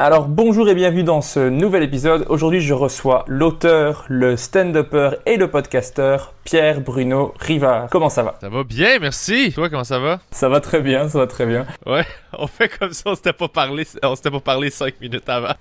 Alors bonjour et bienvenue dans ce nouvel épisode. Aujourd'hui je reçois l'auteur, le stand-upper et le podcasteur Pierre Bruno Rivard. Comment ça va? Ça va bien, merci. Toi, comment ça va? Ça va très bien, ça va très bien. Ouais, on fait comme ça, on s'était pas parlé 5 minutes avant.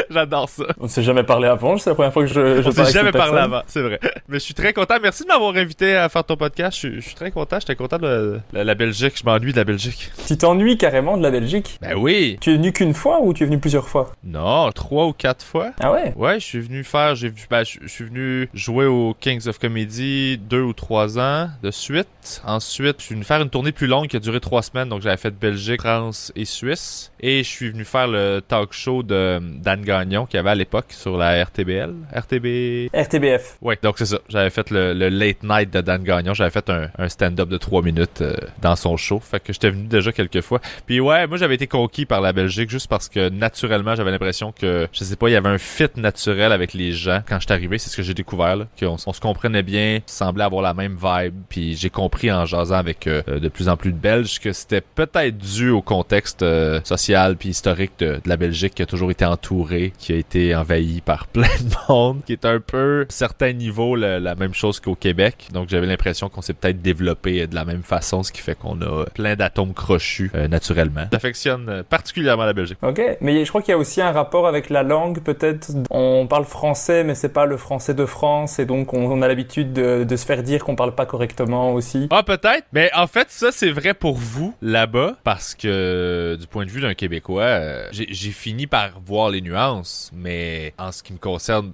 J'adore ça. On ne s'est jamais parlé avant, c'est la première fois que je On parle s'est jamais avec cette parlé personne. avant, c'est vrai. Mais je suis très content. Merci de m'avoir invité à faire ton podcast. Je suis très content. J'étais content de la Belgique. Je m'ennuie de la Belgique. Tu t'ennuies carrément de la Belgique? Ben oui. Tu es venu qu'une fois ou tu es venu plusieurs fois? Non, 3 ou 4 fois. Ah ouais? Ouais, je suis venu je suis venu jouer au Kings of Comedy 2 ou 3 ans de suite. Ensuite, je suis venu faire une tournée plus longue qui a duré 3 semaines. Donc, j'avais fait Belgique, France et Suisse. Et je suis venu faire le talk show de d'Anne Gagnon qu'il y avait à l'époque sur la RTBL. RTBF. Ouais, donc c'est ça. J'avais fait le late night de Dan Gagnon. J'avais fait un stand-up de 3 minutes dans son show. Fait que j'étais venu déjà quelques fois. Puis ouais, moi j'avais été conquis par la Belgique juste parce que naturellement, j'avais l'impression que, je sais pas, il y avait un fit naturel avec les gens. Quand je suis arrivé, c'est ce que j'ai découvert, là, qu'on se comprenait bien, semblait avoir la même vibe. Puis j'ai compris en jasant avec de plus en plus de Belges que c'était peut-être dû au contexte social puis historique de la Belgique qui a toujours été entourée, qui a été envahie par plein de monde, qui est un peu, à certains niveaux, la même chose qu'au Québec. Donc j'avais l'impression qu'on s'est peut-être développé de la même façon, ce qui fait qu'on a plein d'atomes crochus naturellement. J'affectionne particulièrement la Belgique. Ok, mais je crois qu'il y a aussi un rapport avec la langue, peut-être. On parle français, mais c'est pas le français de France, et donc on a l'habitude de se faire dire qu'on parle pas correctement aussi. Ah, peut-être, mais en fait, ça, c'est vrai pour vous, là-bas, parce que, du point de vue d'un Québécois, j'ai fini par voir les nuances, mais en ce qui me concerne,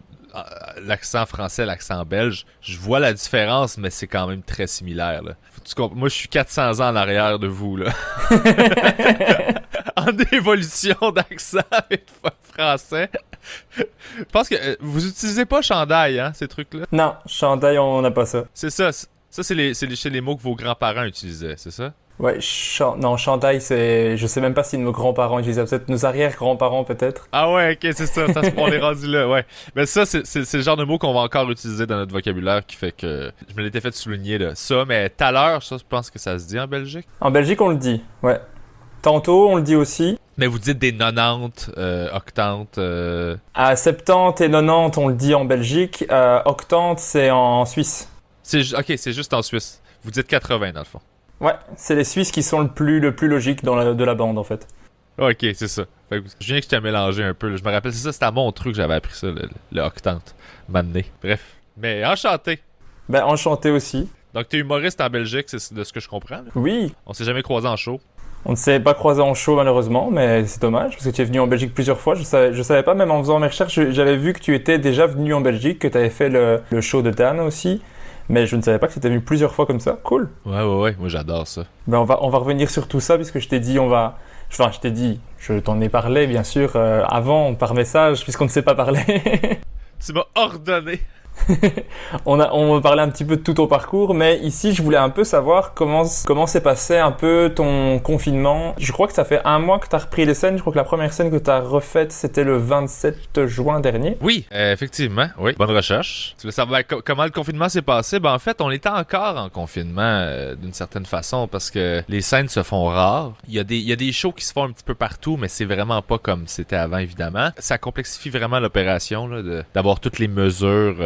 l'accent français, l'accent belge, je vois la différence, mais c'est quand même très similaire, là. Moi, je suis 400 ans en arrière de vous, là. En évolution d'accent avec français. Je pense que vous utilisez pas chandail, hein, ces trucs-là? Non, chandail, on n'a pas ça. C'est ça. Ça, c'est les mots que vos grands-parents utilisaient, c'est ça? Ouais, non, chandail, c'est... Je sais même pas si nos grands-parents utilisaient, peut-être nos arrière-grands-parents, peut-être. Ah ouais, ok, c'est ça, on est rendu là, ouais. Mais ça, c'est le genre de mot qu'on va encore utiliser dans notre vocabulaire qui fait que... Je me l'étais fait souligner, là. Ça, mais tout à l'heure, ça, je pense que ça se dit en Belgique. En Belgique, on le dit, ouais. Tantôt, on le dit aussi. Mais vous dites des 90, octantes... À 70 et 90, on le dit en Belgique. Octante, c'est en Suisse. Ok, c'est juste en Suisse. Vous dites 80, dans le fond. Ouais, c'est les Suisses qui sont le plus logique de la bande, en fait. Ok, c'est ça. Fait que je viens que je t'ai mélangé un peu, là. Je me rappelle, c'est ça, c'était à mon truc que j'avais appris ça, le octante. M'amener. Bref. Mais enchanté. Ben, enchanté aussi. Donc, t'es humoriste en Belgique, c'est de ce que je comprends, là. Oui. On s'est jamais croisés en show. On ne s'est pas croisé en show, malheureusement, mais c'est dommage, parce que tu es venu en Belgique plusieurs fois. Je savais pas, même en faisant mes recherches, j'avais vu que tu étais déjà venu en Belgique, que tu avais fait le show de Dan aussi. Mais je ne savais pas que tu étais venu plusieurs fois comme ça. Cool. Ouais. Moi, j'adore ça. Ben on va revenir sur tout ça, puisque je t'ai dit, je t'en ai parlé, bien sûr, avant, par message, puisqu'on ne s'est pas parlé. Tu m'as ordonné. On va parler un petit peu de tout ton parcours, mais ici, je voulais un peu savoir comment s'est passé un peu ton confinement. Je crois que ça fait un mois que tu as repris les scènes. Je crois que la première scène que tu as refaite, c'était le 27 juin dernier. Oui, effectivement. Oui, bonne recherche. Tu veux savoir comment le confinement s'est passé? Ben, en fait, on était encore en confinement d'une certaine façon parce que les scènes se font rares. Il y a des shows qui se font un petit peu partout, mais c'est vraiment pas comme c'était avant, évidemment. Ça complexifie vraiment l'opération, là, d'avoir toutes les mesures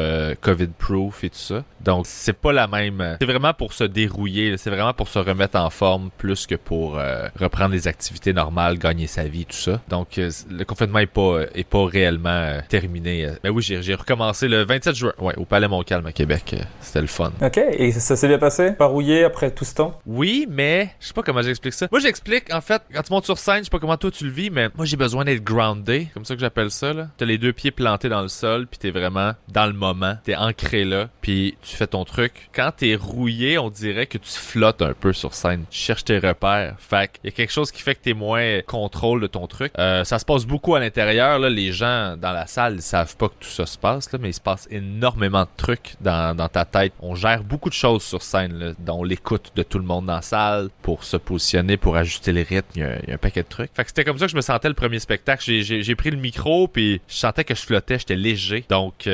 COVID-proof et tout ça. Donc, c'est pas la même... C'est vraiment pour se dérouiller, là. C'est vraiment pour se remettre en forme plus que pour reprendre les activités normales, gagner sa vie, tout ça. Donc, le confinement est pas réellement terminé. Mais oui, j'ai recommencé le 27 juin, ouais, au Palais Montcalm à Québec. C'était le fun. Ok, et ça s'est bien passé? Pas rouillé après tout ce temps? Oui, mais je sais pas comment j'explique ça. Moi, j'explique, en fait, quand tu montes sur scène, je sais pas comment toi tu le vis, mais moi, j'ai besoin d'être groundé, comme ça que j'appelle ça, là. T'as les 2 pieds plantés dans le sol, puis t'es vraiment dans le moment. T'es ancré là, puis tu fais ton truc. Quand t'es rouillé, on dirait que tu flottes un peu sur scène. Tu cherches tes repères. Fait qu'il y a quelque chose qui fait que t'es moins contrôle de ton truc. Ça se passe beaucoup à l'intérieur, là. Les gens dans la salle, ils savent pas que tout ça se passe, là, mais il se passe énormément de trucs dans ta tête. On gère beaucoup de choses sur scène, là, dont l'écoute de tout le monde dans la salle, pour se positionner, pour ajuster les rythmes. Il y a un paquet de trucs. Fait que c'était comme ça que je me sentais le premier spectacle. J'ai pris le micro, puis je sentais que je flottais, j'étais léger. Donc,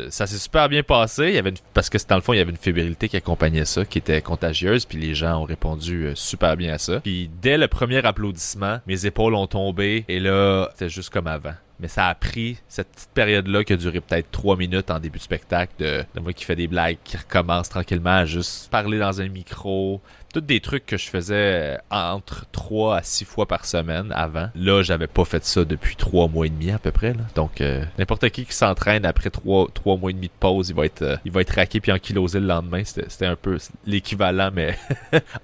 ça s'est s'est super bien passé. Parce que dans le fond, il y avait une fébrilité qui accompagnait ça, qui était contagieuse, puis les gens ont répondu super bien à ça. Puis dès le premier applaudissement, mes épaules ont tombé, et là, c'était juste comme avant. Mais ça a pris cette petite période-là qui a duré peut-être 3 minutes en début de spectacle, de moi qui fais des blagues, qui recommence tranquillement à juste parler dans un micro. Tous des trucs que je faisais entre 3 à 6 fois par semaine avant. Là, j'avais pas fait ça depuis 3 mois et demi à peu près. Là. Donc, n'importe qui s'entraîne après 3 mois et demi de pause, il va être raqué puis ankylosé le lendemain. C'était un peu l'équivalent, mais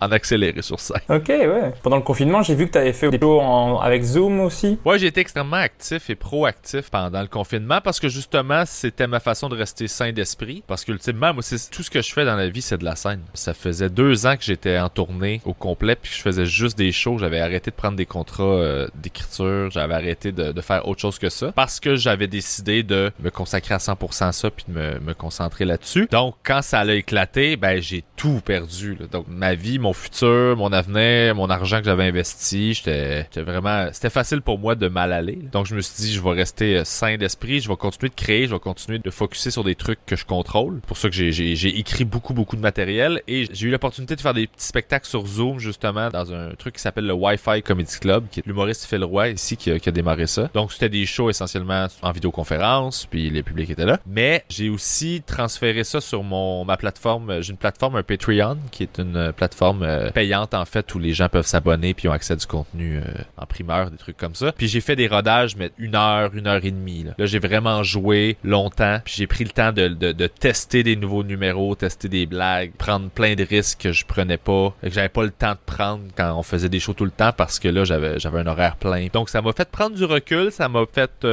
en accéléré sur scène. Ok, ouais. Pendant le confinement, j'ai vu que tu avais fait des shows avec Zoom aussi. Ouais, j'ai été extrêmement actif et proactif pendant le confinement parce que justement, c'était ma façon de rester sain d'esprit. Parce que ultimement, moi, tout ce que je fais dans la vie, c'est de la scène. Ça faisait 2 ans que j'étais en tournée au complet puis je faisais juste des shows. J'avais arrêté de prendre des contrats d'écriture. J'avais arrêté de faire autre chose que ça parce que j'avais décidé de me consacrer à 100% à ça puis de me concentrer là-dessus. Donc, quand ça a éclaté, ben j'ai tout perdu. Là. Donc, ma vie, mon futur, mon avenir, mon argent que j'avais investi, c'était facile pour moi de mal aller. Là. Donc, je me suis dit, je vais rester sain d'esprit, je vais continuer de créer, je vais continuer de focusser sur des trucs que je contrôle. C'est pour ça que j'ai écrit beaucoup de matériel et j'ai eu l'opportunité de faire des petits spectacles sur Zoom, justement, dans un truc qui s'appelle le Wi-Fi Comedy Club, qui est l'humoriste Phil Roy ici qui a démarré ça. Donc, c'était des shows essentiellement en vidéoconférence, puis les publics étaient là. Mais j'ai aussi transféré ça sur ma plateforme. J'ai une plateforme, un Patreon, qui est une plateforme payante, en fait, où les gens peuvent s'abonner puis ont accès à du contenu en primeur, des trucs comme ça. Puis j'ai fait des rodages, mais 1 heure et demie. Là, j'ai vraiment joué longtemps, puis j'ai pris le temps de tester des nouveaux numéros, tester des blagues, prendre plein de risques que je prenais pas, que j'avais pas le temps de prendre quand on faisait des shows tout le temps parce que là, j'avais un horaire plein. Donc, ça m'a fait prendre du recul, ça m'a fait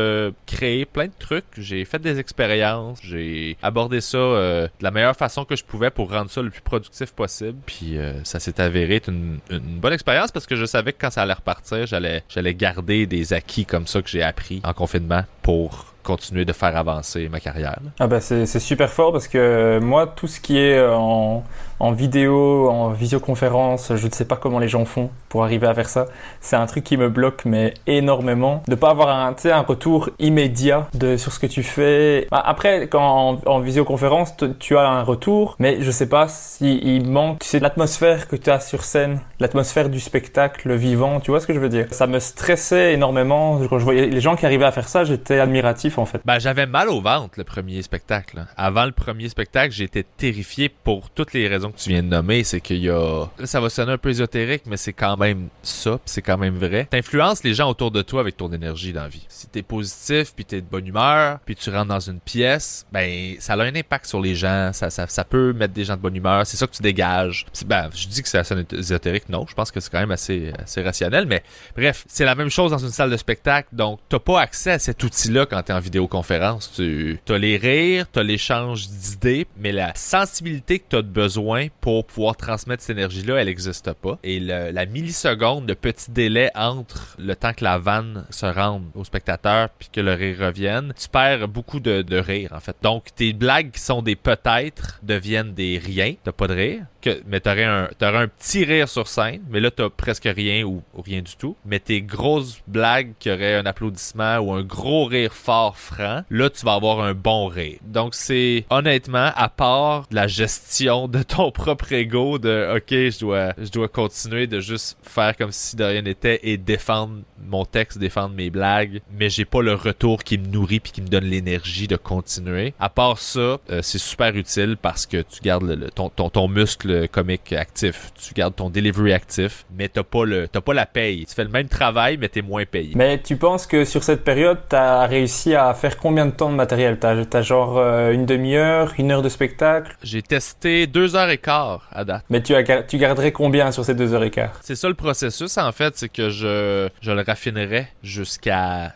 créer plein de trucs. J'ai fait des expériences, j'ai abordé ça de la meilleure façon que je pouvais pour rendre ça le plus productif possible. Puis, ça s'est avéré être une bonne expérience parce que je savais que quand ça allait repartir, j'allais garder des acquis comme ça que j'ai appris en confinement pour continuer de faire avancer ma carrière. Ah ben c'est super fort parce que moi, tout ce qui est en vidéo, en visioconférence, je ne sais pas comment les gens font pour arriver à faire ça. C'est un truc qui me bloque mais énormément. De pas avoir un retour immédiat sur ce que tu fais. Après, quand en visioconférence, tu as un retour, mais je sais pas s'il manque, tu sais, l'atmosphère que tu as sur scène, l'atmosphère du spectacle vivant, tu vois ce que je veux dire? Ça me stressait énormément. Quand je voyais les gens qui arrivaient à faire ça, j'étais admiratif en fait. Ben, j'avais mal au ventre le premier spectacle. Là. Avant le premier spectacle, j'étais terrifié pour toutes les raisons que tu viens de nommer. C'est qu'il y a... Là, ça va sonner un peu ésotérique, mais c'est quand même ça, pis c'est quand même vrai. T'influences les gens autour de toi avec ton énergie dans la vie. Si t'es positif, puis t'es de bonne humeur, puis tu rentres dans une pièce, ben ça a un impact sur les gens. Ça peut mettre des gens de bonne humeur. C'est ça que tu dégages. Ben, je dis que c'est assez ésotérique, non. Je pense que c'est quand même assez rationnel, mais bref, c'est la même chose dans une salle de spectacle. Donc, t'as pas accès à cet outil-là quand t'es en vidéoconférence. T'as les rires, t'as l'échange d'idées, mais la sensibilité que t'as de besoin pour pouvoir transmettre cette énergie-là, elle n'existe pas. Et la milliseconde de petit délai entre le temps que la vanne se rende au spectateur puis que le rire revienne, tu perds beaucoup de rire, en fait. Donc, tes blagues qui sont des peut-être deviennent des rien. T'as pas de rire. Mais t'aurais un petit rire sur scène, mais là, t'as presque rien ou rien du tout. Mais tes grosses blagues qui auraient un applaudissement ou un gros rire fort franc, là, tu vas avoir un bon rire. Donc, c'est honnêtement, à part de la gestion de ton propre ego, de « OK, je dois continuer de juste faire comme si de rien n'était et défendre mon texte, défendre mes blagues, mais j'ai pas le retour qui me nourrit puis qui me donne l'énergie de continuer. » À part ça, c'est super utile parce que tu gardes ton muscle comique actif, tu gardes ton delivery actif, mais t'as pas la paye. Tu fais le même travail, mais t'es moins payé. Mais tu penses que sur cette période, t'as réussi à faire combien de temps de matériel? T'as genre une demi-heure, 1 heure de spectacle? J'ai testé 2h15 à date. Mais tu garderais combien sur ces 2h15? C'est ça le processus, en fait, c'est que je le raffinerais jusqu'à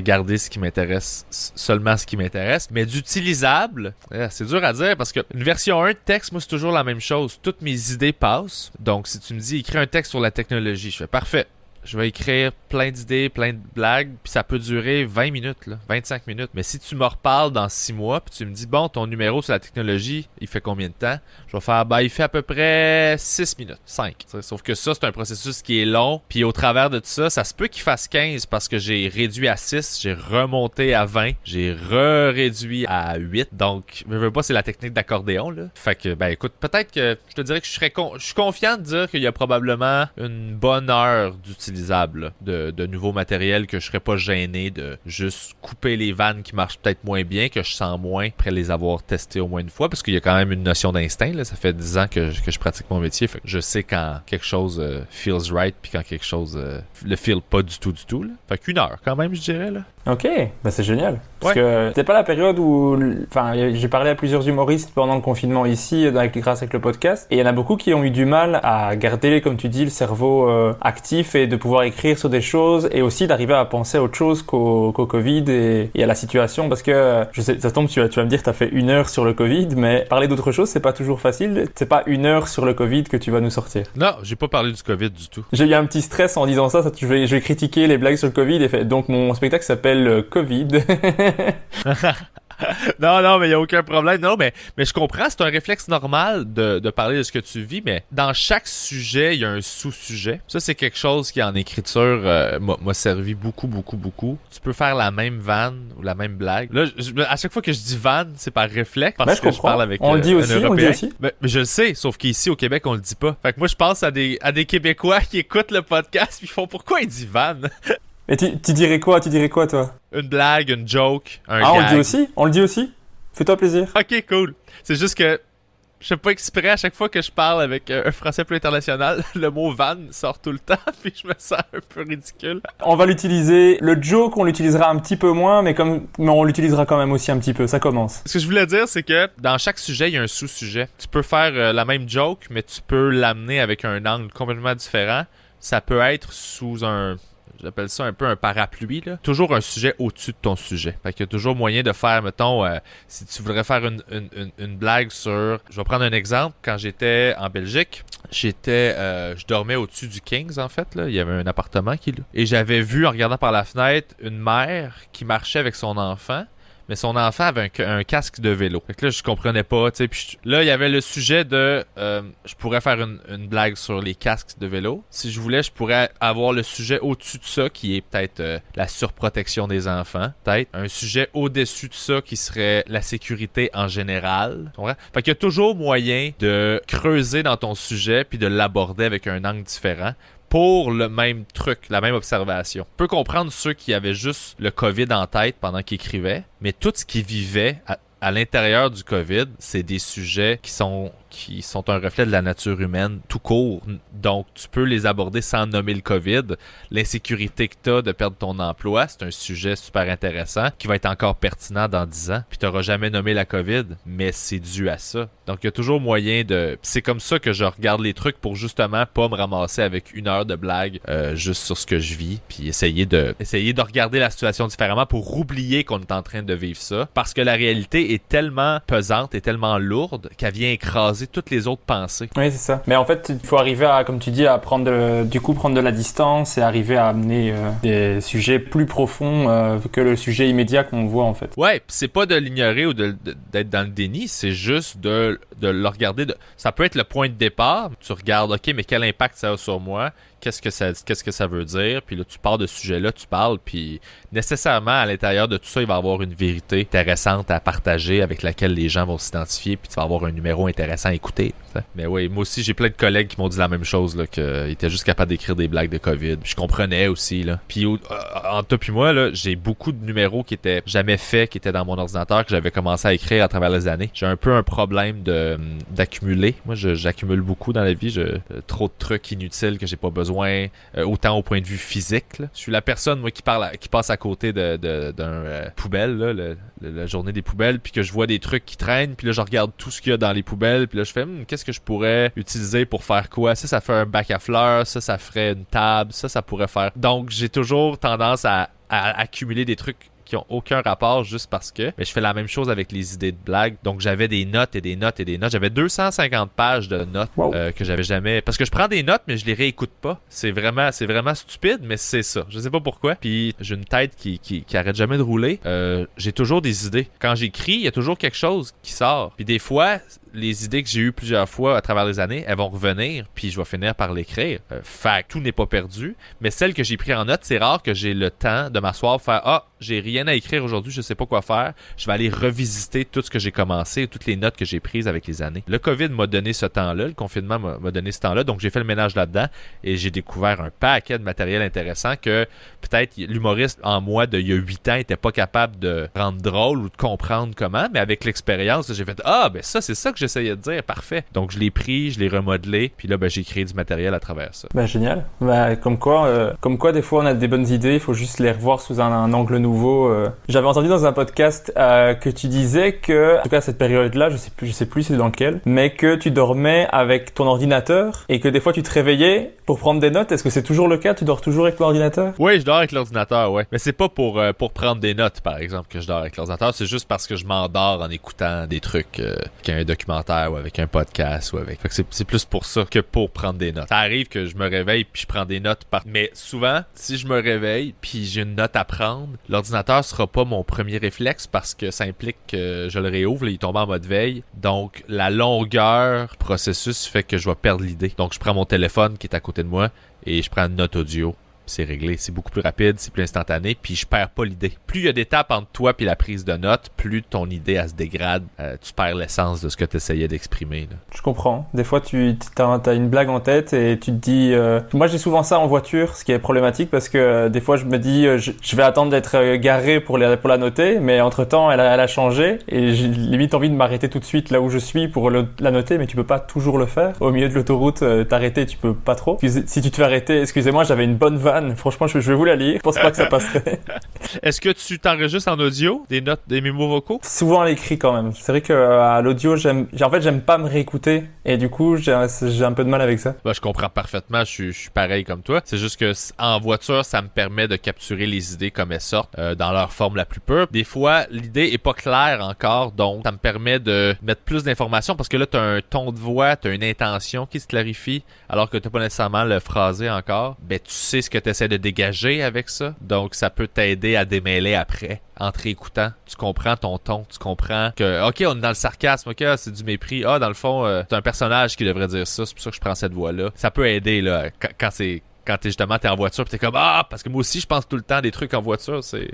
garder ce qui m'intéresse, seulement ce qui m'intéresse. Mais d'utilisable, c'est dur à dire parce que une version 1 de texte, moi, c'est toujours la même chose. Toutes mes idées passent. Donc, si tu me dis écris un texte sur la technologie, je fais parfait. je vais écrire plein d'idées, plein de blagues, puis ça peut durer 20 minutes, là, 25 minutes. Mais si tu me reparles dans 6 mois, puis tu me dis, bon, ton numéro sur la technologie, il fait combien de temps? Je vais faire, il fait à peu près 6 minutes, 5. Sauf que ça, c'est un processus qui est long, puis au travers de tout ça, ça se peut qu'il fasse 15 parce que j'ai réduit à 6, j'ai remonté à 20, j'ai réduit à 8. Donc, je veux pas, c'est la technique d'accordéon, là. Fait que, écoute, peut-être que je te dirais que je suis confiant de dire qu'il y a probablement une bonne heure d'utilisable là, de nouveaux matériels que je serais pas gêné de juste couper les vannes qui marchent peut-être moins bien, que je sens moins après les avoir testés au moins une fois, parce qu'il y a quand même une notion d'instinct, là. Ça fait 10 ans que je pratique mon métier, fait que je sais quand quelque chose feels right, puis quand quelque chose le feel pas du tout, là. Fait qu'une heure quand même, je dirais, là. Ok, c'est génial. Parce que c'était pas la période où... Enfin, j'ai parlé à plusieurs humoristes pendant le confinement ici, grâce avec le podcast, et il y en a beaucoup qui ont eu du mal à garder, comme tu dis, le cerveau actif et de pouvoir écrire sur des choses, et aussi d'arriver à penser à autre chose qu'au Covid et à la situation, parce que, je sais, ça tombe, tu vas me dire que t'as fait 1 heure sur le Covid, mais parler d'autre chose, c'est pas toujours facile. C'est pas 1 heure sur le Covid que tu vas nous sortir. Non, j'ai pas parlé du Covid du tout. J'ai eu un petit stress en disant ça, je vais critiquer les blagues sur le Covid, et donc mon spectacle s'appelle Covid. Non, mais il n'y a aucun problème. Non, mais je comprends, c'est un réflexe normal de parler de ce que tu vis, mais dans chaque sujet, il y a un sous-sujet. Ça, c'est quelque chose qui, en écriture, m'a servi beaucoup. Tu peux faire la même vanne ou la même blague. Là, à chaque fois que je dis vanne, c'est par réflexe, parce que je parle avec on le dit aussi, Européen. on le dit aussi. Mais je le sais, sauf qu'ici, au Québec, on le dit pas. Fait que moi, je pense à des Québécois qui écoutent le podcast, puis ils font « Pourquoi il dit vanne? » Et tu dirais quoi, toi? Une blague, une joke, un gag. On le dit aussi? Fais-toi plaisir. Ok, cool. C'est juste que je fais pas exprès à chaque fois que je parle avec un français plus international, le mot van sort tout le temps, puis je me sens un peu ridicule. On va l'utiliser. Le joke, on l'utilisera un petit peu moins, mais on l'utilisera quand même aussi un petit peu. Ça commence. Ce que je voulais dire, c'est que dans chaque sujet, il y a un sous-sujet. Tu peux faire la même joke, mais tu peux l'amener avec un angle complètement différent. Ça peut être sous j'appelle ça un peu un parapluie, là. Toujours un sujet au-dessus de ton sujet. Fait qu'il y a toujours moyen de faire, mettons, si tu voudrais faire une blague sur... Je vais prendre un exemple. Quand j'étais en Belgique, je dormais au-dessus du Kings, en fait, là. Il y avait un appartement et j'avais vu, en regardant par la fenêtre, une mère qui marchait avec son enfant. Mais son enfant avait un casque de vélo. Fait que là, je comprenais pas, tu sais. Puis là, il y avait le sujet de... je pourrais faire une blague sur les casques de vélo. Si je voulais, je pourrais avoir le sujet au-dessus de ça, qui est peut-être la surprotection des enfants. Peut-être un sujet au-dessus de ça, qui serait la sécurité en général. Fait qu'il y a toujours moyen de creuser dans ton sujet, puis de l'aborder avec un angle différent. Pour le même truc, la même observation. On peut comprendre ceux qui avaient juste le COVID en tête pendant qu'ils écrivaient, mais tout ce qu'ils vivaient à l'intérieur du COVID, c'est des sujets qui sont un reflet de la nature humaine tout court. Donc, tu peux les aborder sans nommer le COVID. L'insécurité que tu as de perdre ton emploi, c'est un sujet super intéressant qui va être encore pertinent dans 10 ans. Puis, tu n'auras jamais nommé la COVID, mais c'est dû à ça. Donc, il y a toujours moyen de... C'est comme ça que je regarde les trucs pour justement pas me ramasser avec 1 heure de blague juste sur ce que je vis. Puis, essayer de regarder la situation différemment pour oublier qu'on est en train de vivre ça. Parce que la réalité est tellement pesante et tellement lourde qu'elle vient écraser toutes les autres pensées. Oui, c'est ça. Mais en fait, il faut arriver à, comme tu dis, à prendre de la distance et arriver à amener des sujets plus profonds que le sujet immédiat qu'on voit, en fait. Ouais, pis c'est pas de l'ignorer ou d'être dans le déni, c'est juste de le regarder. Ça peut être le point de départ. Tu regardes, OK, mais quel impact ça a sur moi? Qu'est-ce que ça veut dire? Puis là, tu pars de ce sujet-là, tu parles, puis nécessairement, à l'intérieur de tout ça, il va y avoir une vérité intéressante à partager avec laquelle les gens vont s'identifier, puis tu vas avoir un numéro intéressant à écouter. T'sais. Mais oui, moi aussi, j'ai plein de collègues qui m'ont dit la même chose, là, qu'ils étaient juste capables d'écrire des blagues de COVID. Puis je comprenais aussi, là. Puis entre toi puis moi, là, j'ai beaucoup de numéros qui étaient jamais faits, qui étaient dans mon ordinateur, que j'avais commencé à écrire à travers les années. J'ai un peu un problème d'accumuler. Moi, j'accumule beaucoup dans la vie. Trop de trucs inutiles que j'ai pas besoin. Autant au point de vue physique. Là. Je suis la personne moi qui passe à côté d'un poubelle, là, la journée des poubelles, puis que je vois des trucs qui traînent, puis là je regarde tout ce qu'il y a dans les poubelles, puis là je fais qu'est-ce que je pourrais utiliser pour faire quoi? Ça fait un bac à fleurs, ça ferait une table, ça pourrait faire. Donc j'ai toujours tendance à accumuler des trucs qui ont aucun rapport juste parce que. Mais je fais la même chose avec les idées de blagues. Donc j'avais des notes et des notes et des notes. J'avais 250 pages de notes que j'avais jamais. Parce que je prends des notes, mais je les réécoute pas. C'est vraiment stupide, mais c'est ça. Je sais pas pourquoi. Puis j'ai une tête qui arrête jamais de rouler. J'ai toujours des idées. Quand j'écris, il y a toujours quelque chose qui sort. Puis des fois, les idées que j'ai eues plusieurs fois à travers les années, elles vont revenir, puis je vais finir par l'écrire. Fait que tout n'est pas perdu. Mais celles que j'ai pris en note, c'est rare que j'ai le temps de m'asseoir, faire « Ah, j'ai rien à écrire aujourd'hui, je sais pas quoi faire. » Je vais aller revisiter tout ce que j'ai commencé, toutes les notes que j'ai prises avec les années. Le COVID m'a donné ce temps-là, le confinement m'a donné ce temps-là, donc j'ai fait le ménage là-dedans et j'ai découvert un paquet de matériel intéressant que peut-être l'humoriste en moi d'il y a 8 ans était pas capable de rendre drôle ou de comprendre comment, mais avec l'expérience, j'ai fait « Ah, ben ça, c'est ça que j'essayais de dire, parfait. » Donc je l'ai pris, je l'ai remodelé, puis là, ben, j'ai créé du matériel à travers ça. Ben, génial. Ben, comme quoi, des fois, on a des bonnes idées, il faut juste les revoir sous un angle nouveau. J'avais entendu dans un podcast que tu disais que, en tout cas, à cette période-là, je sais plus c'est dans lequel, mais que tu dormais avec ton ordinateur et que des fois, tu te réveillais pour prendre des notes. Est-ce que c'est toujours le cas? Tu dors toujours avec ton ordinateur? Oui, je dors avec l'ordinateur, ouais. Mais c'est pas pour prendre des notes, par exemple, que je dors avec l'ordinateur. C'est juste parce que je m'endors en écoutant des trucs, avec un documentaire ou avec un podcast ou avec. Fait que c'est plus pour ça que pour prendre des notes. Ça arrive que je me réveille puis je prends des notes mais souvent, si je me réveille puis j'ai une note à prendre, l'ordinateur sera pas mon premier réflexe parce que ça implique que je le réouvre, là, il tombe en mode veille. Donc, la longueur du processus fait que je vais perdre l'idée. Donc, je prends mon téléphone qui est à côté de moi et je prends une note audio. C'est réglé, c'est beaucoup plus rapide, c'est plus instantané, puis je perds pas l'idée. Plus il y a d'étapes entre toi puis la prise de notes, plus ton idée elle se dégrade, tu perds l'essence de ce que tu essayais d'exprimer. Là. Je comprends. Des fois, t'as une blague en tête et tu te dis... Moi, j'ai souvent ça en voiture, ce qui est problématique parce que des fois, je me dis je vais attendre d'être garé pour la noter, mais entre-temps, elle a changé et j'ai limite envie de m'arrêter tout de suite là où je suis pour la noter, mais tu peux pas toujours le faire. Au milieu de l'autoroute, t'arrêter, tu peux pas trop. Si tu te fais arrêter, excusez-moi, j'avais une bonne vanne. Franchement, je vais vous la lire. Je pense pas que ça passerait. Est-ce que tu t'enregistres en audio, des notes, des mémos vocaux? Souvent à l'écrit quand même. C'est vrai qu'à l'audio, j'aime pas me réécouter. Et du coup, j'ai un peu de mal avec ça. Ben, je comprends parfaitement. Je suis pareil comme toi. C'est juste que en voiture, ça me permet de capturer les idées comme elles sortent, dans leur forme la plus pure. Des fois, l'idée est pas claire encore, donc ça me permet de mettre plus d'informations parce que là, t'as un ton de voix, t'as une intention qui se clarifie, alors que t'as pas nécessairement le phrasé encore. Ben, tu sais ce que t'essaies de dégager avec ça. Donc, ça peut t'aider à démêler après. En te réécoutant, tu comprends ton ton, tu comprends que, OK, on est dans le sarcasme, OK, c'est du mépris. Ah, dans le fond, c'est un personnage qui devrait dire ça, c'est pour ça que je prends cette voix-là. Ça peut aider, là, quand t'es en voiture pis t'es comme parce que moi aussi je pense tout le temps des trucs en voiture, c'est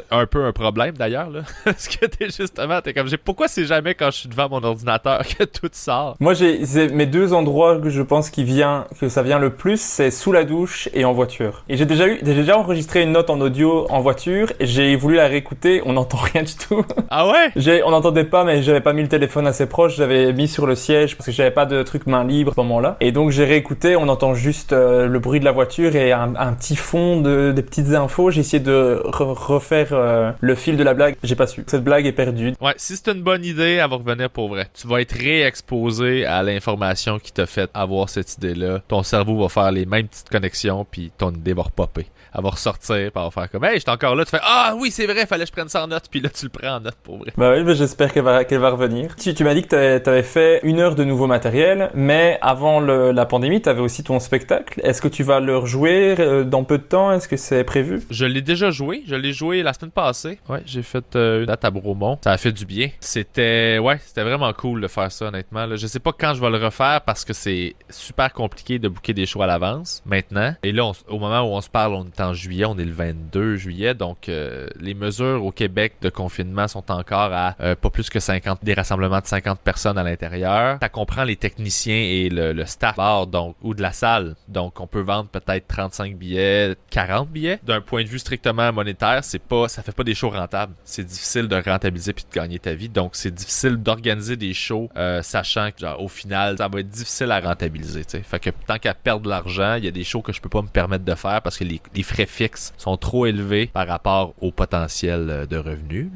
un peu un problème d'ailleurs là. Parce que t'es comme pourquoi c'est jamais quand je suis devant mon ordinateur que tout sort. Moi c'est mes deux endroits que je pense que ça vient le plus, c'est sous la douche et en voiture. Et j'ai déjà enregistré une note en audio en voiture et j'ai voulu la réécouter, on n'entend rien du tout. Ah ouais? On n'entendait pas, mais j'avais pas mis le téléphone assez proche, j'avais mis sur le siège parce que j'avais pas de truc main libre à ce moment-là. Et donc j'ai réécouté, on entend juste le bruit de la voiture et un petit fond des petites infos. J'ai essayé de refaire le fil de la blague. J'ai pas su. Cette blague est perdue. Ouais, si c'est une bonne idée, elle va revenir pour vrai. Tu vas être réexposé à l'information qui t'a fait avoir cette idée-là. Ton cerveau va faire les mêmes petites connexions puis ton idée va repopper. Elle va ressortir puis elle va faire comme « Hey, j'étais encore là. » Tu fais « Ah oui, c'est vrai, fallait que je prenne ça en note. » Puis là, tu le prends en note pour vrai. Bah oui, j'espère qu'elle va revenir. Tu m'as dit que t'avais fait 1 heure de nouveau matériel, mais avant la pandémie, t'avais aussi ton spectacle. Est-ce que tu vas le rejouer dans peu de temps? Est-ce que c'est prévu? Je l'ai déjà joué. Je l'ai joué la semaine passée. Ouais, j'ai fait une date à Bromont. Ça a fait du bien. C'était vraiment cool de faire ça, honnêtement. Là, je sais pas quand je vais le refaire parce que c'est super compliqué de booker des shows à l'avance maintenant. Et là, au moment où on se parle, on est en juillet. On est le 22 juillet. Donc, les mesures au Québec de confinement sont encore à pas plus que 50, des rassemblements de 50 personnes à l'intérieur. Ça comprend les techniciens et le staff bar, donc, ou de la salle. Donc, on peut vendre peut-être 35 billets, 40 billets. D'un point de vue strictement monétaire, ça fait pas des shows rentables. C'est difficile de rentabiliser puis de gagner ta vie. Donc, c'est difficile d'organiser des shows, sachant que, genre, au final, ça va être difficile à rentabiliser, tu sais. Fait que tant qu'à perdre de l'argent, il y a des shows que je peux pas me permettre de faire parce que les frais fixes sont trop élevés par rapport au potentiel de revenus.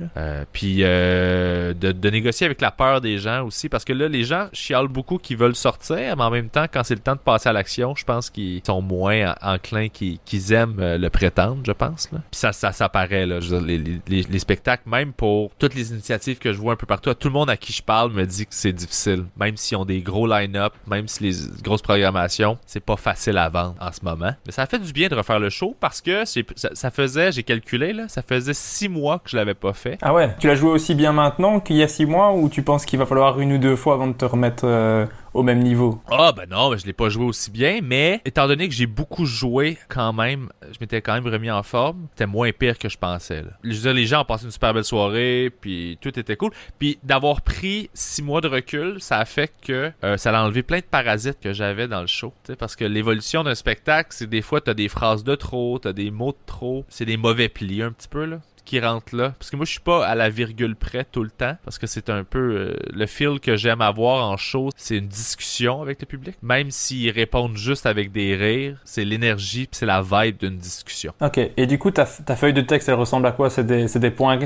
Puis, de négocier avec la peur des gens aussi, parce que là, les gens chialent beaucoup qu'ils veulent sortir, mais en même temps, quand c'est le temps de passer à l'action, je pense qu'ils sont moins enclins qu'ils aiment le prétendre, je pense. Là. Puis ça paraît, là. Je veux dire, les spectacles, même pour toutes les initiatives que je vois un peu partout, tout le monde à qui je parle me dit que c'est difficile. Même s'ils ont des gros line-up, même si les grosses programmations, c'est pas facile à vendre en ce moment. Mais ça a fait du bien de refaire le show parce que ça faisait, j'ai calculé, là, ça faisait 6 mois que je l'avais pas fait. Ah ouais, tu l'as joué aussi bien maintenant qu'il y a 6 mois ou tu penses qu'il va falloir 1 ou 2 fois avant de te remettre au même niveau? Ah ben non, je l'ai pas joué aussi bien, mais étant donné que j'ai beaucoup joué quand même, je m'étais quand même remis en forme, c'était moins pire que je pensais. Là. Je veux dire, les gens ont passé une super belle soirée, puis tout était cool. Puis d'avoir pris 6 mois de recul, ça a fait que ça a enlevé plein de parasites que j'avais dans le show. Parce que l'évolution d'un spectacle, c'est des fois t'as des phrases de trop, t'as des mots de trop, c'est des mauvais plis un petit peu là. Qui rentre là. Parce que moi, je suis pas à la virgule près tout le temps. Parce que c'est un peu... le feel que j'aime avoir en show, c'est une discussion avec le public. Même s'ils répondent juste avec des rires, c'est l'énergie puis c'est la vibe d'une discussion. Ok. Et du coup, ta feuille de texte, elle ressemble à quoi? C'est des points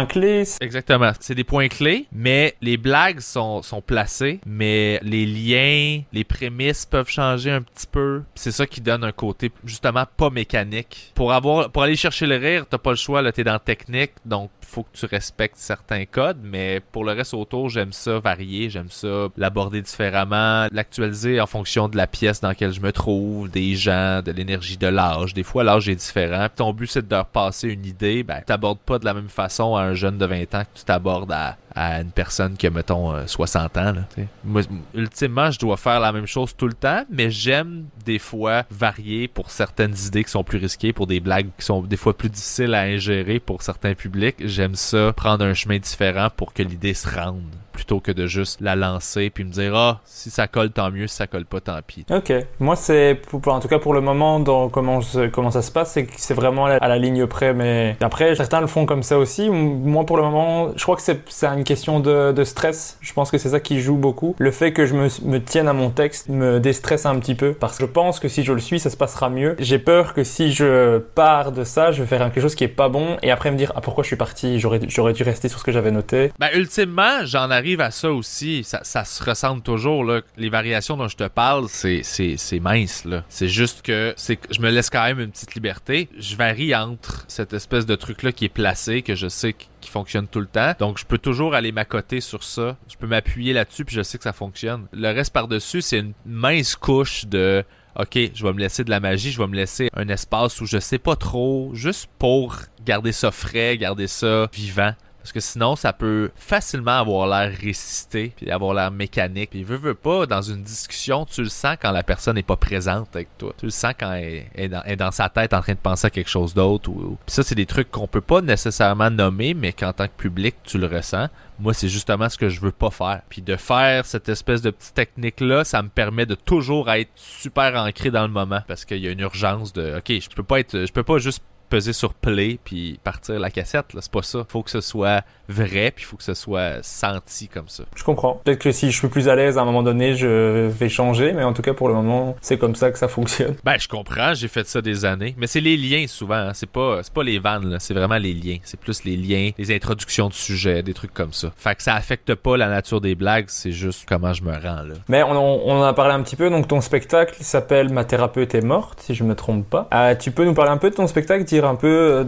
clés? Exactement. C'est des points clés, mais les blagues sont placées, mais les liens, les prémices peuvent changer un petit peu. C'est ça qui donne un côté, justement, pas mécanique. Pour aller chercher le rire, t'as pas le choix, là, t'es dans technique, donc il faut que tu respectes certains codes, mais pour le reste autour, j'aime ça varier, j'aime ça l'aborder différemment, l'actualiser en fonction de la pièce dans laquelle je me trouve, des gens, de l'énergie, de l'âge. Des fois, l'âge est différent. Puis ton but, c'est de leur passer une idée. Ben, tu t'abordes pas de la même façon à un jeune de 20 ans que tu t'abordes à une personne qui a, mettons, 60 ans. Là, moi, ultimement, je dois faire la même chose tout le temps, mais j'aime des fois varier pour certaines idées qui sont plus risquées, pour des blagues qui sont des fois plus difficiles à ingérer pour certains publics. J'aime ça, prendre un chemin différent pour que l'idée se rende, plutôt que de juste la lancer puis me dire si ça colle tant mieux, si ça colle pas tant pis. Ok, moi c'est en tout cas pour le moment comment ça se passe, c'est que c'est vraiment à la ligne près, mais après certains le font comme ça aussi. Moi pour le moment je crois que c'est une question de stress, je pense que c'est ça qui joue beaucoup, le fait que je me tienne à mon texte me déstresse un petit peu parce que je pense que si je le suis ça se passera mieux. J'ai peur que si je pars de ça je vais faire quelque chose qui est pas bon et après me dire pourquoi je suis parti, j'aurais dû rester sur ce que j'avais noté. Ben ultimement j'en arrive à ça aussi, ça se ressemble toujours là. Les variations dont je te parle, c'est mince là. C'est juste que je me laisse quand même une petite liberté. Je varie entre cette espèce de truc là qui est placé, que je sais qui fonctionne tout le temps. Donc je peux toujours aller m'accoter sur ça. Je peux m'appuyer là-dessus puis je sais que ça fonctionne. Le reste par-dessus, c'est une mince couche de OK, je vais me laisser de la magie, je vais me laisser un espace où je sais pas trop, juste pour garder ça frais, garder ça vivant. Parce que sinon, ça peut facilement avoir l'air récité, puis avoir l'air mécanique. Puis veut pas, dans une discussion, tu le sens quand la personne n'est pas présente avec toi. Tu le sens quand elle est dans sa tête en train de penser à quelque chose d'autre. Puis ça, c'est des trucs qu'on peut pas nécessairement nommer, mais qu'en tant que public, tu le ressens. Moi, c'est justement ce que je veux pas faire. Puis de faire cette espèce de petite technique-là, ça me permet de toujours être super ancré dans le moment. Parce qu'il y a une urgence de, OK, je peux pas juste peser sur play puis partir la cassette, là, c'est pas ça. Faut que ce soit vrai puis faut que ce soit senti comme ça. Je comprends. Peut-être que si je suis plus à l'aise à un moment donné, je vais changer, mais en tout cas pour le moment, c'est comme ça que ça fonctionne. Ben, je comprends, j'ai fait ça des années, mais c'est les liens souvent, hein. C'est pas les vannes, là. C'est vraiment les liens. C'est plus les liens, les introductions de sujets, des trucs comme ça. Fait que ça affecte pas la nature des blagues, c'est juste comment je me rends, là. Mais on en a parlé un petit peu, donc ton spectacle s'appelle Ma thérapeute est morte, si je me trompe pas. Tu peux nous parler un peu de ton spectacle, dire un peu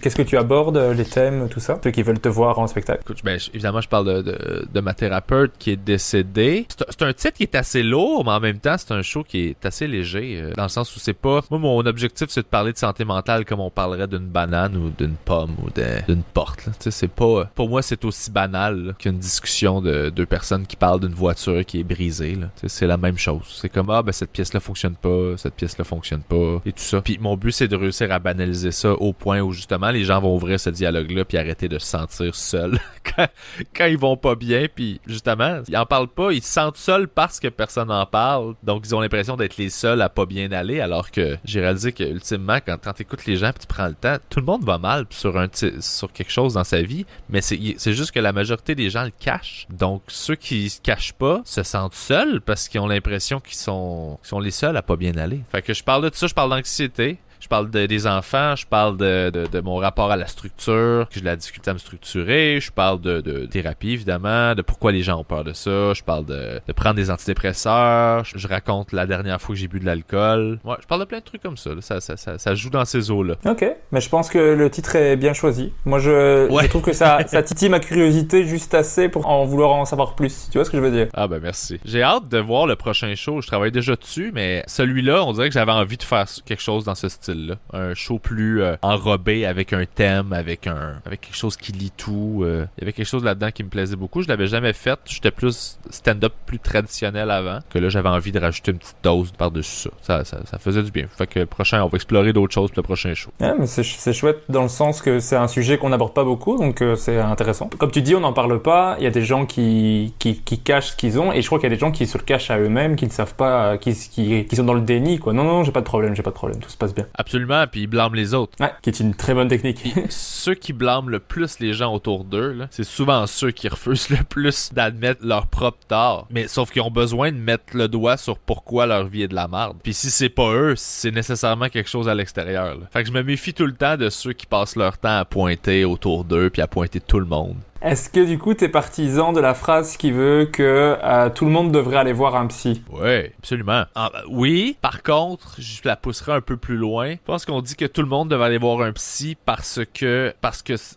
qu'est-ce que tu abordes, les thèmes, tout ça, ceux qui veulent te voir en spectacle. Écoute, ben, évidemment, je parle de ma thérapeute qui est décédée. C'est un titre qui est assez lourd, mais en même temps, c'est un show qui est assez léger, dans le sens où c'est pas... Moi, mon objectif, c'est de parler de santé mentale comme on parlerait d'une banane ou d'une pomme ou d'une porte. Tu sais, c'est pas... Pour moi, c'est aussi banal là, qu'une discussion de deux personnes qui parlent d'une voiture qui est brisée. Là. Tu sais, c'est la même chose. C'est comme, cette pièce-là fonctionne pas, cette pièce-là fonctionne pas, et tout ça. Puis mon but, c'est de réussir à banaliser ça au point où, justement, les gens vont ouvrir ce dialogue-là puis arrêter de se sentir seuls quand ils vont pas bien. Puis, justement, ils en parlent pas, ils se sentent seuls parce que personne n'en parle. Donc, ils ont l'impression d'être les seuls à pas bien aller, alors que j'ai réalisé que, ultimement, quand t'écoutes les gens puis tu prends le temps, tout le monde va mal sur quelque chose dans sa vie, mais c'est juste que la majorité des gens le cachent. Donc, ceux qui se cachent pas se sentent seuls parce qu'ils ont l'impression qu'ils sont les seuls à pas bien aller. Fait que je parle de ça, je parle d'anxiété. Je parle des enfants, je parle de mon rapport à la structure, que j'ai de la difficulté à me structurer, je parle de thérapie évidemment, de pourquoi les gens ont peur de ça, je parle de prendre des antidépresseurs, je raconte la dernière fois que j'ai bu de l'alcool. Ouais, je parle de plein de trucs comme ça, là. Ça joue dans ces eaux-là. Ok, mais je pense que le titre est bien choisi. Moi, je trouve que ça titille ma curiosité juste assez pour en vouloir en savoir plus. Tu vois ce que je veux dire? Ah ben merci. J'ai hâte de voir le prochain show. Je travaille déjà dessus, mais celui-là, on dirait que j'avais envie de faire quelque chose dans ce style-là. Un show plus enrobé avec un thème, avec quelque chose qui lit tout. Il y avait quelque chose là-dedans qui me plaisait beaucoup. Je l'avais jamais fait. J'étais plus stand-up plus traditionnel avant. Que là, j'avais envie de rajouter une petite dose par-dessus ça. Ça faisait du bien. Fait que le prochain, on va explorer d'autres choses pour le prochain show. Ouais, mais c'est chouette dans le sens que c'est un sujet qu'on n'aborde pas beaucoup, donc c'est intéressant. Comme tu dis, on n'en parle pas. Il y a des gens qui cachent ce qu'ils ont, et je crois qu'il y a des gens qui se le cachent à eux-mêmes, qui ne savent pas, qui sont dans le déni, quoi. Non, j'ai pas de problème, tout se passe bien. Absolument, puis ils blâment les autres. Ouais, qui est une très bonne technique. Ceux qui blâment le plus les gens autour d'eux, là, c'est souvent ceux qui refusent le plus d'admettre leur propre tort. Mais sauf qu'ils ont besoin de mettre le doigt sur pourquoi leur vie est de la merde. Puis si c'est pas eux, c'est nécessairement quelque chose à l'extérieur, là. Fait que je me méfie tout le temps de ceux qui passent leur temps à pointer autour d'eux puis à pointer tout le monde. Est-ce que du coup t'es partisan de la phrase qui veut que tout le monde devrait aller voir un psy? Oui, absolument. Oui, par contre, je la pousserai un peu plus loin. Je pense qu'on dit que tout le monde devrait aller voir un psy parce que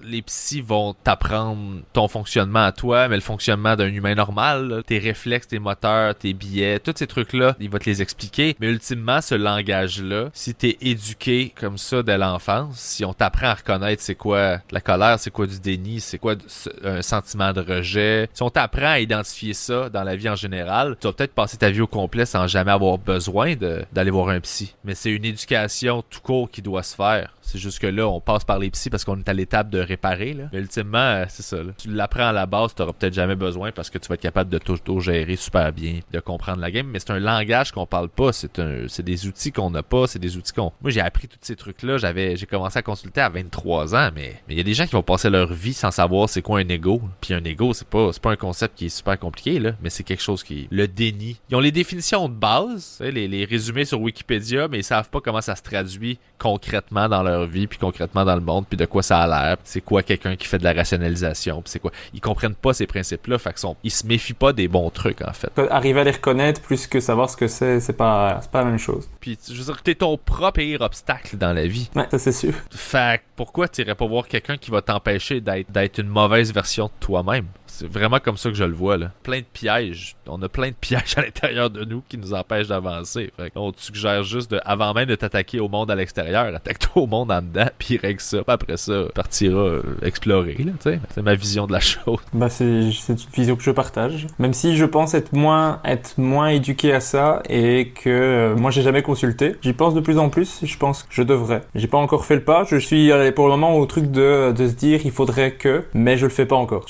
les psys vont t'apprendre ton fonctionnement à toi, mais le fonctionnement d'un humain normal, là, tes réflexes, tes moteurs, tes billets, tous ces trucs-là, il va te les expliquer. Mais ultimement, ce langage-là, si t'es éduqué comme ça dès l'enfance, si on t'apprend à reconnaître c'est quoi la colère, c'est quoi du déni, c'est quoi un sentiment de rejet. Si on t'apprend à identifier ça dans la vie en général, tu vas peut-être passer ta vie au complet sans jamais avoir besoin d'aller voir un psy. Mais c'est une éducation tout court qui doit se faire. C'est juste que là, on passe par les psys parce qu'on est à l'étape de réparer, là. Mais ultimement, c'est ça, là. Tu l'apprends à la base, tu n'auras peut-être jamais besoin parce que tu vas être capable de t'auto-gérer super bien, de comprendre la game. Mais c'est un langage qu'on parle pas. C'est des outils qu'on n'a pas. C'est des outils qu'on... Moi, j'ai appris tous ces trucs-là. J'ai commencé à consulter à 23 ans, mais il y a des gens qui vont passer leur vie sans savoir c'est quoi un ego. Puis un ego, c'est pas un concept qui est super compliqué, là, mais c'est quelque chose qui... Le déni. Ils ont les définitions de base, les résumés sur Wikipédia, mais ils savent pas comment ça se traduit concrètement dans leur vie, puis concrètement dans le monde, puis de quoi ça a l'air, c'est quoi quelqu'un qui fait de la rationalisation, puis c'est quoi. Ils comprennent pas ces principes-là, fait que ils se méfient pas des bons trucs, en fait. Arriver à les reconnaître plus que savoir ce que c'est pas la même chose. Puis, je veux dire, t'es ton propre pire obstacle dans la vie. Ouais, ça c'est sûr. Fait que pourquoi t'irais pas voir quelqu'un qui va t'empêcher d'être une mauvaise version de toi-même? C'est vraiment comme ça que je le vois, là. Plein de pièges. On a plein de pièges à l'intérieur de nous qui nous empêchent d'avancer. Fait qu'on te suggère juste avant même de t'attaquer au monde à l'extérieur, attaque-toi au monde en dedans, puis règle ça. Puis après ça, partira explorer, là, tu sais. C'est ma vision de la chose. Bah, c'est une vision que je partage. Même si je pense être moins éduqué à ça et que moi j'ai jamais consulté. J'y pense de plus en plus, je pense que je devrais. J'ai pas encore fait le pas. Je suis pour le moment au truc de se dire il faudrait que, mais je le fais pas encore.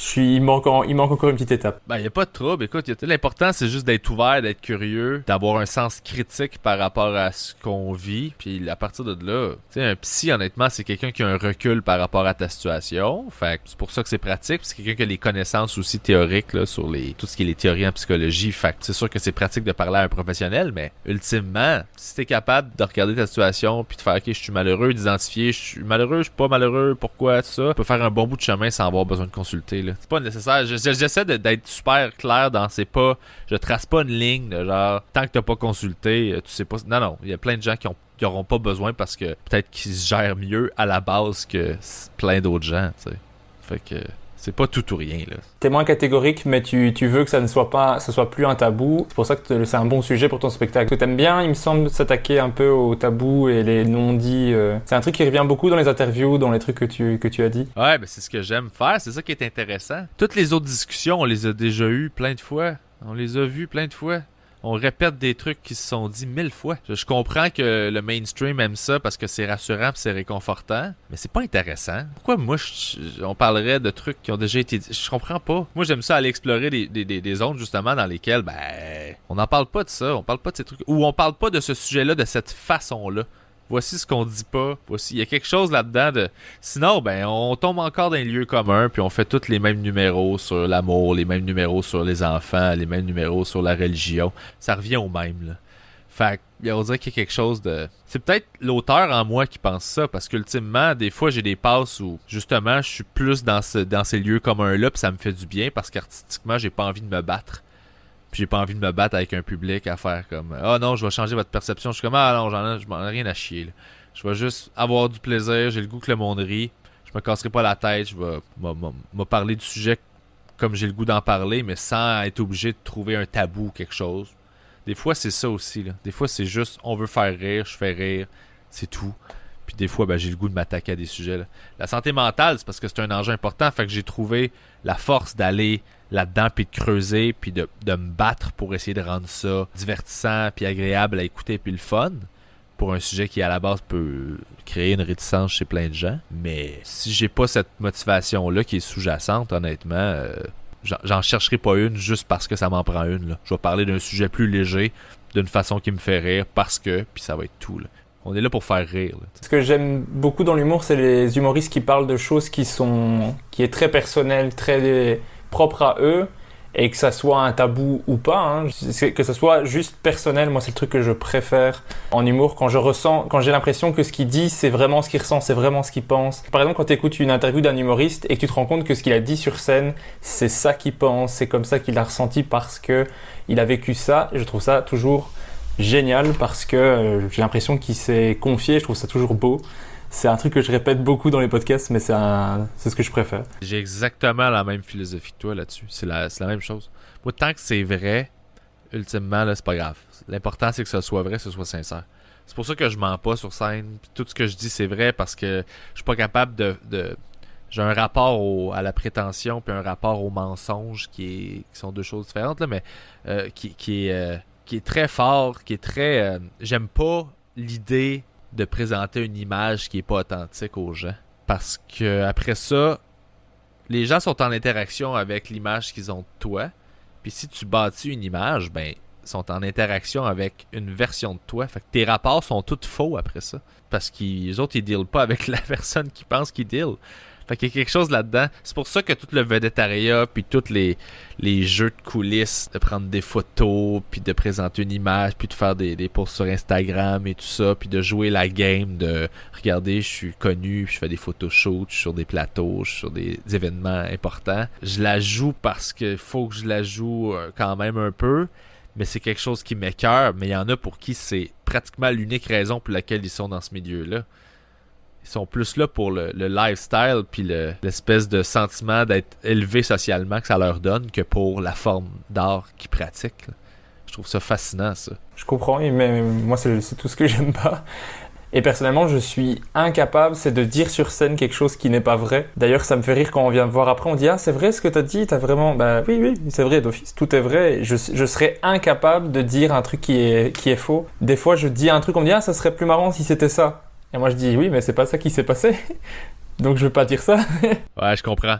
Il manque encore une petite étape. Ben, y a pas de trouble. Écoute, l'important, c'est juste d'être ouvert, d'être curieux, d'avoir un sens critique par rapport à ce qu'on vit. Puis, à partir de là, tu sais, un psy, honnêtement, c'est quelqu'un qui a un recul par rapport à ta situation. Fait que c'est pour ça que c'est pratique. Puis c'est quelqu'un qui a les connaissances aussi théoriques, là, sur tout ce qui est les théories en psychologie. Fait que c'est sûr que c'est pratique de parler à un professionnel, mais ultimement, si t'es capable de regarder ta situation puis de faire, OK, je suis malheureux, d'identifier, je suis malheureux, je suis pas malheureux, pourquoi, tout ça, tu peux faire un bon bout de chemin sans avoir besoin de consulter, là. C'est pas nécessaire. J'essaie d'être super clair dans c'est pas... Je trace pas une ligne de genre, tant que t'as pas consulté, tu sais pas... Non, il y a plein de gens qui auront pas besoin parce que peut-être qu'ils se gèrent mieux à la base que plein d'autres gens, tu sais. Fait que... C'est pas tout ou rien, là. T'es moins catégorique, mais tu veux que ça soit plus un tabou. C'est pour ça que c'est un bon sujet pour ton spectacle. T'aimes bien, il me semble, s'attaquer un peu aux tabous et les non-dits. C'est un truc qui revient beaucoup dans les interviews, dans les trucs que tu as dit. Ouais, ben c'est ce que j'aime faire. C'est ça qui est intéressant. Toutes les autres discussions, on les a déjà eues plein de fois. On les a vues plein de fois. On répète des trucs qui se sont dit 1000 fois. Je comprends que le mainstream aime ça parce que c'est rassurant pis c'est réconfortant, mais c'est pas intéressant. Pourquoi moi on parlerait de trucs qui ont déjà été dit? Je comprends pas. Moi j'aime ça aller explorer des zones justement dans lesquelles on n'en parle pas de ça, on parle pas de ces trucs, ou on parle pas de ce sujet-là de cette façon-là. Voici ce qu'on dit pas. Voici, il y a quelque chose là-dedans de... Sinon, on tombe encore dans les lieux communs, puis on fait tous les mêmes numéros sur l'amour, les mêmes numéros sur les enfants, les mêmes numéros sur la religion. Ça revient au même, là. Fait on dirait qu'il y a quelque chose de... C'est peut-être l'auteur en moi qui pense ça, parce qu'ultimement, des fois, j'ai des passes où, justement, je suis plus dans ces lieux communs-là, puis ça me fait du bien, parce qu'artistiquement, j'ai pas envie de me battre. Puis j'ai pas envie de me battre avec un public à faire comme « Ah non, je vais changer votre perception. » Je suis comme « Ah non, je m'en ai rien à chier. Là. Je vais juste avoir du plaisir, j'ai le goût que le monde rit, je me casserai pas la tête, je vais me parler du sujet comme j'ai le goût d'en parler, mais sans être obligé de trouver un tabou ou quelque chose. » Des fois, c'est ça aussi. Là. Des fois, c'est juste, on veut faire rire, je fais rire, c'est tout. Puis des fois, j'ai le goût de m'attaquer à des sujets. Là. La santé mentale, c'est parce que c'est un enjeu important. Fait que j'ai trouvé la force d'aller là-dedans, puis de creuser, puis de me battre pour essayer de rendre ça divertissant, puis agréable à écouter, puis le fun. Pour un sujet qui, à la base, peut créer une réticence chez plein de gens. Mais si j'ai pas cette motivation-là qui est sous-jacente, honnêtement... J'en chercherai pas une juste parce que ça m'en prend une. Là. Je vais parler d'un sujet plus léger, d'une façon qui me fait rire, parce que, puis ça va être tout. Là. On est là pour faire rire. Là, ce que j'aime beaucoup dans l'humour, c'est les humoristes qui parlent de choses qui est très personnel, très propre à eux, et que ça soit un tabou ou pas, hein. Que ça soit juste personnel. Moi, c'est le truc que je préfère en humour, quand j'ai l'impression que ce qu'il dit, c'est vraiment ce qu'il ressent, c'est vraiment ce qu'il pense. Par exemple, quand tu écoutes une interview d'un humoriste et que tu te rends compte que ce qu'il a dit sur scène, c'est ça qu'il pense, c'est comme ça qu'il a ressenti parce que il a vécu ça. Et je trouve ça toujours génial parce que j'ai l'impression qu'il s'est confié. Je trouve ça toujours beau. C'est un truc que je répète beaucoup dans les podcasts, mais c'est ce que je préfère. J'ai exactement la même philosophie que toi là-dessus. C'est la même chose. Moi, tant que c'est vrai, ultimement, là, c'est pas grave. L'important, c'est que ce soit vrai, que ce soit sincère. C'est pour ça que je mens pas sur scène. Puis tout ce que je dis, c'est vrai parce que je suis pas capable de... J'ai un rapport à la prétention puis un rapport au mensonge qui sont deux choses différentes, là, mais qui est très fort, qui est très... j'aime pas l'idée de présenter une image qui est pas authentique aux gens. Parce que après ça, les gens sont en interaction avec l'image qu'ils ont de toi. Puis si tu bâtis une image, ils sont en interaction avec une version de toi. Fait que tes rapports sont tous faux après ça. Parce qu'ils autres, ils dealent pas avec la personne qui pense qu'ils dealent. Fait qu'il y a quelque chose là-dedans. C'est pour ça que tout le vedettariat, puis tous les jeux de coulisses, de prendre des photos, puis de présenter une image, puis de faire des posts sur Instagram et tout ça, puis de jouer la game de « Regardez, je suis connu, puis je fais des photoshoots, je suis sur des plateaux, je suis sur des événements importants. » Je la joue parce qu'il faut que je la joue quand même un peu, mais c'est quelque chose qui m'écœure. Mais il y en a pour qui c'est pratiquement l'unique raison pour laquelle ils sont dans ce milieu-là. Ils sont plus là pour le lifestyle puis l'espèce de sentiment d'être élevé socialement que ça leur donne que pour la forme d'art qu'ils pratiquent. Là. Je trouve ça fascinant, ça. Je comprends, mais moi, c'est tout ce que j'aime pas. Et personnellement, je suis incapable, c'est de dire sur scène quelque chose qui n'est pas vrai. D'ailleurs, ça me fait rire quand on vient me voir après, on dit « Ah, c'est vrai ce que t'as dit, t'as vraiment... » Oui, c'est vrai d'office, tout est vrai. Je serais incapable de dire un truc qui est faux. Des fois, je dis un truc, on me dit « Ah, ça serait plus marrant si c'était ça. » Et moi, je dis « Oui, mais c'est pas ça qui s'est passé. » Donc, je veux pas dire ça. Ouais, je comprends.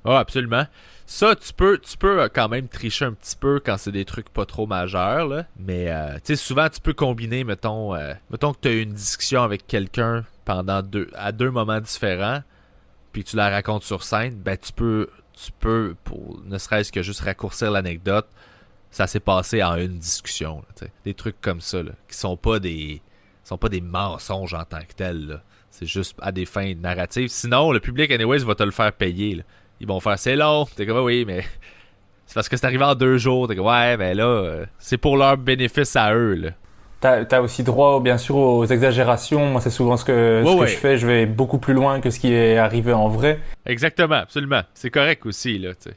Oh, absolument. Ça, tu peux quand même tricher un petit peu quand c'est des trucs pas trop majeurs, là. Mais, tu sais, souvent, tu peux combiner, mettons que tu as eu une discussion avec quelqu'un à deux moments différents, puis que tu la racontes sur scène, tu peux, pour ne serait-ce que juste raccourcir l'anecdote, ça s'est passé en une discussion, là, des trucs comme ça, là, qui sont pas des mensonges en tant que tels, là. C'est juste à des fins narratives. Sinon, le public, anyways, va te le faire payer, là. Ils vont faire « C'est long! » T'es comme « Oui, mais c'est parce que c'est arrivé en 2 jours. » T'es comme « Ouais, mais là, c'est pour leur bénéfice à eux, là. » T'as aussi droit, bien sûr, aux exagérations. Moi, c'est souvent ce que je fais. Je vais beaucoup plus loin que ce qui est arrivé en vrai. Exactement, absolument. C'est correct aussi, là, tu sais.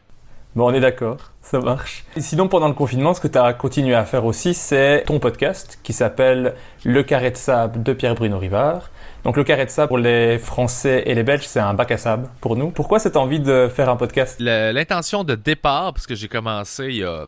Bon, on est d'accord, ça marche. Et sinon, pendant le confinement, ce que tu as continué à faire aussi, c'est ton podcast qui s'appelle Le Carré de Sable de Pierre-Bruno Rivard. Donc, Le Carré de Sable, pour les Français et les Belges, c'est un bac à sable pour nous. Pourquoi cette envie de faire un podcast? L'intention de départ, parce que j'ai commencé il y a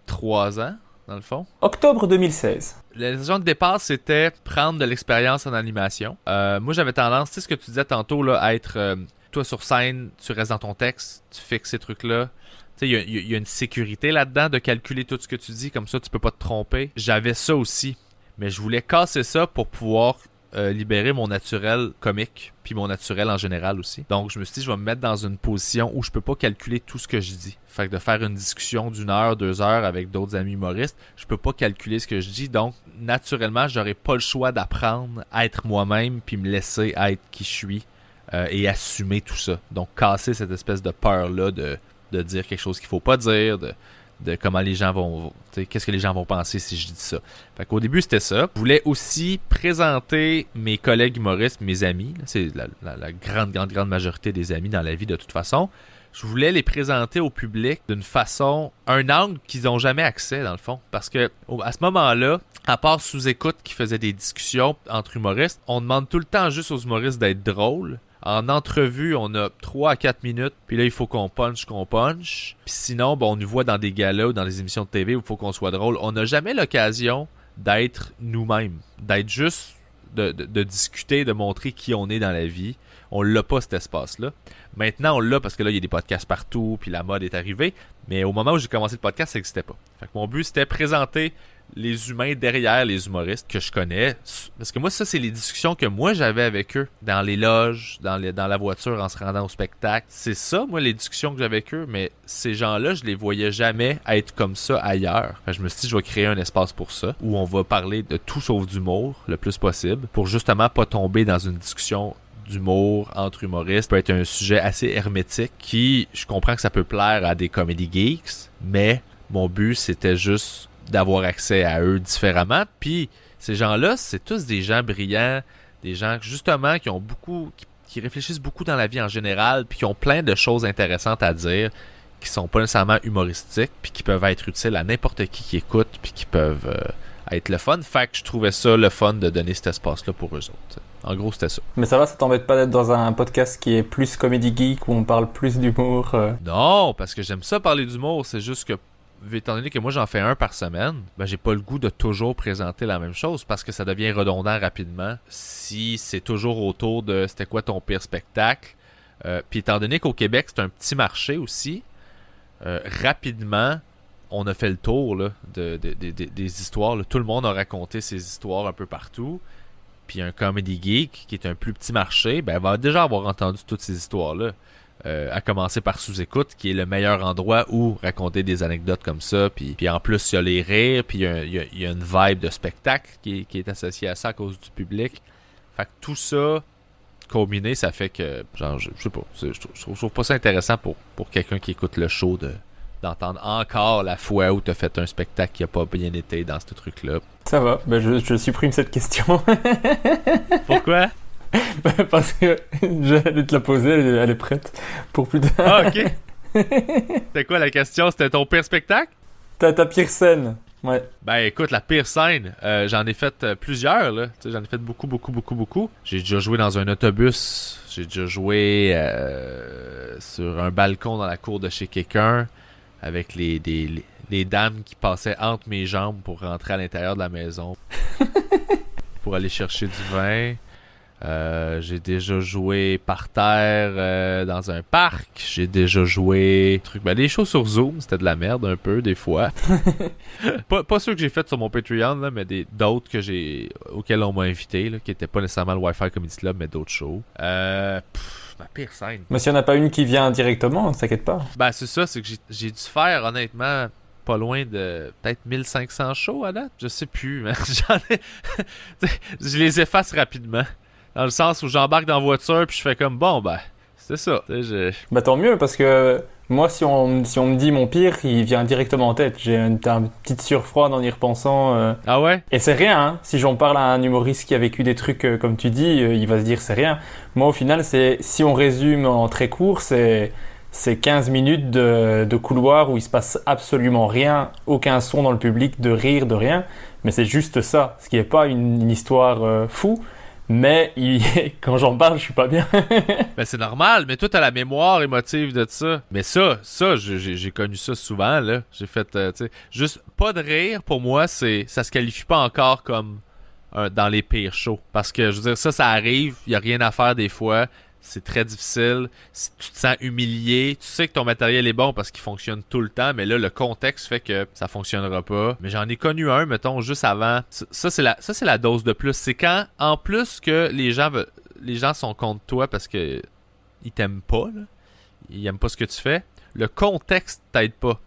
3 ans, dans le fond. Octobre 2016. L'intention de départ, c'était prendre de l'expérience en animation. Moi, j'avais tendance, tu sais ce que tu disais tantôt, là, à être... toi, sur scène, tu restes dans ton texte, tu fixes ces trucs-là. Tu sais, il y a une sécurité là-dedans de calculer tout ce que tu dis, comme ça, tu peux pas te tromper. J'avais ça aussi, mais je voulais casser ça pour pouvoir libérer mon naturel comique, puis mon naturel en général aussi. Donc, je me suis dit, je vais me mettre dans une position où je peux pas calculer tout ce que je dis. Fait que de faire une discussion d'1 heure, 2 heures avec d'autres amis humoristes, je peux pas calculer ce que je dis. Donc, naturellement, j'aurais pas le choix d'apprendre à être moi-même, puis me laisser être qui je suis et assumer tout ça. Donc, casser cette espèce de peur-là de dire quelque chose qu'il faut pas dire, de comment les gens vont... Qu'est-ce que les gens vont penser si je dis ça. Fait qu'au début, c'était ça. Je voulais aussi présenter mes collègues humoristes, mes amis. C'est la grande majorité des amis dans la vie de toute façon. Je voulais les présenter au public d'une façon, un angle qu'ils n'ont jamais accès dans le fond. Parce que à ce moment-là, à part sous-écoute qui faisait des discussions entre humoristes, on demande tout le temps juste aux humoristes d'être drôles. En entrevue, on a 3 à 4 minutes, puis là, il faut qu'on punch. Puis sinon, on nous voit dans des galas ou dans des émissions de TV où il faut qu'on soit drôle. On n'a jamais l'occasion d'être nous-mêmes, d'être juste, de discuter, de montrer qui on est dans la vie. On l'a pas, cet espace-là. Maintenant, on l'a parce que là, il y a des podcasts partout, puis la mode est arrivée. Mais au moment où j'ai commencé le podcast, ça n'existait pas. Fait que mon but, c'était présenter les humains derrière les humoristes que je connais. Parce que moi, ça, c'est les discussions que moi, j'avais avec eux. Dans les loges, dans la voiture, en se rendant au spectacle. C'est ça, moi, les discussions que j'avais avec eux. Mais ces gens-là, je les voyais jamais être comme ça ailleurs. Fait que je me suis dit, je vais créer un espace pour ça, où on va parler de tout sauf d'humour, le plus possible, pour justement pas tomber dans une discussion d'humour entre humoristes. Ça peut être un sujet assez hermétique qui, je comprends que ça peut plaire à des comedy geeks, mais mon but, c'était juste d'avoir accès à eux différemment. Puis ces gens-là, c'est tous des gens brillants, des gens justement qui ont beaucoup, qui réfléchissent beaucoup dans la vie en général, puis qui ont plein de choses intéressantes à dire, qui sont pas nécessairement humoristiques, puis qui peuvent être utiles à n'importe qui écoute, puis qui peuvent être le fun. Fait que je trouvais ça le fun de donner cet espace-là pour eux autres. En gros, c'était ça. Mais ça va, ça t'embête pas d'être dans un podcast qui est plus comedy geek, où on parle plus d'humour Non, parce que j'aime ça parler d'humour, c'est juste que étant donné que moi j'en fais un par semaine, ben j'ai pas le goût de toujours présenter la même chose parce que ça devient redondant rapidement si c'est toujours autour de c'était quoi ton pire spectacle. Puis étant donné qu'au Québec c'est un petit marché aussi, rapidement on a fait le tour là, des histoires. Là. Tout le monde a raconté ses histoires un peu partout. Puis un comedy geek qui est un plus petit marché, ben va déjà avoir entendu toutes ces histoires-là. À commencer par sous-écoute, qui est le meilleur endroit où raconter des anecdotes comme ça. Puis en plus, il y a les rires, puis il y a une vibe de spectacle qui est associée à ça à cause du public. Fait que tout ça combiné, ça fait que, genre, je sais pas, je trouve pas ça intéressant pour quelqu'un qui écoute le show d'entendre encore la fois où t'as fait un spectacle qui a pas bien été dans ce truc-là. Ça va, ben je supprime cette question. Pourquoi? Parce que j'allais te la poser, elle est prête pour plus tard. Ah, ok. C'était quoi la question? C'était ton pire spectacle? Ta pire scène, ouais. Ben écoute, la pire scène, j'en ai fait plusieurs, là. T'sais, j'en ai fait beaucoup. J'ai déjà joué dans un autobus. J'ai déjà joué sur un balcon dans la cour de chez quelqu'un avec les dames qui passaient entre mes jambes pour rentrer à l'intérieur de la maison pour aller chercher du vin. J'ai déjà joué par terre dans un parc. J'ai déjà joué des shows sur Zoom, c'était de la merde un peu des fois. pas ceux que j'ai fait sur mon Patreon là, mais d'autres auxquels on m'a invité là, qui étaient pas nécessairement le Wi-Fi Comedy Club mais d'autres shows. Ma pire scène. Mais s'il n'y en a pas une qui vient directement, ne t'inquiète pas. Ben c'est ça, c'est que j'ai dû faire honnêtement pas loin de peut-être 1500 shows à date. Je sais plus, mais je les efface rapidement. Dans le sens où j'embarque dans la voiture puis je fais comme bon ben c'est ça. Bah tant mieux parce que moi si on me dit mon pire il vient directement en tête. J'ai une petite surfroide en y repensant. Ah ouais? Et c'est rien hein. Si j'en parle à un humoriste qui a vécu des trucs comme tu dis, il va se dire c'est rien. Moi au final si on résume en très court c'est 15 minutes de couloir où il se passe absolument rien, aucun son dans le public, de rire, de rien. Mais c'est juste ça, ce qui n'est pas une histoire fou. Mais quand j'en parle, je suis pas bien. Ben c'est normal, mais toi t'as la mémoire émotive de ça. Mais ça, j'ai connu ça souvent là. J'ai fait, tu sais, juste pas de rire pour moi, ça se qualifie pas encore comme dans les pires shows. Parce que je veux dire ça arrive, y a rien à faire des fois. c'est très difficile. Si tu te sens humilié, tu sais que ton matériel est bon parce qu'il fonctionne tout le temps, mais là, le contexte fait que ça fonctionnera pas. Mais j'en ai connu un, mettons, juste avant. Ça, c'est la dose de plus. C'est quand, en plus que les gens sont contre toi parce que ils t'aiment pas, là. Ils aiment pas ce que tu fais. Le contexte t'aide pas.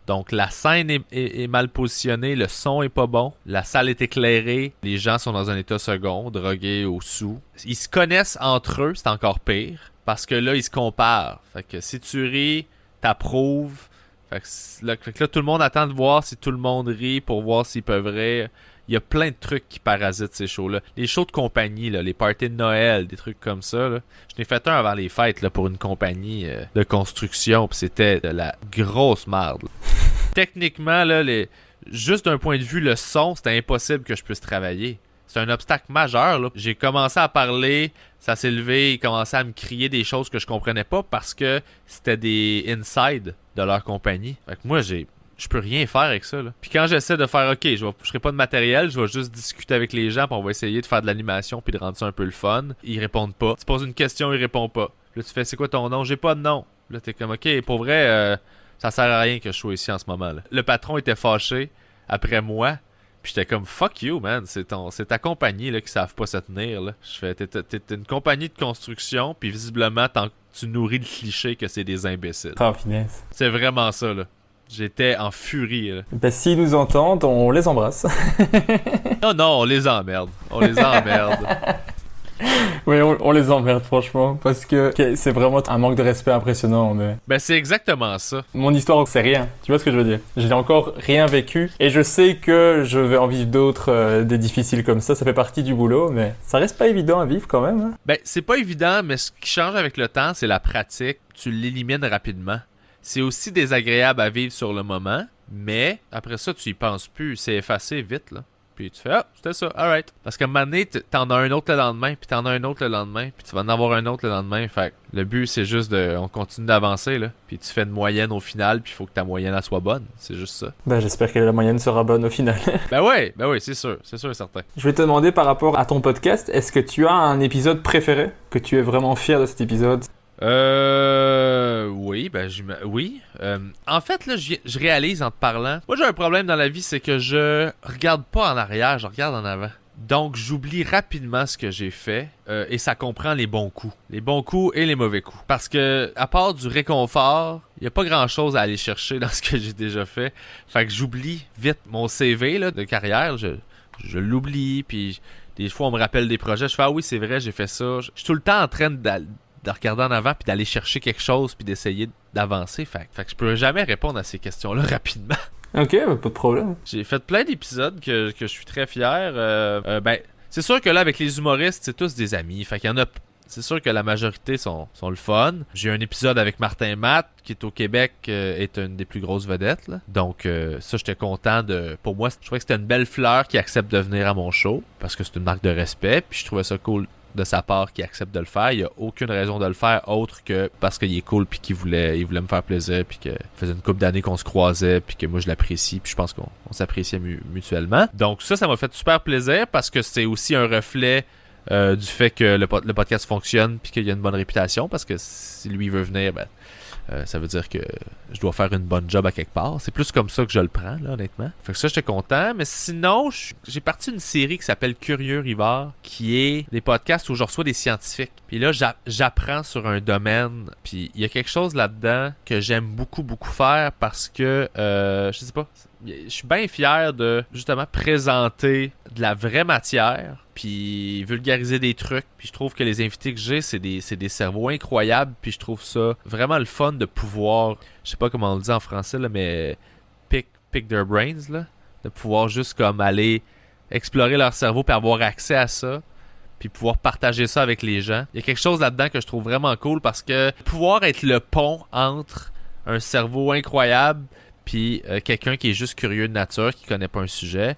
Donc, la scène est mal positionnée, le son est pas bon, la salle est éclairée, les gens sont dans un état second, drogués ou sous. Ils se connaissent entre eux, c'est encore pire, parce que là, ils se comparent. Fait que si tu ris, t'approuves. Fait que là, tout le monde attend de voir si tout le monde rit pour voir s'ils peuvent rire. Il y a plein de trucs qui parasitent ces shows-là. Les shows de compagnie, là, les parties de Noël, des trucs comme ça. Là. Je n'ai fait un avant les fêtes là, pour une compagnie de construction, puis c'était de la grosse merde. Techniquement, là, juste d'un point de vue, le son, c'était impossible que je puisse travailler. C'est un obstacle majeur. Là. J'ai commencé à parler, ça s'est levé, ils commençaient à me crier des choses que je comprenais pas parce que c'était des inside de leur compagnie. Fait que moi, je peux rien faire avec ça. Là. Puis quand j'essaie de faire, OK, je ferai pas de matériel, je vais juste discuter avec les gens, puis on va essayer de faire de l'animation, puis de rendre ça un peu le fun. Ils répondent pas. Tu poses une question, ils répondent pas. Là, tu fais, c'est quoi ton nom? J'ai pas de nom. Là, t'es comme, OK, pour vrai, ça sert à rien que je sois ici en ce moment. Là. Le patron était fâché après moi, puis j'étais comme, fuck you, man. C'est ta compagnie là, qui savent pas se tenir. Là. Je fais, t'es une compagnie de construction, puis visiblement, tu nourris le cliché que c'est des imbéciles. Oh, finesse. C'est vraiment ça, là. J'étais en furie, là. Ben, s'ils nous entendent, on les embrasse. Non, on les emmerde. On les emmerde. Oui, on les emmerde, franchement, parce que c'est vraiment un manque de respect impressionnant. Mais... Ben, c'est exactement ça. Mon histoire, c'est rien. Tu vois ce que je veux dire? J'ai encore rien vécu, et je sais que je vais en vivre d'autres, des difficiles comme ça. Ça fait partie du boulot, mais ça reste pas évident à vivre quand même. Hein? Ben, c'est pas évident, mais ce qui change avec le temps, c'est la pratique. Tu l'élimines rapidement. C'est aussi désagréable à vivre sur le moment, mais après ça, tu y penses plus. C'est effacé vite, là. Puis tu fais, ah, c'était ça, alright. Parce qu'à un moment donné, t'en as un autre le lendemain, puis t'en as un autre le lendemain, puis tu vas en avoir un autre le lendemain. Fait que le but, c'est juste on continue d'avancer, là. Puis tu fais une moyenne au final, puis il faut que ta moyenne, elle soit bonne. C'est juste ça. Ben, j'espère que la moyenne sera bonne au final. Ben oui, c'est sûr et certain. Je vais te demander par rapport à ton podcast, est-ce que tu as un épisode préféré? Que tu es vraiment fier de cet épisode? Oui, oui. En fait, là, je réalise en te parlant. Moi, j'ai un problème dans la vie, c'est que je regarde pas en arrière, je regarde en avant. Donc, j'oublie rapidement ce que j'ai fait et ça comprend les bons coups. Les bons coups et les mauvais coups. Parce que, à part du réconfort, il n'y a pas grand-chose à aller chercher dans ce que j'ai déjà fait. Fait que j'oublie vite mon CV là, de carrière. Je l'oublie, puis des fois, on me rappelle des projets. Je fais « Ah oui, c'est vrai, j'ai fait ça. » Je suis tout le temps en train de regarder en avant puis d'aller chercher quelque chose puis d'essayer d'avancer. Fait que je peux jamais répondre à ces questions-là rapidement. Ok, pas de problème. J'ai fait plein d'épisodes que je suis très fier. Ben, c'est sûr que là, avec les humoristes, c'est tous des amis. Fait qu'il y en a... C'est sûr que la majorité sont le fun. J'ai eu un épisode avec Martin Matt, qui est au Québec, est une des plus grosses vedettes. Là. Donc, ça, j'étais content de... Pour moi, je trouvais que c'était une belle fleur qui accepte de venir à mon show, parce que c'est une marque de respect. Puis je trouvais ça cool de sa part qu'il accepte de le faire. Il n'y a aucune raison de le faire autre que parce qu'il est cool puis qu'il voulait me faire plaisir puis que faisait une couple d'années qu'on se croisait puis que moi je l'apprécie puis je pense qu'on s'appréciait mutuellement. Donc ça m'a fait super plaisir parce que c'est aussi un reflet du fait que le podcast fonctionne puis qu'il y a une bonne réputation parce que si lui veut venir, ben ça veut dire que je dois faire une bonne job à quelque part. C'est plus comme ça que je le prends, là, honnêtement. Fait que ça, j'étais content. Mais sinon, j'ai parti d'une série qui s'appelle Curieux Rivard, qui est des podcasts où je reçois des scientifiques. Puis là, j'apprends sur un domaine. Puis il y a quelque chose là-dedans que j'aime beaucoup, beaucoup faire parce que, je sais pas, je suis bien fier de, justement, présenter de la vraie matière puis vulgariser des trucs. Puis je trouve que les invités que j'ai, c'est des cerveaux incroyables. Puis je trouve ça vraiment le fun de pouvoir, je sais pas comment on le dit en français, là, mais pick their brains, là. De pouvoir juste comme aller explorer leur cerveau puis avoir accès à ça. Puis pouvoir partager ça avec les gens. Il y a quelque chose là-dedans que je trouve vraiment cool parce que pouvoir être le pont entre un cerveau incroyable puis quelqu'un qui est juste curieux de nature, qui connaît pas un sujet,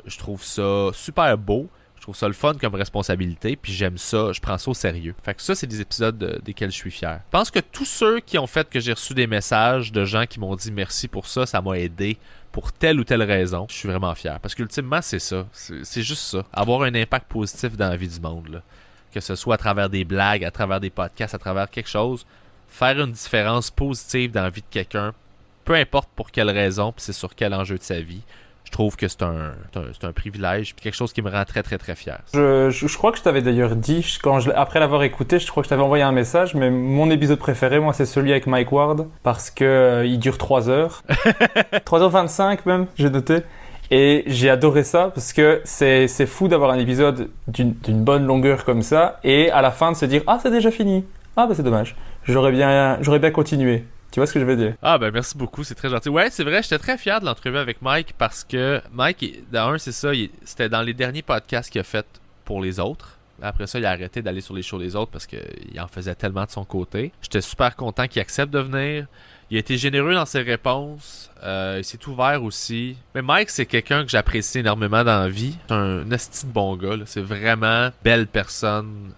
je trouve ça super beau. Je trouve ça le fun comme responsabilité, puis j'aime ça, je prends ça au sérieux. Fait que ça, c'est des épisodes desquels je suis fier. Je pense que tous ceux qui ont fait que j'ai reçu des messages de gens qui m'ont dit merci pour ça, ça m'a aidé pour telle ou telle raison, je suis vraiment fier. Parce qu'ultimement, c'est ça. C'est juste ça. Avoir un impact positif dans la vie du monde, là. que ce soit à travers des blagues, à travers des podcasts, à travers quelque chose, faire une différence positive dans la vie de quelqu'un, peu importe pour quelle raison, puis c'est sur quel enjeu de sa vie. Je trouve que c'est un privilège, puis quelque chose qui me rend très, très, très fier. Je crois que je t'avais d'ailleurs dit, après l'avoir écouté, je crois que je t'avais envoyé un message, mais mon épisode préféré, moi, c'est celui avec Mike Ward, parce que il dure 3 heures. 3h25 même, j'ai noté. Et j'ai adoré ça, parce que c'est fou d'avoir un épisode d'une bonne longueur comme ça, et à la fin de se dire « Ah, c'est déjà fini. Ah, bah c'est dommage. J'aurais bien continué. » Tu vois ce que je veux dire? Ah ben merci beaucoup, c'est très gentil. Ouais, c'est vrai, j'étais très fier de l'entrevue avec Mike parce que Mike, d'un, c'est ça, c'était dans les derniers podcasts qu'il a fait pour les autres. Après ça, il a arrêté d'aller sur les shows des autres parce qu'il en faisait tellement de son côté. J'étais super content qu'il accepte de venir. Il a été généreux dans ses réponses. Il s'est ouvert aussi. Mais Mike, c'est quelqu'un que j'apprécie énormément dans la vie. C'est un esti de bon gars, là. C'est vraiment belle personne.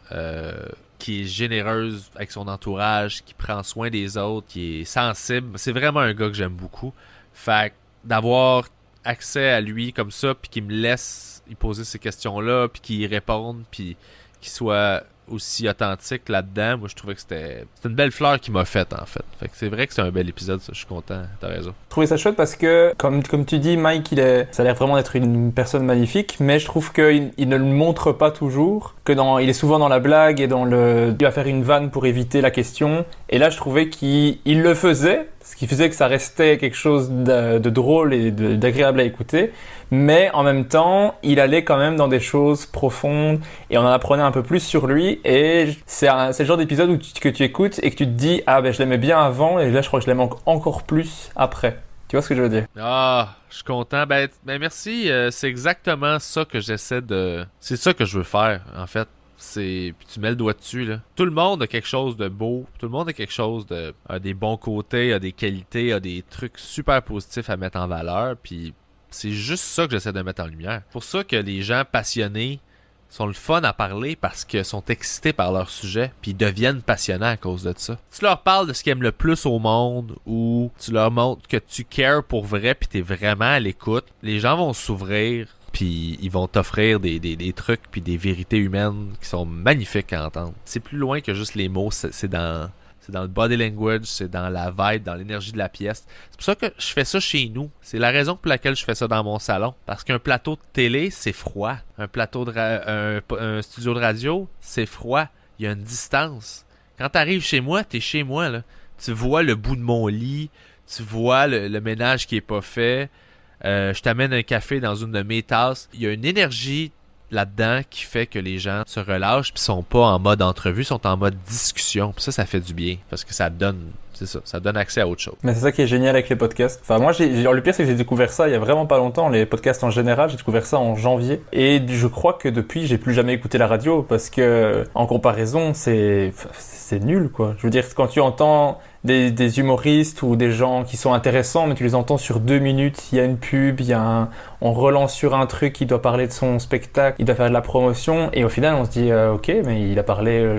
Qui est généreuse avec son entourage, qui prend soin des autres, qui est sensible. C'est vraiment un gars que j'aime beaucoup. Fait que d'avoir accès à lui comme ça, puis qu'il me laisse y poser ces questions-là, puis qu'il y réponde, puis qu'il soit aussi authentique là-dedans, moi je trouvais que c'était une belle fleur qu'il m'a faite en fait. Fait que c'est vrai que c'est un bel épisode, ça, je suis content, t'as raison. Je trouvais ça chouette parce que, comme tu dis, Mike, ça a l'air vraiment d'être une personne magnifique, mais je trouve qu'il ne le montre pas toujours, il est souvent dans la blague et il va faire une vanne pour éviter la question, et là je trouvais qu'il le faisait, ce qui faisait que ça restait quelque chose de drôle et d'agréable à écouter, mais en même temps, il allait quand même dans des choses profondes et on en apprenait un peu plus sur lui, et c'est le genre d'épisode que tu écoutes et que tu te dis « Ah ben je l'aimais bien avant et là je crois que je l'aime encore plus après ». Tu vois ce que je veux dire? Ah, je suis content. Ben merci, c'est exactement ça que j'essaie de... C'est ça que je veux faire, en fait. Puis tu mets le doigt dessus, là. Tout le monde a quelque chose de beau, tout le monde a quelque chose a des bons côtés, a des qualités, a des trucs super positifs à mettre en valeur, puis c'est juste ça que j'essaie de mettre en lumière. C'est pour ça que les gens passionnés sont le fun à parler parce qu'ils sont excités par leur sujet puis ils deviennent passionnants à cause de ça. Tu leur parles de ce qu'ils aiment le plus au monde ou tu leur montres que tu cares pour vrai puis t'es vraiment à l'écoute, les gens vont s'ouvrir puis ils vont t'offrir des trucs puis des vérités humaines qui sont magnifiques à entendre. C'est plus loin que juste les mots, c'est dans le body language, c'est dans la vibe, dans l'énergie de la pièce. C'est pour ça que je fais ça chez nous. C'est la raison pour laquelle je fais ça dans mon salon. Parce qu'un plateau de télé, c'est froid. Un studio de radio, c'est froid. Il y a une distance. Quand t'arrives chez moi, t'es chez moi, là. Tu vois le bout de mon lit, tu vois le ménage qui est pas fait. Je t'amène un café dans une de mes tasses. Il y a une énergie là-dedans qui fait que les gens se relâchent puis sont pas en mode entrevue, sont en mode discussion. Puis ça fait du bien parce que ça donne accès à autre chose. Mais c'est ça qui est génial avec les podcasts. Enfin, moi, le pire, c'est que j'ai découvert ça il y a vraiment pas longtemps, les podcasts en général. J'ai découvert ça en janvier. Et je crois que depuis, j'ai plus jamais écouté la radio parce que, en comparaison, c'est nul, quoi. Je veux dire, quand tu entends des humoristes ou des gens qui sont intéressants, mais tu les entends sur 2 minutes, il y a une pub, on relance sur un truc, il doit parler de son spectacle, il doit faire de la promotion, et au final, on se dit, ok, mais il a parlé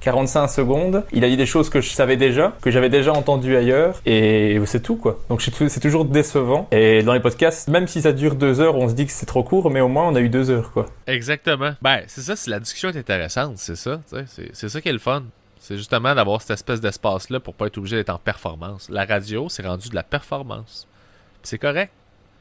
45 secondes. Il a dit des choses que je savais déjà, que j'avais déjà entendues ailleurs, et c'est tout, quoi. Donc c'est toujours décevant. Et dans les podcasts, même si ça dure 2 heures, on se dit que c'est trop court, mais au moins on a eu 2 heures, quoi. Exactement. Ben, c'est ça, si la discussion est intéressante, c'est ça, c'est ça qui est le fun. C'est justement d'avoir cette espèce d'espace-là pour pas être obligé d'être en performance. La radio, c'est rendu de la performance. Puis c'est correct.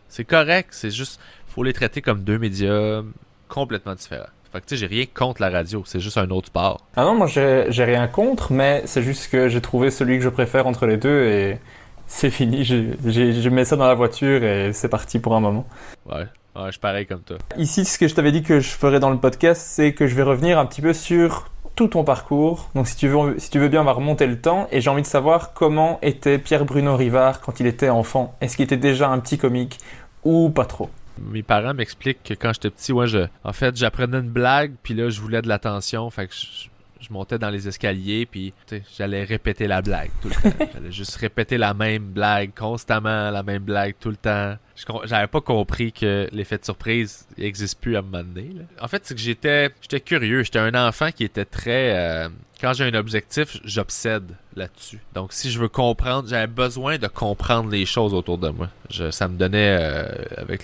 C'est correct, c'est juste, faut les traiter comme 2 médias complètement différents. Fait que tu sais, j'ai rien contre la radio, c'est juste un autre sport. Ah non, moi j'ai rien contre, mais c'est juste que j'ai trouvé celui que je préfère entre les deux et c'est fini. Je mets ça dans la voiture et c'est parti pour un moment. Ouais, je suis pareil comme toi. Ici, ce que je t'avais dit que je ferais dans le podcast, c'est que je vais revenir un petit peu sur tout ton parcours. Donc si tu veux bien, on va remonter le temps et j'ai envie de savoir comment était Pierre-Bruno Rivard quand il était enfant. Est-ce qu'il était déjà un petit comique ou pas trop? Mes parents m'expliquent que quand j'étais petit, en fait, j'apprenais une blague, puis là, je voulais de l'attention, fait que je montais dans les escaliers, puis j'allais répéter la blague tout le temps. J'allais juste répéter la même blague, constamment la même blague tout le temps. J'avais pas compris que l'effet de surprise n'existe plus à un moment donné, là. En fait, c'est que j'étais curieux. J'étais un enfant qui était très... quand j'ai un objectif, j'obsède là-dessus. Donc, si je veux comprendre, j'avais besoin de comprendre les choses autour de moi. Ça me donnait...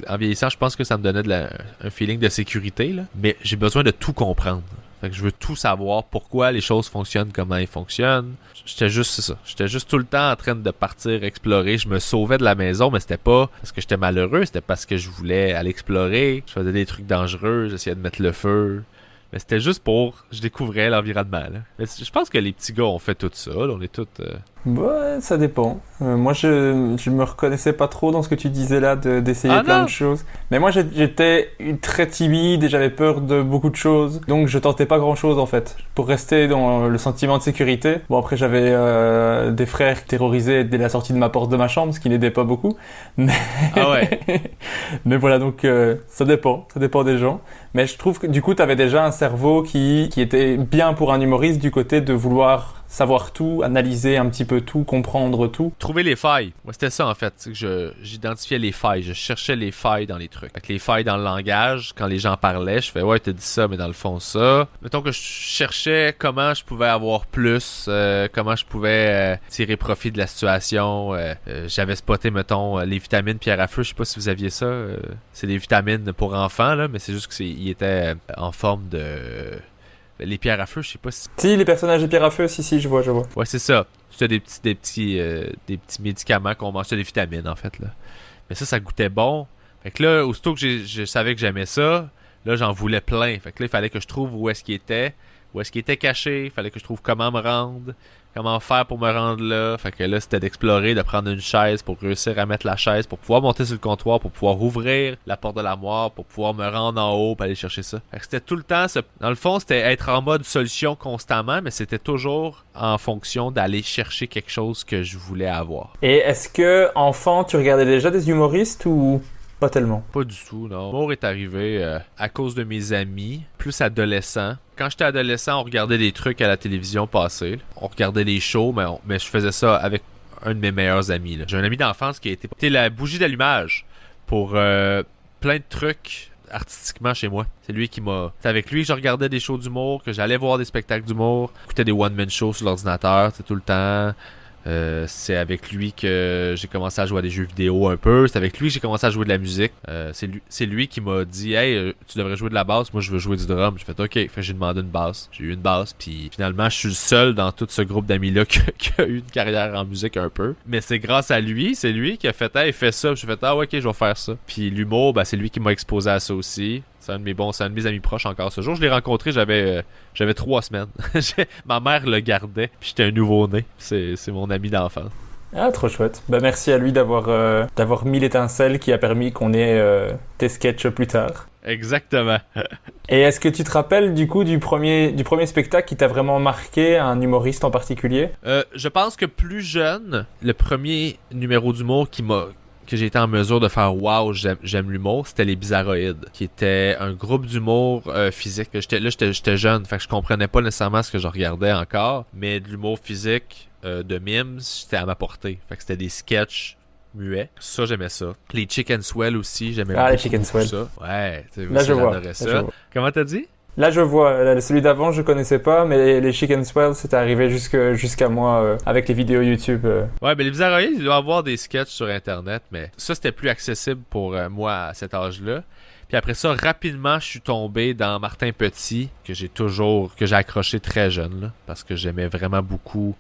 en vieillissant, je pense que ça me donnait un feeling de sécurité, là. Mais j'ai besoin de tout comprendre. Fait que je veux tout savoir, pourquoi les choses fonctionnent, comment ils fonctionnent. J'étais juste, c'est ça. J'étais juste tout le temps en train de partir explorer. Je me sauvais de la maison, mais c'était pas parce que j'étais malheureux, c'était parce que je voulais aller explorer. Je faisais des trucs dangereux, j'essayais de mettre le feu. Mais c'était juste je découvrais l'environnement, là. Mais je pense que les petits gars ont fait tout ça, là. On est tous... Ouais, ça dépend. Moi, je me reconnaissais pas trop dans ce que tu disais là, d'essayer plein de choses. Mais moi, j'étais très timide et j'avais peur de beaucoup de choses. Donc, je tentais pas grand-chose, en fait. Pour rester dans le sentiment de sécurité. Bon, après, j'avais des frères qui terrorisaient dès la sortie de ma porte de ma chambre, ce qui n'aidait pas beaucoup. Mais... Ah ouais. Mais voilà, donc ça dépend des gens. Mais je trouve que du coup, tu avais déjà un cerveau qui était bien pour un humoriste du côté de vouloir savoir tout, analyser un petit peu tout, comprendre tout. Trouver les failles. Moi, c'était ça, en fait. C'est que j'identifiais les failles. Je cherchais les failles dans les trucs. Fait que les failles dans le langage, quand les gens parlaient, je fais « Ouais, t'as dit ça, mais dans le fond, ça. » Mettons que je cherchais comment je pouvais avoir plus, comment je pouvais tirer profit de la situation. J'avais spoté, mettons, les vitamines pierre à feu. Je sais pas si vous aviez ça. C'est des vitamines pour enfants, là, mais c'est juste qu'il était en forme de... Les pierres à feu, je sais pas si... Si, les personnages de pierre à feu, si, je vois. Ouais, c'est ça. C'était des petits médicaments qu'on mange. C'était des vitamines, en fait, là. Mais ça goûtait bon. Fait que là, aussitôt que je savais que j'aimais ça, là, j'en voulais plein. Fait que là, il fallait que je trouve où est-ce qu'il était caché. Il fallait que je trouve comment me rendre, comment faire pour me rendre là. Fait que là, c'était d'explorer, de prendre une chaise pour réussir à mettre la chaise, pour pouvoir monter sur le comptoir, pour pouvoir ouvrir la porte de l'armoire, pour pouvoir me rendre en haut, pour aller chercher ça. Fait que c'était tout le temps, dans le fond, c'était être en mode solution constamment, mais c'était toujours en fonction d'aller chercher quelque chose que je voulais avoir. Et est-ce que, enfant, tu regardais déjà des humoristes ou... Pas tellement. Pas du tout, non. L'humour est arrivé à cause de mes amis, plus adolescent. Quand j'étais adolescent, on regardait des trucs à la télévision passer. On regardait les shows, mais je faisais ça avec un de mes meilleurs amis. J'ai un ami d'enfance qui a été la bougie d'allumage pour plein de trucs artistiquement chez moi. C'est lui qui m'a... C'est avec lui que je regardais des shows d'humour, que j'allais voir des spectacles d'humour, j'écoutais des one-man shows sur l'ordinateur, tout le temps... c'est avec lui que j'ai commencé à jouer à des jeux vidéo un peu. C'est avec lui que j'ai commencé à jouer de la musique. C'est lui qui m'a dit « Hey, tu devrais jouer de la basse. Moi, je veux jouer du drum. » J'ai fait « OK. » Fait que j'ai demandé une basse. J'ai eu une basse. Puis finalement, je suis le seul dans tout ce groupe d'amis-là qui a eu une carrière en musique un peu. Mais c'est grâce à lui. C'est lui qui a fait « Hey, fais ça. » J'ai fait « Ah, OK, je vais faire ça. » Puis l'humour, c'est lui qui m'a exposé à ça aussi. C'est un de mes amis proches encore ce jour. Je l'ai rencontré, j'avais 3 semaines. Ma mère le gardait, puis j'étais un nouveau-né. C'est mon ami d'enfance. Ah, trop chouette. Merci à lui d'avoir mis l'étincelle qui a permis qu'on ait tes sketchs plus tard. Exactement. Et est-ce que tu te rappelles du coup du premier spectacle qui t'a vraiment marqué, un humoriste en particulier? Je pense que plus jeune, le premier numéro d'humour que j'ai été en mesure de faire « Wow, j'aime l'humour », c'était les Bizarroïdes, qui était un groupe d'humour physique. J'étais jeune, fait que je comprenais pas nécessairement ce que je regardais encore, mais de l'humour physique, de mimes, c'était à ma portée. Fait que c'était des sketchs muets. Ça, j'aimais ça. Les Chicken Swell aussi, j'aimais beaucoup les Chicken Swell. Ça. Ouais, là, je vois. Ça. Comment t'as dit? Là, je vois. Celui d'avant, je connaissais pas, mais les Chicken Swell, c'était arrivé jusqu'à moi avec les vidéos YouTube. Ouais, mais les Bizarroïdes, ils doivent avoir des sketchs sur Internet, mais ça, c'était plus accessible pour moi à cet âge-là. Puis après ça, rapidement, je suis tombé dans Martin Petit, que j'ai accroché très jeune, là, parce que j'aimais vraiment beaucoup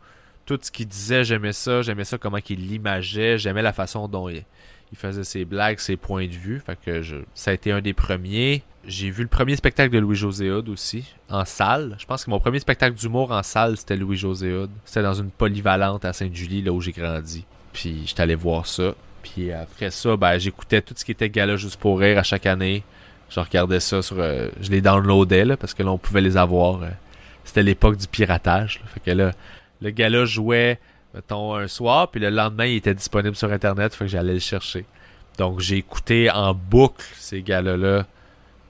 tout ce qu'il disait. J'aimais ça comment il l'imageait, j'aimais la façon dont il faisait ses blagues, ses points de vue. Fait que ça a été un des premiers. J'ai vu le premier spectacle de Louis-José Hood aussi, en salle. Je pense que mon premier spectacle d'humour en salle, c'était Louis-José Hood. C'était dans une polyvalente à Sainte-Julie, là où j'ai grandi. Puis j'étais allé voir ça. Puis après ça, j'écoutais tout ce qui était Gala juste pour rire à chaque année. Je regardais ça je les downloadais, là, parce que là, on pouvait les avoir. C'était l'époque du piratage. Là. Fait que là, le gala jouait, mettons, un soir, puis le lendemain, il était disponible sur Internet. Fait que j'allais le chercher. Donc, j'ai écouté en boucle ces galas-là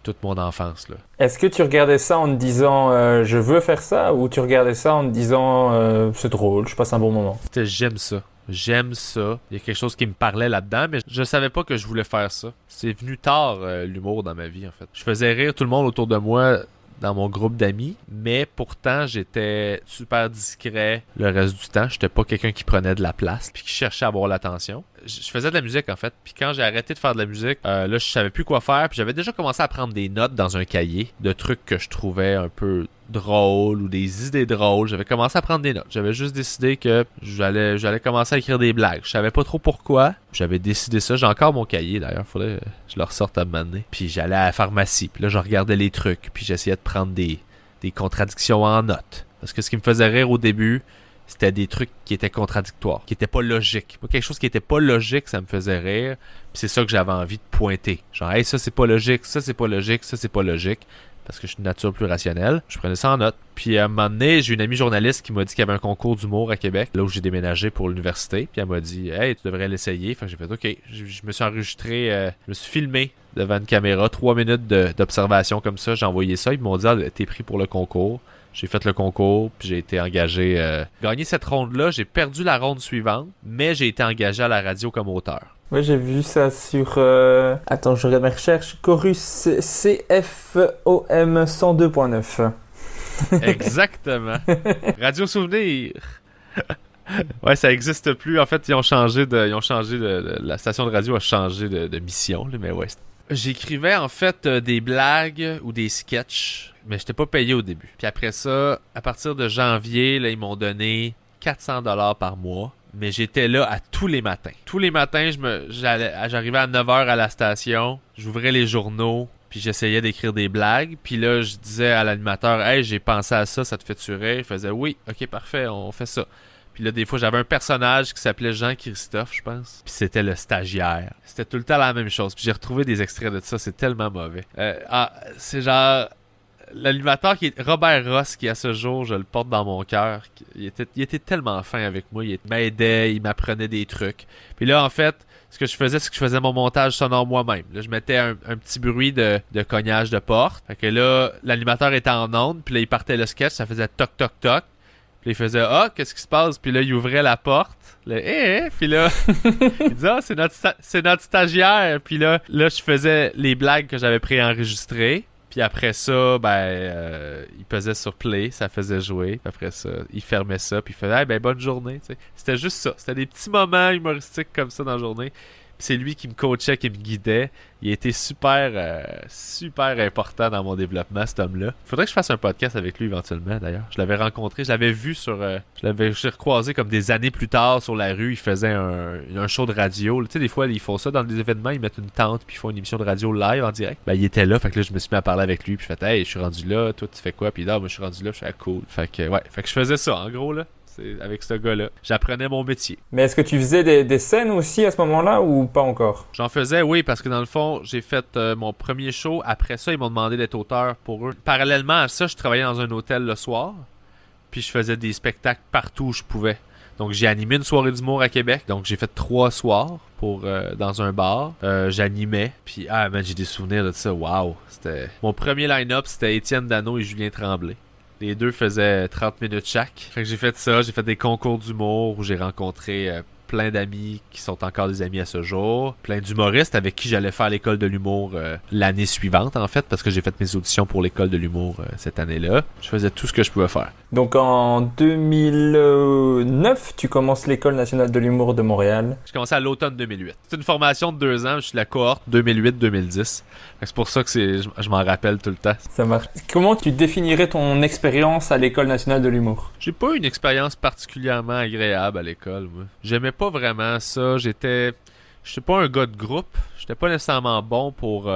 toute mon enfance, là. Est-ce que tu regardais ça en te disant je veux faire ça, ou tu regardais ça en te disant c'est drôle, je passe un bon moment? J'aime ça. J'aime ça. Il y a quelque chose qui me parlait là-dedans, mais je savais pas que je voulais faire ça. C'est venu tard, l'humour, dans ma vie, en fait. Je faisais rire tout le monde autour de moi dans mon groupe d'amis, mais pourtant, j'étais super discret le reste du temps. J'étais pas quelqu'un qui prenait de la place puis qui cherchait à avoir l'attention. je faisais de la musique en fait. Puis quand j'ai arrêté de faire de la musique, là je savais plus quoi faire. Puis j'avais déjà commencé à prendre des notes dans un cahier de trucs que je trouvais un peu drôles ou des idées drôles. J'avais commencé à prendre des notes. J'avais juste décidé que j'allais commencer à écrire des blagues. Je savais pas trop pourquoi. J'avais décidé ça. J'ai encore mon cahier d'ailleurs. Faudrait que je le ressorte à un moment donné. Puis j'allais à la pharmacie. Puis là je regardais les trucs. Puis j'essayais de prendre des contradictions en notes. Parce que ce qui me faisait rire au début, c'était des trucs qui étaient contradictoires, qui étaient pas logiques. Quelque chose qui était pas logique, ça me faisait rire. Puis c'est ça que j'avais envie de pointer. Genre, hey, ça c'est pas logique, ça c'est pas logique, ça c'est pas logique. Parce que je suis de nature plus rationnelle. Je prenais ça en note. Puis à un moment donné, j'ai une amie journaliste qui m'a dit qu'il y avait un concours d'humour à Québec, là où j'ai déménagé pour l'université. Puis elle m'a dit, hey, tu devrais l'essayer. Fait que j'ai fait, ok. Je me suis enregistré, je me suis filmé devant une caméra, 3 minutes d'observation comme ça. J'ai envoyé ça. Ils m'ont dit, ah, t'es pris pour le concours. J'ai fait le concours, puis j'ai été engagé. Gagné cette ronde-là, j'ai perdu la ronde suivante, mais j'ai été engagé à la radio comme auteur. Oui, j'ai vu ça sur... Attends, je regarde mes recherches. Chorus CFOM 102.9. Exactement. Radio Souvenir. Ouais, ça existe plus. En fait, ils ont changé la station de radio a changé de mission, là, mais ouais. J'écrivais en fait des blagues ou des sketchs, mais j'étais pas payé au début. Puis après ça, à partir de janvier, là, ils m'ont donné 400$ par mois. Mais j'étais là à tous les matins. Tous les matins, j'arrivais à 9h à la station, j'ouvrais les journaux, puis j'essayais d'écrire des blagues. Puis là, je disais à l'animateur, hey, j'ai pensé à ça, ça te fait rire? Il faisait, oui, ok, parfait, on fait ça. Puis là, des fois, j'avais un personnage qui s'appelait Jean-Christophe, je pense. Puis c'était le stagiaire. C'était tout le temps la même chose. Puis j'ai retrouvé des extraits de ça, c'est tellement mauvais. C'est genre... L'animateur qui est Robert Ross, qui à ce jour, je le porte dans mon cœur. Il était tellement fin avec moi. Il m'aidait, il m'apprenait des trucs. Puis là, en fait, ce que je faisais, c'est que je faisais mon montage sonore moi-même. Là, je mettais un petit bruit de cognage de porte. Fait que là, l'animateur était en onde. Puis là, il partait le sketch. Ça faisait toc, toc, toc. Puis il faisait, ah, qu'est-ce qui se passe? Puis là, il ouvrait la porte. Puis là, il disait, ah, c'est notre stagiaire. Puis là, je faisais les blagues que j'avais préenregistrées. Puis après ça, il pesait sur play, ça faisait jouer. Puis après ça, il fermait ça, puis il faisait, bonne journée. T'sais. C'était juste ça. C'était des petits moments humoristiques comme ça dans la journée. Puis c'est lui qui me coachait, qui me guidait. Il a été super important dans mon développement, cet homme-là. Faudrait que je fasse un podcast avec lui éventuellement, d'ailleurs. Je l'avais rencontré, je l'avais vu sur... je l'ai recroisé comme des années plus tard sur la rue. Il faisait un show de radio. Tu sais, des fois, ils font ça dans des événements. Ils mettent une tente, puis ils font une émission de radio live en direct. Il était là, fait que là, je me suis mis à parler avec lui. Puis je fais, hey, je suis rendu là. Toi, tu fais quoi? Puis là, moi, je suis rendu là. Je fais, cool. Fait que je faisais ça, en gros, là. Avec ce gars-là. J'apprenais mon métier. Mais est-ce que tu faisais des scènes aussi à ce moment-là ou pas encore? J'en faisais, oui, parce que dans le fond, j'ai fait mon premier show. Après ça, ils m'ont demandé d'être auteur pour eux. Parallèlement à ça, je travaillais dans un hôtel le soir. Puis je faisais des spectacles partout où je pouvais. Donc j'ai animé une soirée d'humour à Québec. Donc j'ai fait 3 soirs dans un bar. J'animais. Puis j'ai des souvenirs de ça. Wow! Mon premier line-up, c'était Étienne Dano et Julien Tremblay. Les deux faisaient 30 minutes chaque. Fait que j'ai fait ça, j'ai fait des concours d'humour où j'ai rencontré plein d'amis qui sont encore des amis à ce jour. Plein d'humoristes avec qui j'allais faire l'école de l'humour l'année suivante, en fait, parce que j'ai fait mes auditions pour l'école de l'humour cette année-là. Je faisais tout ce que je pouvais faire. Donc en 2009, tu commences l'École nationale de l'humour de Montréal. J'ai commencé à l'automne 2008. C'est une formation de 2 ans, je suis la cohorte 2008-2010. C'est pour ça que je m'en rappelle tout le temps. Ça marche. Comment tu définirais ton expérience à l'École nationale de l'humour? J'ai pas eu une expérience particulièrement agréable à l'école, moi. J'aimais pas vraiment ça. J'étais pas un gars de groupe. J'étais pas nécessairement bon pour...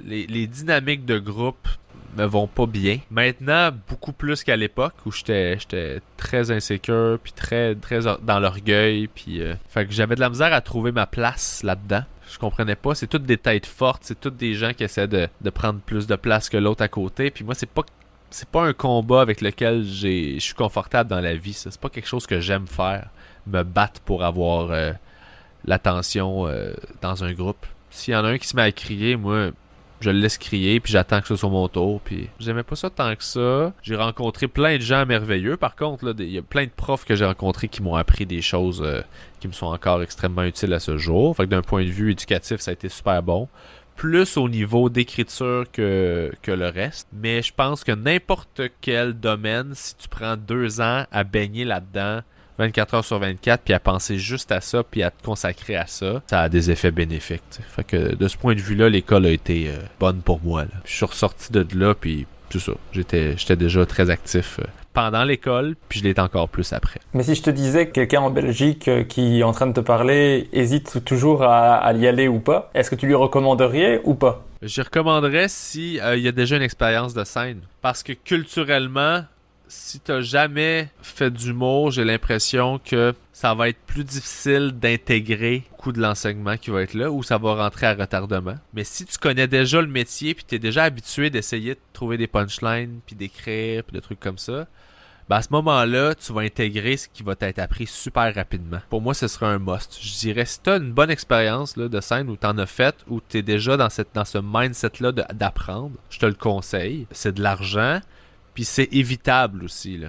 les dynamiques de groupe me vont pas bien. Maintenant, beaucoup plus qu'à l'époque où j'étais très insécure puis très dans l'orgueil. Puis, fait que j'avais de la misère à trouver ma place là-dedans. Je comprenais pas. C'est toutes des têtes fortes. C'est toutes des gens qui essaient de prendre plus de place que l'autre à côté. Puis moi, c'est pas un combat avec lequel je suis confortable dans la vie. Ça. C'est pas quelque chose que j'aime faire. Me battre pour avoir l'attention dans un groupe. S'il y en a un qui se met à crier, moi, je le laisse crier, puis j'attends que ce soit mon tour. Puis j'aimais pas ça tant que ça. J'ai rencontré plein de gens merveilleux. Par contre, là, il y a plein de profs que j'ai rencontrés qui m'ont appris des choses qui me sont encore extrêmement utiles à ce jour. Fait que d'un point de vue éducatif, ça a été super bon. Plus au niveau d'écriture que le reste. Mais je pense que n'importe quel domaine, si tu prends 2 ans à baigner là-dedans, 24 heures sur 24, puis à penser juste à ça, puis à te consacrer à ça, ça a des effets bénéfiques. T'sais. Fait que de ce point de vue-là, l'école a été bonne pour moi. Là. Je suis ressorti de là, puis tout ça. J'étais déjà très actif pendant l'école, puis je l'étais encore plus après. Mais si je te disais que quelqu'un en Belgique qui est en train de te parler hésite toujours à y aller ou pas, est-ce que tu lui recommanderais ou pas? J'y recommanderais si il y a déjà une expérience de scène. Parce que culturellement, si t'as jamais fait d'humour, j'ai l'impression que ça va être plus difficile d'intégrer le coup de l'enseignement qui va être là ou ça va rentrer à retardement. Mais si tu connais déjà le métier puis t'es déjà habitué d'essayer de trouver des punchlines puis d'écrire puis des trucs comme ça, ben à ce moment-là, tu vas intégrer ce qui va t'être appris super rapidement. Pour moi, ce serait un must. Je dirais, si t'as une bonne expérience là, de scène où t'en as fait, où t'es déjà dans ce mindset-là d'apprendre, je te le conseille. C'est de l'argent, puis c'est évitable aussi, là.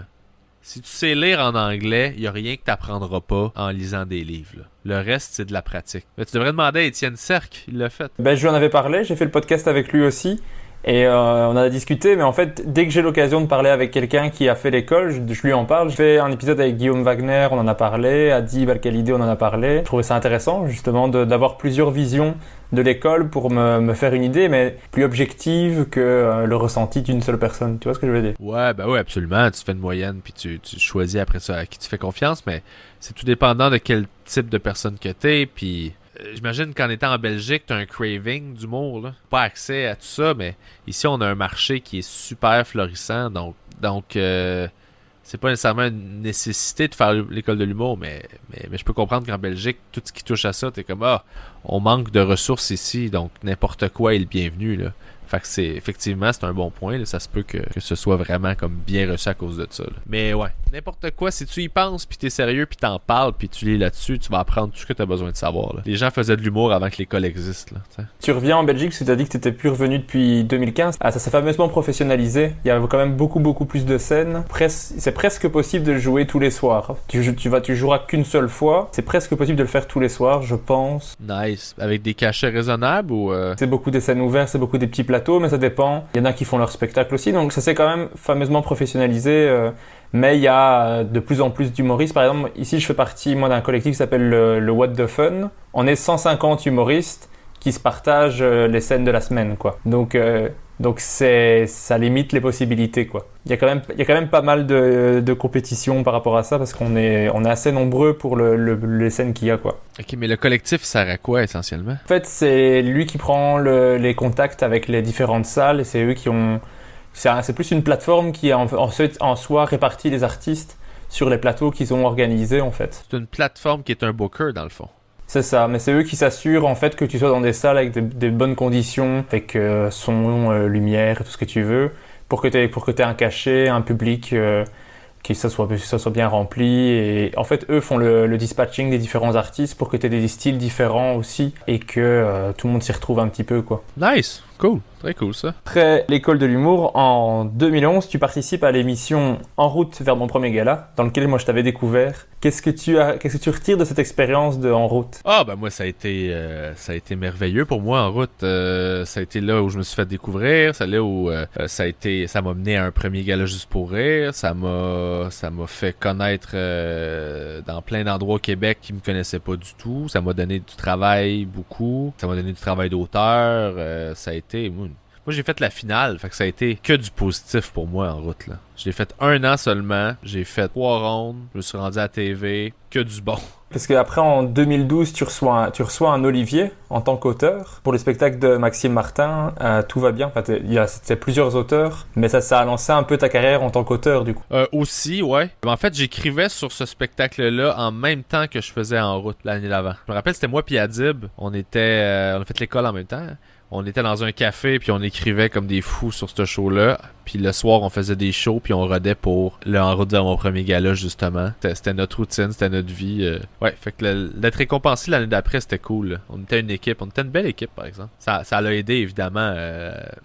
Si tu sais lire en anglais, il n'y a rien que tu n'apprendras pas en lisant des livres. Là. Le reste, c'est de la pratique. Mais tu devrais demander à Étienne Sercq, il l'a fait. Ben, je lui en avais parlé, j'ai fait le podcast avec lui aussi. Et on en a discuté, mais en fait, dès que j'ai l'occasion de parler avec quelqu'un qui a fait l'école, je lui en parle. J'ai fait un épisode avec Guillaume Wagner, on en a parlé. Adib Al-Khalidé, on en a parlé. Je trouvais ça intéressant, justement, d'avoir plusieurs visions de l'école pour me faire une idée, mais plus objective que le ressenti d'une seule personne. Tu vois ce que je veux dire? Ouais, ben oui, absolument. Tu fais une moyenne, puis tu choisis après ça à qui tu fais confiance, mais c'est tout dépendant de quel type de personne que t'es, puis... J'imagine qu'en étant en Belgique, t'as un craving d'humour, là. Pas accès à tout ça, mais ici, on a un marché qui est super florissant, donc c'est pas nécessairement une nécessité de faire l'école de l'humour, mais je peux comprendre qu'en Belgique, tout ce qui touche à ça, t'es comme, on manque de ressources ici, donc n'importe quoi est le bienvenu, là. Fait que effectivement, c'est un bon point, là. Ça se peut que ce soit vraiment comme bien reçu à cause de ça, là. Mais ouais, n'importe quoi, si tu y penses, puis t'es sérieux, puis t'en parles, puis tu lis là-dessus, tu vas apprendre tout ce que t'as besoin de savoir, là. Les gens faisaient de l'humour avant que l'école existe, là. T'sais. Tu reviens en Belgique, parce que tu as dit que t'étais plus revenu depuis 2015. Ah, ça s'est fameusement professionnalisé. Il y a quand même beaucoup plus de scènes. C'est presque possible de le jouer tous les soirs. Tu joueras qu'une seule fois. C'est presque possible de le faire tous les soirs, je pense. Nice. Avec des cachets raisonnables ou... C'est beaucoup des scènes ouvertes, c'est beaucoup des petits plateaux, mais ça dépend. Il y en a qui font leur spectacle aussi, donc ça s'est quand même fameusement professionnalisé. Mais il y a de plus en plus d'humoristes. Par exemple, ici, je fais partie, moi, d'un collectif qui s'appelle le What the Fun. On est 150 humoristes qui se partagent les scènes de la semaine, quoi. Donc ça limite les possibilités, quoi. Il y a quand même pas mal de compétition par rapport à ça parce qu'on est assez nombreux pour les scènes qu'il y a, quoi. Ok, mais le collectif sert à quoi essentiellement? En fait, c'est lui qui prend les contacts avec les différentes salles et c'est eux qui ont... C'est plus une plateforme qui a en soi réparti les artistes sur les plateaux qu'ils ont organisés, en fait. C'est une plateforme qui est un booker, dans le fond. C'est ça, mais c'est eux qui s'assurent en fait que tu sois dans des salles avec des bonnes conditions, avec son, lumière et tout ce que tu veux, pour que tu aies un cachet, un public, que ça soit bien rempli. Et en fait, eux font le dispatching des différents artistes pour que tu aies des styles différents aussi et que tout le monde s'y retrouve un petit peu, quoi. Nice, cool, très cool ça. Après l'école de l'humour, en 2011, tu participes à l'émission En route vers mon premier gala, dans lequel moi je t'avais découvert. Qu'est-ce que tu retires de cette expérience de En route? Ah ben moi ça a été merveilleux pour moi En route. Ça a été là où je me suis fait découvrir, c'est là où ça m'a mené à un premier gala juste pour rire, ça m'a fait connaître dans plein d'endroits au Québec qui me connaissaient pas du tout, ça m'a donné du travail beaucoup, ça m'a donné du travail d'auteur, ça a été moi j'ai fait la finale, fait que ça a été que du positif pour moi En route là. Je l'ai fait 1 an seulement, j'ai fait 3 rondes, je me suis rendu à la TV, que du bon. Parce qu'après, en 2012, tu reçois un Olivier en tant qu'auteur. Pour le spectacle de Maxime Martin, tout va bien. Enfin, c'était plusieurs auteurs, mais ça a lancé un peu ta carrière en tant qu'auteur, du coup. Aussi, ouais. En fait, j'écrivais sur ce spectacle-là en même temps que je faisais En route l'année d'avant. Je me rappelle, c'était moi puis Adib. On a fait l'école en même temps. On était dans un café puis on écrivait comme des fous sur ce show-là. Puis le soir, on faisait des shows puis on rodait pour le En route vers mon premier gala, justement. C'était notre routine, c'était notre vie. Ouais, fait que d'être récompensé l'année d'après, c'était cool. Là. On était une équipe, on était une belle équipe, par exemple. Ça l'a aidé, évidemment,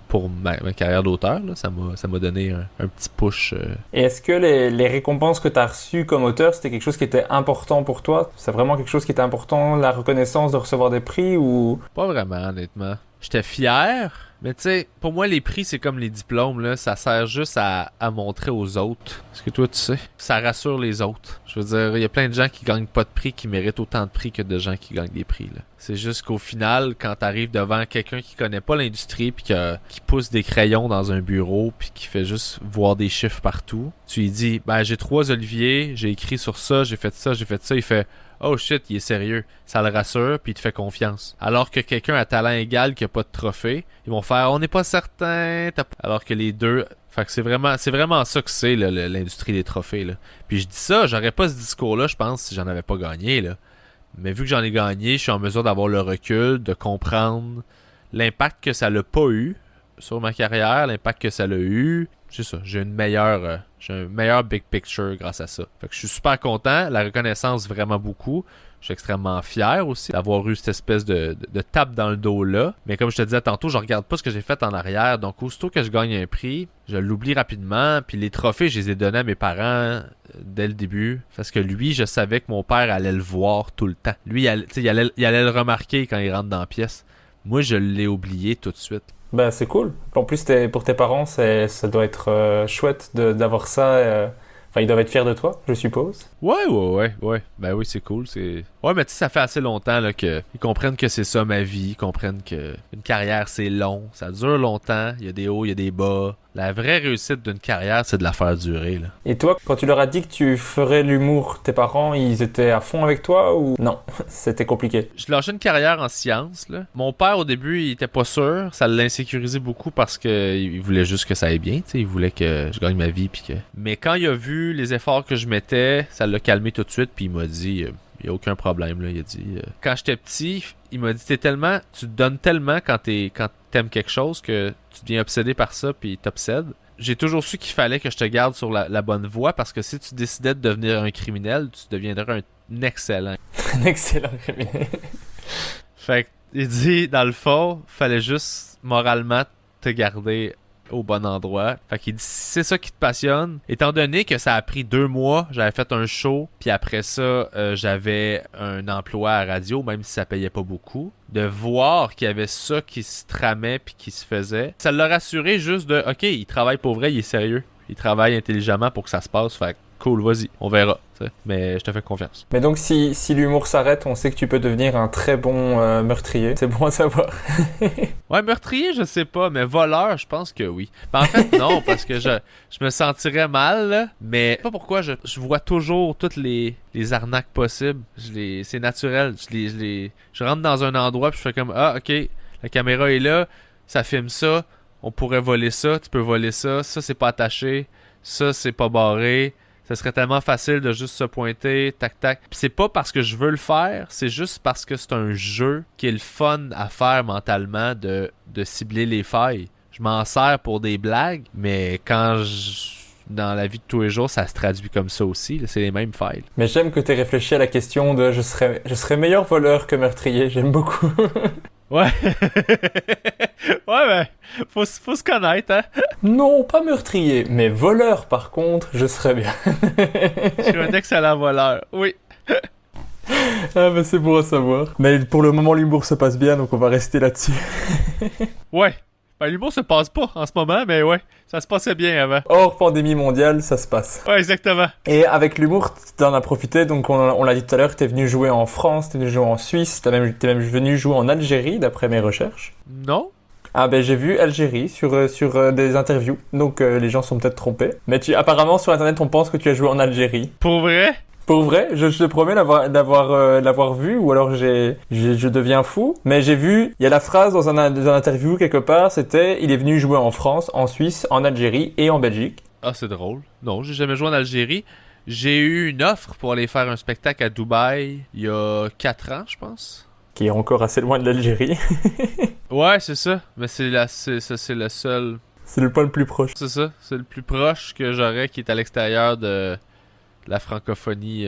pour ma carrière d'auteur. Là. Ça m'a donné un petit push. Et est-ce que les récompenses que tu as reçues comme auteur, c'était quelque chose qui était important pour toi? C'est vraiment quelque chose qui était important, la reconnaissance de recevoir des prix ou... Pas vraiment, honnêtement. j'étais fier. Mais tu sais, pour moi, les prix, c'est comme les diplômes, là. Ça sert juste à montrer aux autres. Est-ce que toi, tu sais? Ça rassure les autres. Je veux dire, il y a plein de gens qui gagnent pas de prix, qui méritent autant de prix que de gens qui gagnent des prix, là. C'est juste qu'au final, quand t'arrives devant quelqu'un qui connaît pas l'industrie, puis qui pousse des crayons dans un bureau, puis qui fait juste voir des chiffres partout, tu lui dis, ben, j'ai 3 Olivier, j'ai écrit sur ça, j'ai fait ça, il fait... Oh shit, il est sérieux. Ça le rassure, puis il te fait confiance. Alors que quelqu'un à talent égal qui a pas de trophée, ils vont faire on n'est pas certain. Alors que les deux. Fait que c'est vraiment ça que c'est là, l'industrie des trophées. Là. Puis je dis ça, j'aurais pas ce discours-là, je pense, si j'en avais pas gagné. Là. Mais vu que j'en ai gagné, je suis en mesure d'avoir le recul, de comprendre l'impact que ça l'a pas eu sur ma carrière, l'impact que ça l'a eu. C'est ça, j'ai un meilleur big picture grâce à ça. Fait que je suis super content, la reconnaissance vraiment beaucoup. Je suis extrêmement fier aussi d'avoir eu cette espèce de tape dans le dos là. Mais comme je te disais tantôt, je regarde pas ce que j'ai fait en arrière. Donc aussitôt que je gagne un prix, je l'oublie rapidement. Puis les trophées, je les ai donnés à mes parents dès le début. Parce que lui, je savais que mon père allait le voir tout le temps. Lui, il allait le remarquer quand il rentre dans la pièce. Moi, je l'ai oublié tout de suite. Ben, c'est cool. En plus, pour tes parents, ça doit être chouette d'avoir ça. Enfin, ils doivent être fiers de toi, je suppose. Ouais. Ben oui, c'est cool. Ouais, mais tu sais, ça fait assez longtemps là, qu'ils comprennent que c'est ça ma vie. Ils comprennent que une carrière, c'est long. Ça dure longtemps. Il y a des hauts, il y a des bas. La vraie réussite d'une carrière, c'est de la faire durer. Là. Et toi, quand tu leur as dit que tu ferais l'humour, tes parents, ils étaient à fond avec toi ou non? C'était compliqué. Je lâchais une carrière en sciences. Là. Mon père, au début, il était pas sûr. Ça l'insécurisait beaucoup parce qu'il voulait juste que ça aille bien. T'sais. Il voulait que je gagne ma vie. Mais quand il a vu les efforts que je mettais, ça l'a calmé tout de suite. Puis il m'a dit... Il n'y a aucun problème, là. Il a dit... Quand j'étais petit, il m'a dit, tu te donnes tellement quand t'aimes quelque chose que tu deviens obsédé par ça puis t'obsèdes. J'ai toujours su qu'il fallait que je te garde sur la bonne voie parce que si tu décidais de devenir un criminel, tu deviendrais un excellent. Un excellent criminel. Fait qu'il dit, dans le fond, fallait juste moralement te garder au bon endroit. Fait qu'il dit, si c'est ça qui te passionne, étant donné que ça a pris 2 mois, j'avais fait un show, puis après ça, j'avais un emploi à radio, même si ça payait pas beaucoup, de voir qu'il y avait ça qui se tramait puis qui se faisait, ça l'a rassuré juste de, ok, il travaille pour vrai, il est sérieux. Il travaille intelligemment pour que ça se passe, fait cool, vas-y, on verra. T'sais. Mais je te fais confiance. Mais donc, si l'humour s'arrête, on sait que tu peux devenir un très bon meurtrier. C'est bon à savoir. Ouais, meurtrier, je sais pas, mais voleur, je pense que oui. Ben, en fait, non, parce que je me sentirais mal, là, mais pas pourquoi je vois toujours toutes les arnaques possibles. C'est naturel. Je rentre dans un endroit puis je fais comme, ah, ok, la caméra est là, ça filme ça, on pourrait voler ça, tu peux voler ça, ça c'est pas attaché, ça c'est pas barré. Ça serait tellement facile de juste se pointer, tac tac. Pis c'est pas parce que je veux le faire, c'est juste parce que c'est un jeu qui est le fun à faire mentalement de cibler les failles. Je m'en sers pour des blagues, mais dans la vie de tous les jours, ça se traduit comme ça aussi. Là, c'est les mêmes failles. Mais j'aime que tu aies réfléchi à la question de je serais meilleur voleur que meurtrier. J'aime beaucoup. Ouais. Ouais, ben, faut se connaître, hein. Non, pas meurtrier, mais voleur, par contre, je serais bien. Je suis un excellent voleur, oui. Ah, ben c'est bon à savoir. Mais pour le moment, l'humour se passe bien, donc on va rester là-dessus. Ouais. Ben, l'humour se passe pas en ce moment, mais ouais, ça se passait bien avant. Hors pandémie mondiale, ça se passe. Ouais, exactement. Et avec l'humour, t'en as profité, donc on l'a dit tout à l'heure, t'es venu jouer en France, t'es venu jouer en Suisse, t'es même venu jouer en Algérie, d'après mes recherches. Non. Ah ben j'ai vu Algérie sur des interviews, donc les gens sont peut-être trompés. Mais apparemment sur internet on pense que tu as joué en Algérie. Pour vrai? Pour vrai, je te promets l'avoir vu, ou alors je deviens fou. Mais j'ai vu, il y a la phrase dans un interview quelque part, c'était il est venu jouer en France, en Suisse, en Algérie et en Belgique. Ah, c'est drôle. Non, j'ai jamais joué en Algérie. J'ai eu une offre pour aller faire un spectacle à Dubaï il y a 4 ans, je pense. Qui est encore assez loin de l'Algérie. Ouais, c'est ça. Mais c'est le seul. C'est le point le plus proche. C'est ça. C'est le plus proche que j'aurais qui est à l'extérieur de la francophonie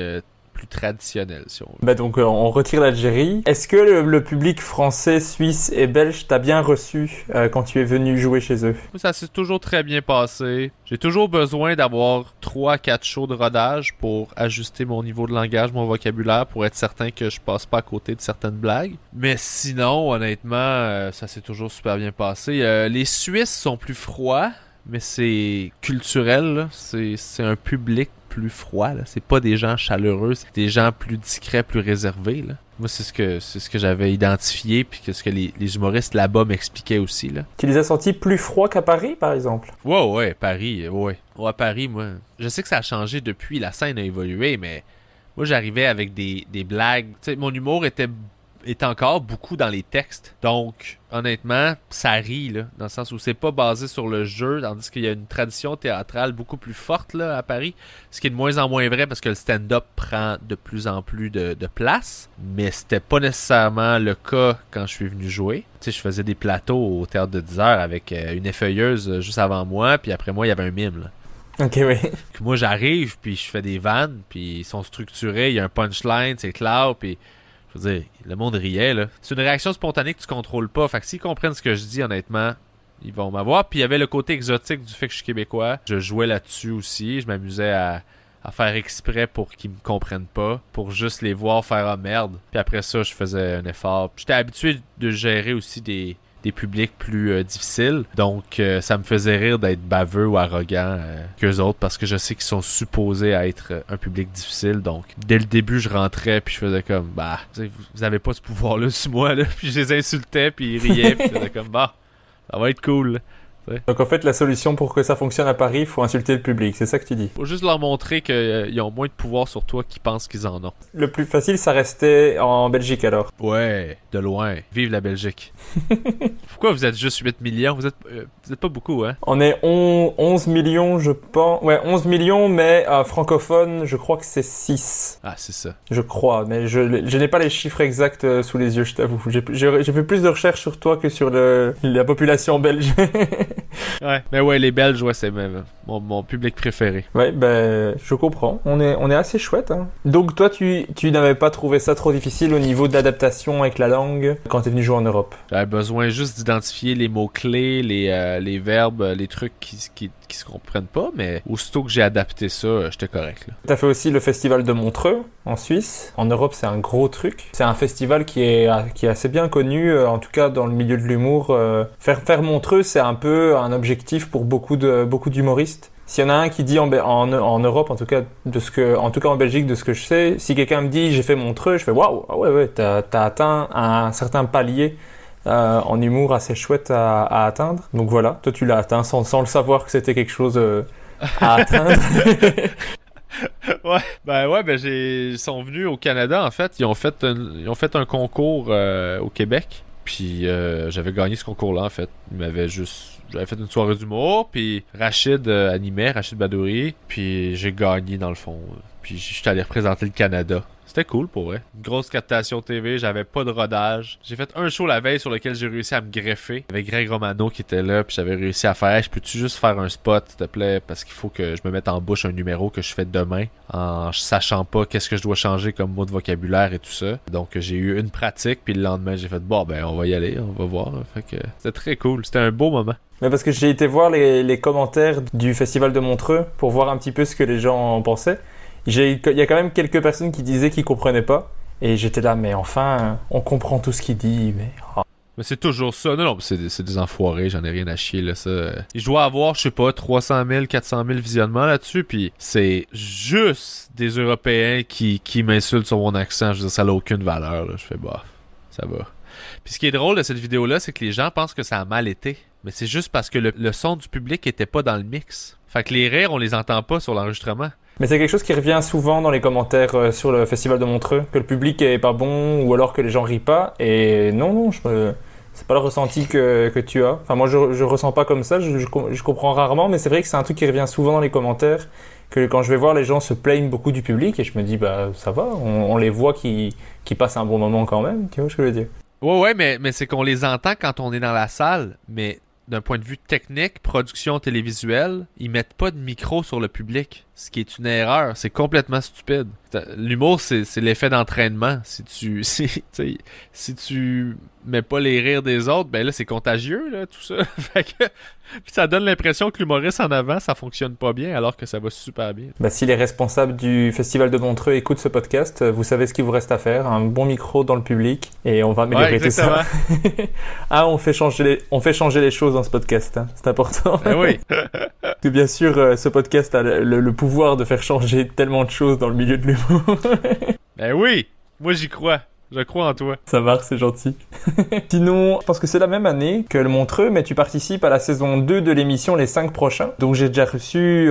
plus traditionnel, si on veut. Bah donc on retire l'Algérie. Est-ce que le public français, suisse et belge t'a bien reçu quand tu es venu jouer chez eux? Ça s'est toujours très bien passé. J'ai toujours besoin d'avoir 3-4 shows de rodage pour ajuster mon niveau de langage, mon vocabulaire, pour être certain que je passe pas à côté de certaines blagues. Mais sinon, honnêtement, ça s'est toujours super bien passé. Les Suisses sont plus froids, mais c'est culturel, là. C'est un public plus froid, là. C'est pas des gens chaleureux, c'est des gens plus discrets, plus réservés, là. Moi, c'est ce que j'avais identifié, puis que ce que les humoristes là-bas m'expliquaient aussi, là. Tu les as sentis plus froids qu'à Paris, par exemple? Ouais, Paris, ouais. Ouais, Paris, moi, je sais que ça a changé depuis, la scène a évolué, mais moi, j'arrivais avec des blagues. Tu sais, mon humour était encore beaucoup dans les textes. Donc, honnêtement, ça rit, là, dans le sens où c'est pas basé sur le jeu, tandis qu'il y a une tradition théâtrale beaucoup plus forte, là, à Paris, ce qui est de moins en moins vrai parce que le stand-up prend de plus en plus de place, mais c'était pas nécessairement le cas quand je suis venu jouer. Tu sais, je faisais des plateaux au Théâtre de 10 heures avec une effeuilleuse juste avant moi, puis après moi, il y avait un mime, là. Ok, oui. Moi, j'arrive, puis je fais des vannes, puis ils sont structurés, il y a un punchline, c'est clair, puis je veux dire, le monde riait, là. C'est une réaction spontanée que tu contrôles pas. Fait que s'ils comprennent ce que je dis, honnêtement, ils vont m'avoir. Puis il y avait le côté exotique du fait que je suis québécois. Je jouais là-dessus aussi. Je m'amusais à faire exprès pour qu'ils me comprennent pas. Pour juste les voir faire « Ah merde ». Puis après ça, je faisais un effort. Puis j'étais habitué de gérer aussi des publics plus difficiles. Donc, ça me faisait rire d'être baveux ou arrogant qu'eux autres parce que je sais qu'ils sont supposés à être un public difficile. Donc, dès le début, je rentrais puis je faisais comme, bah, vous avez pas ce pouvoir-là sur moi, là. Puis je les insultais puis ils riaient puis je faisais comme, bah, ça va être cool, là. Donc en fait, la solution pour que ça fonctionne à Paris, il faut insulter le public, c'est ça que tu dis? Faut juste leur montrer qu'ils ont moins de pouvoir sur toi qu'ils pensent qu'ils en ont. Le plus facile, ça restait en Belgique alors? Ouais, de loin. Vive la Belgique. Pourquoi vous êtes juste 8 millions? Vous êtes pas beaucoup, hein? On est 11 millions, je pense. Ouais, 11 millions, mais francophones, je crois que c'est 6. Ah, c'est ça. Je crois, mais je n'ai pas les chiffres exacts sous les yeux, je t'avoue. J'ai fait plus de recherches sur toi que sur la population belge. Ouais, mais ouais, les Belges, ouais, c'est mon public préféré. Ouais, ben, je comprends. On est assez chouette, hein. Donc toi, tu n'avais pas trouvé ça trop difficile au niveau de l'adaptation avec la langue quand t'es venu jouer en Europe? J'avais besoin juste d'identifier les mots-clés, les verbes, les trucs qui se comprennent pas, mais aussitôt que j'ai adapté ça, j'étais correct, là. T'as fait aussi le festival de Montreux, en Suisse. En Europe, c'est un gros truc. C'est un festival qui est assez bien connu, en tout cas dans le milieu de l'humour. Faire Montreux, c'est un peu un objectif pour beaucoup d'humoristes. S'il y en a un qui dit en Europe, en tout cas en Belgique, de ce que je sais, si quelqu'un me dit j'ai fait Montreux, je fais waouh, ah ouais, t'as atteint un certain palier en humour assez chouette à atteindre. Donc voilà, toi tu l'as atteint sans le savoir que c'était quelque chose à atteindre. Ils sont venus au Canada en fait. Ils ont fait un concours au Québec. Puis j'avais gagné ce concours-là en fait. J'avais fait une soirée d'humour, puis Rachid animait, Rachid Badouri, puis j'ai gagné dans le fond. Puis j'étais allé représenter le Canada. C'était cool pour vrai. Une grosse captation TV, j'avais pas de rodage. J'ai fait un show la veille sur lequel j'ai réussi à me greffer. Avec Greg Romano qui était là, puis j'avais réussi à faire, je peux-tu juste faire un spot, s'il te plaît, parce qu'il faut que je me mette en bouche un numéro que je fais demain, en sachant pas qu'est-ce que je dois changer comme mot de vocabulaire et tout ça. Donc j'ai eu une pratique, puis le lendemain j'ai fait, bon ben on va y aller, on va voir. Fait que c'était très cool, c'était un beau moment. Mais parce que j'ai été voir les commentaires du festival de Montreux pour voir un petit peu ce que les gens en pensaient. Il y a quand même quelques personnes qui disaient qu'ils comprenaient pas. Et j'étais là, mais enfin, on comprend tout ce qu'il dit, mais... Oh. Mais c'est toujours ça. Non, c'est des enfoirés, j'en ai rien à chier, là, ça. Je dois avoir, je sais pas, 300 000, 400 000 visionnements là-dessus, puis c'est juste des Européens qui m'insultent sur mon accent. Je veux dire, ça n'a aucune valeur, là. Je fais, bah, ça va. Puis ce qui est drôle de cette vidéo-là, c'est que les gens pensent que ça a mal été. Mais c'est juste parce que le son du public était pas dans le mix. Fait que les rires, on les entend pas sur l'enregistrement. Mais c'est quelque chose qui revient souvent dans les commentaires sur le festival de Montreux, que le public est pas bon ou alors que les gens rient pas. Et non, c'est pas le ressenti que tu as. Enfin, moi, je ressens pas comme ça, je comprends rarement, mais c'est vrai que c'est un truc qui revient souvent dans les commentaires, que quand je vais voir, les gens se plaignent beaucoup du public et je me dis, bah ça va, on les voit qui passent un bon moment quand même, tu vois ce que je veux dire? Ouais, mais c'est qu'on les entend quand on est dans la salle, mais d'un point de vue technique, production télévisuelle, ils mettent pas de micro sur le public, ce qui est une erreur, c'est complètement stupide. L'humour, c'est l'effet d'entraînement. Si tu mets pas les rires des autres, ben là, c'est contagieux, là, tout ça. Fait que, puis ça donne l'impression que l'humoriste en avant, ça fonctionne pas bien, alors que ça va super bien. Bah, si les responsables du Festival de Montreux écoutent ce podcast, vous savez ce qu'il vous reste à faire. Un bon micro dans le public et on va améliorer tout ça. On fait changer les choses dans ce podcast. Hein. C'est important. Ben oui. Que bien sûr, ce podcast a le pouvoir de faire changer tellement de choses dans le milieu de l'humour. Ben oui, moi j'y crois. Je crois en toi. Ça marche, c'est gentil. Sinon, je pense que c'est la même année que le Montreux, mais tu participes à la saison 2 de l'émission Les 5 prochains. Donc j'ai déjà reçu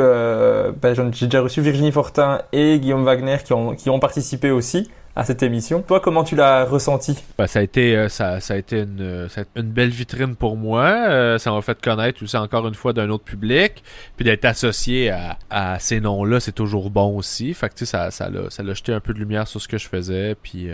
Virginie Fortin et Guillaume Wagner qui ont participé aussi à cette émission. Toi, comment tu l'as ressenti? Ben, ça a été une belle vitrine pour moi. Ça m'a fait connaître aussi encore une fois d'un autre public. Puis d'être associé à ces noms-là, c'est toujours bon aussi. Fait que tu sais, ça l'a jeté un peu de lumière sur ce que je faisais. Puis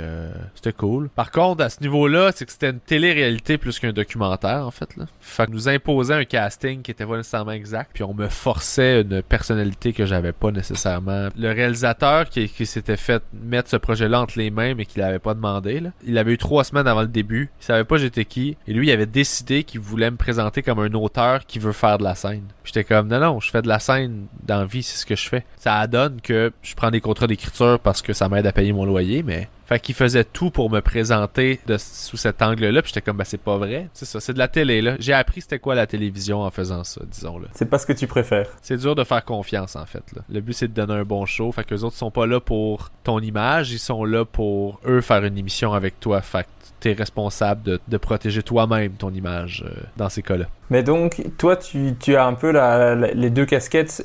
c'était cool. Par contre, à ce niveau-là, c'est que c'était une télé-réalité plus qu'un documentaire, en fait. Là. Fait que nous imposait un casting qui était pas nécessairement exact. Puis on me forçait une personnalité que j'avais pas nécessairement. Le réalisateur qui s'était fait mettre ce projet-là entre les mains mais qu'il avait pas demandé là. Il avait eu 3 semaines avant le début, il savait pas j'étais qui et lui il avait décidé qu'il voulait me présenter comme un auteur qui veut faire de la scène. Puis j'étais comme non, je fais de la scène dans la vie, c'est ce que je fais. Ça donne que je prends des contrats d'écriture parce que ça m'aide à payer mon loyer, mais fait qu'il faisait tout pour me présenter sous cet angle-là, puis j'étais comme c'est pas vrai. C'est ça, c'est de la télé là. J'ai appris c'était quoi la télévision en faisant ça, disons-le. C'est pas ce que tu préfères. C'est dur de faire confiance en fait là. Le but c'est de donner un bon show, fait que les autres sont pas là pour ton image, ils sont là pour eux faire une émission avec toi. Fait que t'es responsable de protéger toi-même ton image dans ces cas-là. Mais donc, toi, tu as un peu les deux casquettes,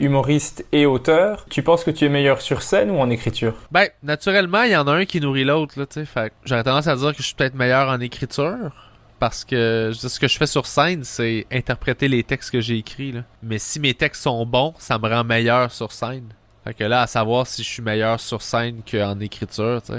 humoriste et auteur. Tu penses que tu es meilleur sur scène ou en écriture? Ben, naturellement, il y en a un qui nourrit l'autre, là, tu sais. Fait que j'aurais tendance à dire que je suis peut-être meilleur en écriture. Parce que ce que je fais sur scène, c'est interpréter les textes que j'ai écrits, là. Mais si mes textes sont bons, ça me rend meilleur sur scène. Fait que là, à savoir si je suis meilleur sur scène qu'en écriture, tu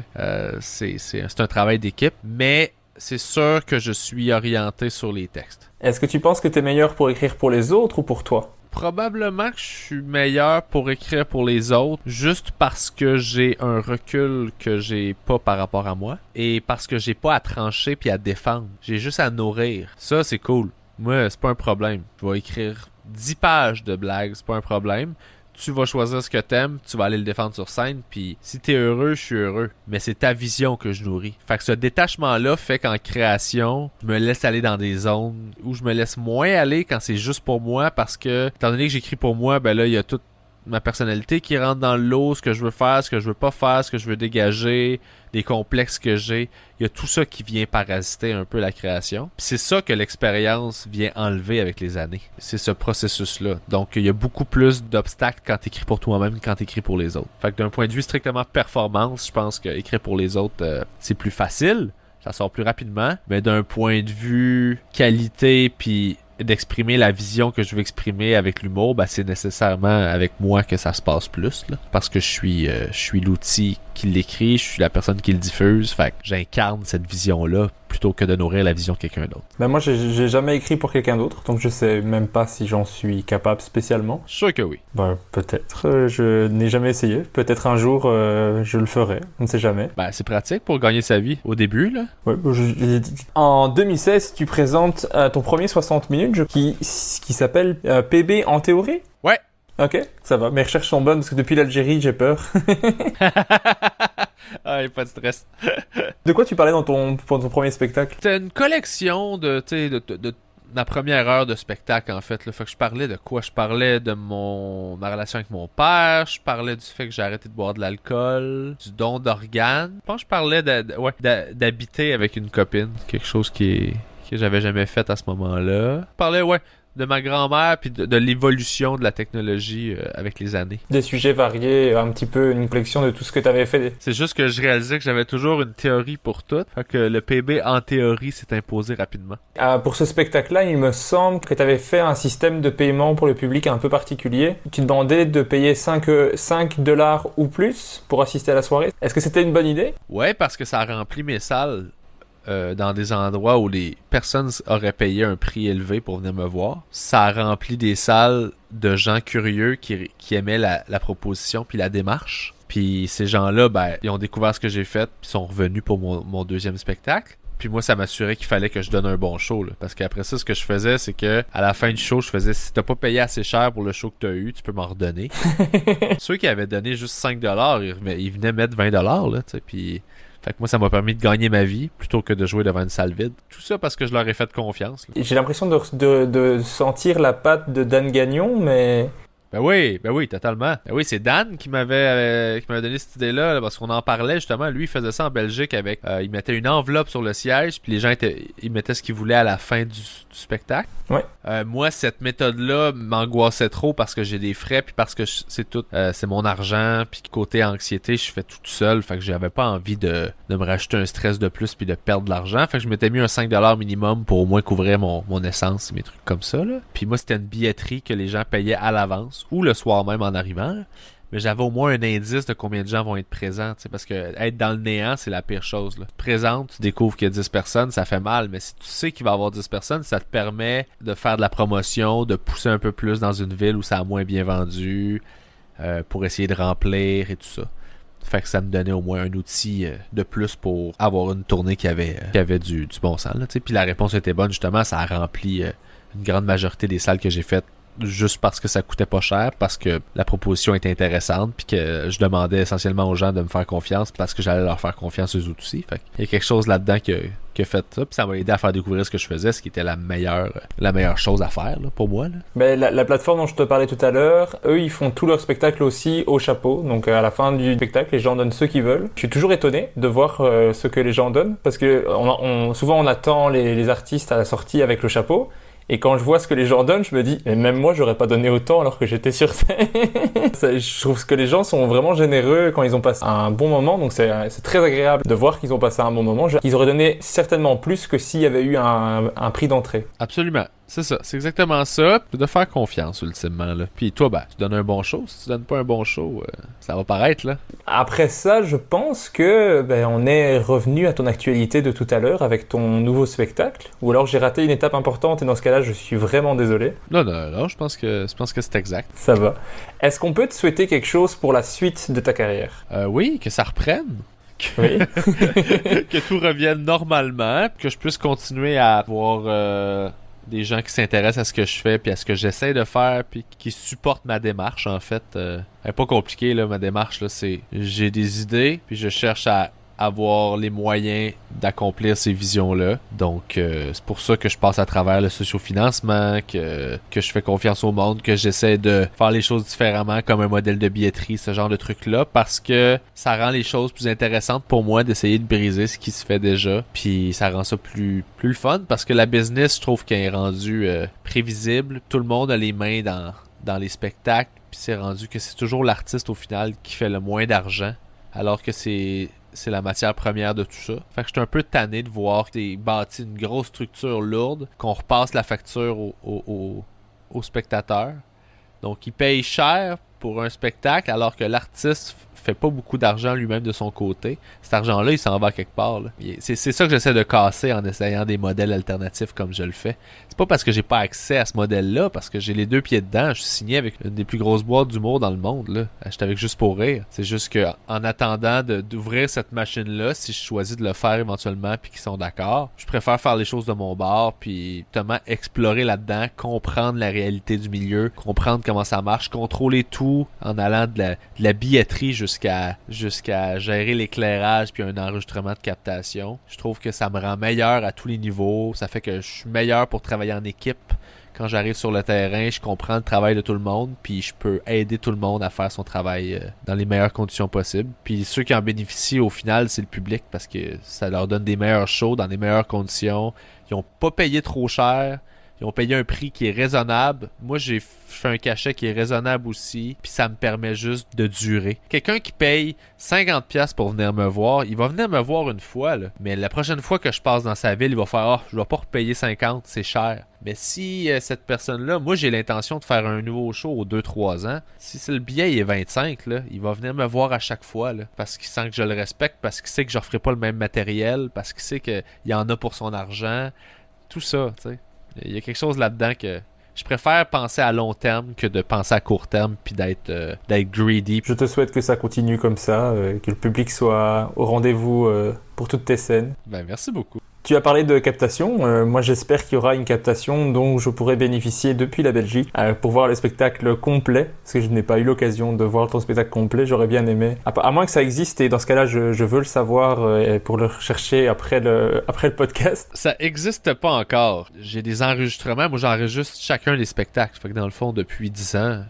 sais, c'est un travail d'équipe. Mais c'est sûr que je suis orienté sur les textes. Est-ce que tu penses que tu es meilleur pour écrire pour les autres ou pour toi? Probablement que je suis meilleur pour écrire pour les autres, juste parce que j'ai un recul que j'ai pas par rapport à moi, et parce que j'ai pas à trancher puis à défendre. J'ai juste à nourrir. Ça, c'est cool. Moi, c'est pas un problème. Je vais écrire 10 pages de blagues, c'est pas un problème. Tu vas choisir ce que t'aimes, tu vas aller le défendre sur scène, puis si t'es heureux, je suis heureux. Mais c'est ta vision que je nourris. Fait que ce détachement-là fait qu'en création, je me laisse aller dans des zones où je me laisse moins aller quand c'est juste pour moi, parce que, étant donné que j'écris pour moi, ben là, il y a toute ma personnalité qui rentre dans le lot, ce que je veux faire, ce que je veux pas faire, ce que je veux dégager, les complexes que j'ai. Il y a tout ça qui vient parasiter un peu la création. Puis c'est ça que l'expérience vient enlever avec les années. C'est ce processus-là. Donc, il y a beaucoup plus d'obstacles quand t'écris pour toi-même que quand t'écris pour les autres. Fait que d'un point de vue strictement performance, je pense qu'écrire pour les autres, c'est plus facile. Ça sort plus rapidement. Mais d'un point de vue qualité puis d'exprimer la vision que je veux exprimer avec l'humour, ben c'est nécessairement avec moi que ça se passe plus, là. Parce que je suis l'outil qui l'écrit, je suis la personne qui le diffuse, fait que j'incarne cette vision-là plutôt que de nourrir la vision de quelqu'un d'autre. Ben moi, j'ai jamais écrit pour quelqu'un d'autre, donc je sais même pas si j'en suis capable spécialement. Je suis sûr que oui. Ben peut-être, je n'ai jamais essayé. Peut-être un jour, je le ferai, on ne sait jamais. Ben c'est pratique pour gagner sa vie au début, là. Ouais, en 2016, tu présentes ton premier 60 minutes qui s'appelle PB en théorie? Ouais. Ok, ça va. Mes recherches sont bonnes parce que depuis l'Algérie, j'ai peur. Ah, pas de stress. De quoi tu parlais dans ton premier spectacle? C'était une collection de ma première heure de spectacle, en fait. Là. Fait que je parlais de quoi? Je parlais de ma relation avec mon père. Je parlais du fait que j'ai arrêté de boire de l'alcool. Du don d'organes. Je pense que je parlais d'habiter avec une copine. Quelque chose que j'avais jamais fait à ce moment-là. Je parlais, de ma grand-mère puis de l'évolution de la technologie avec les années. Des sujets variés, un petit peu une collection de tout ce que tu avais fait. C'est juste que je réalisais que j'avais toujours une théorie pour tout. Fait que le PB en théorie s'est imposé rapidement. Pour ce spectacle-là, il me semble que tu avais fait un système de paiement pour le public un peu particulier. Tu demandais de payer 5 $ ou plus pour assister à la soirée. Est-ce que c'était une bonne idée? Ouais, parce que ça a rempli mes salles. Dans des endroits où les personnes auraient payé un prix élevé pour venir me voir. Ça a rempli des salles de gens curieux qui aimaient la proposition puis la démarche. Puis ces gens-là, ben, ils ont découvert ce que j'ai fait, puis sont revenus pour mon deuxième spectacle. Puis moi, ça m'assurait qu'il fallait que je donne un bon show. Là. Parce qu'après ça, ce que je faisais, c'est que à la fin du show, je faisais si t'as pas payé assez cher pour le show que t'as eu, tu peux m'en redonner. Ceux qui avaient donné juste 5$, ils venaient mettre 20$. Là, puis fait que moi, ça m'a permis de gagner ma vie plutôt que de jouer devant une salle vide. Tout ça parce que je leur ai fait confiance. Là. J'ai l'impression de sentir la patte de Dan Gagnon, mais... Ben oui, totalement. Ben oui, c'est Dan qui m'avait donné cette idée-là, parce qu'on en parlait justement. Lui, il faisait ça en Belgique avec... il mettait une enveloppe sur le siège, puis les gens ils mettaient ce qu'ils voulaient à la fin du spectacle. Ouais. Moi, cette méthode-là m'angoissait trop parce que j'ai des frais, puis parce que c'est mon argent, puis côté anxiété, je fais tout seul, fait que j'avais pas envie de me rajouter un stress de plus puis de perdre de l'argent. Fait que je m'étais mis un 5$ minimum pour au moins couvrir mon essence et mes trucs comme ça. Là. Puis moi, c'était une billetterie que les gens payaient à l'avance ou le soir même en arrivant, mais j'avais au moins un indice de combien de gens vont être présents, parce que être dans le néant, c'est la pire chose. Là. Tu te présentes, tu découvres qu'il y a 10 personnes, ça fait mal, mais si tu sais qu'il va y avoir 10 personnes, ça te permet de faire de la promotion, de pousser un peu plus dans une ville où ça a moins bien vendu, pour essayer de remplir et tout ça. Fait que ça me donnait au moins un outil de plus pour avoir une tournée qui avait du bon sens. Puis la réponse était bonne, justement, ça a rempli une grande majorité des salles que j'ai faites juste parce que ça coûtait pas cher, parce que la proposition était intéressante, puis que je demandais essentiellement aux gens de me faire confiance parce que j'allais leur faire confiance eux aussi. Fait il y a quelque chose là-dedans qui a fait ça, puis ça m'a aidé à faire découvrir ce que je faisais, ce qui était la meilleure chose à faire là, pour moi. Là. Ben, la plateforme dont je te parlais tout à l'heure, eux, ils font tout leur spectacle aussi au chapeau. Donc à la fin du spectacle, les gens donnent ce qu'ils veulent. Je suis toujours étonné de voir ce que les gens donnent, parce que souvent on attend les artistes à la sortie avec le chapeau. Et quand je vois ce que les gens donnent, je me dis, mais même moi, j'aurais pas donné autant alors que j'étais sur scène. Je trouve que les gens sont vraiment généreux quand ils ont passé un bon moment. Donc c'est très agréable de voir qu'ils ont passé un bon moment. Ils auraient donné certainement plus que s'il y avait eu un prix d'entrée. Absolument. C'est ça. C'est exactement ça. De faire confiance, ultimement. Là. Puis toi, tu donnes un bon show. Si tu donnes pas un bon show, ça va paraître, là. Après ça, je pense que on est revenu à ton actualité de tout à l'heure avec ton nouveau spectacle. Ou alors j'ai raté une étape importante et dans ce cas-là, je suis vraiment désolé. Non, je pense que c'est exact. Ça va. Est-ce qu'on peut te souhaiter quelque chose pour la suite de ta carrière? Oui, que ça reprenne. Oui. Que tout revienne normalement. Que je puisse continuer à avoir... des gens qui s'intéressent à ce que je fais puis à ce que j'essaie de faire puis qui supportent ma démarche en fait. Elle est pas compliquée là, ma démarche là, c'est j'ai des idées puis je cherche à avoir les moyens d'accomplir ces visions-là. Donc, c'est pour ça que je passe à travers le sociofinancement, que je fais confiance au monde, que j'essaie de faire les choses différemment comme un modèle de billetterie, ce genre de trucs-là, parce que ça rend les choses plus intéressantes pour moi d'essayer de briser ce qui se fait déjà. Puis ça rend ça plus le fun, parce que la business, je trouve qu'elle est rendue prévisible. Tout le monde a les mains dans les spectacles, puis c'est rendu que c'est toujours l'artiste au final qui fait le moins d'argent, alors que c'est la matière première de tout ça. Fait que j'étais un peu tanné de voir que t'es bâti une grosse structure lourde, qu'on repasse la facture aux spectateurs. Donc, ils payent cher pour un spectacle, alors que l'artiste fait pas beaucoup d'argent lui-même de son côté. Cet argent-là, il s'en va quelque part. Là. C'est ça que j'essaie de casser en essayant des modèles alternatifs comme je le fais. C'est pas parce que j'ai pas accès à ce modèle-là, parce que j'ai les deux pieds dedans. Je suis signé avec une des plus grosses boîtes d'humour dans le monde. Là. J'étais avec Juste pour rire. C'est juste que en attendant d'ouvrir cette machine-là, si je choisis de le faire éventuellement puis qu'ils sont d'accord, je préfère faire les choses de mon bord puis justement explorer là-dedans, comprendre la réalité du milieu, comprendre comment ça marche, contrôler tout en allant de la billetterie jusqu'à gérer l'éclairage puis un enregistrement de captation. Je trouve que ça me rend meilleur à tous les niveaux. Ça fait que je suis meilleur pour travailler en équipe. Quand j'arrive sur le terrain, je comprends le travail de tout le monde, puis je peux aider tout le monde à faire son travail dans les meilleures conditions possibles. Puis ceux qui en bénéficient au final, c'est le public, parce que ça leur donne des meilleurs shows dans des meilleures conditions. Ils n'ont pas payé trop cher. Ils ont payé un prix qui est raisonnable. Moi, j'ai fait un cachet qui est raisonnable aussi. Puis ça me permet juste de durer. Quelqu'un qui paye 50$ pour venir me voir, il va venir me voir une fois. Là. Mais la prochaine fois que je passe dans sa ville, il va faire « Ah, je vais pas repayer 50, c'est cher. » Mais si cette personne-là, moi j'ai l'intention de faire un nouveau show aux 2-3 ans, si c'est le billet il est 25, là, il va venir me voir à chaque fois. Là, parce qu'il sent que je le respecte, parce qu'il sait que je n'offrirai pas le même matériel, parce qu'il sait qu'il y en a pour son argent. Tout ça, tu sais. Il y a quelque chose là-dedans que Je préfère penser à long terme que de penser à court terme puis d'être greedy. Je te souhaite que ça continue comme ça, que le public soit au rendez-vous pour toutes tes scènes. Ben, merci beaucoup. Tu as parlé de captation. Moi, j'espère qu'il y aura une captation dont je pourrai bénéficier depuis la Belgique pour voir le spectacle complet, parce que je n'ai pas eu l'occasion de voir ton spectacle complet. J'aurais bien aimé. À moins que ça existe, et dans ce cas-là, je veux le savoir pour le rechercher après le podcast. Ça existe pas encore. J'ai des enregistrements. Moi, j'enregistre chacun des spectacles. Fait que dans le fond, depuis 10 ans...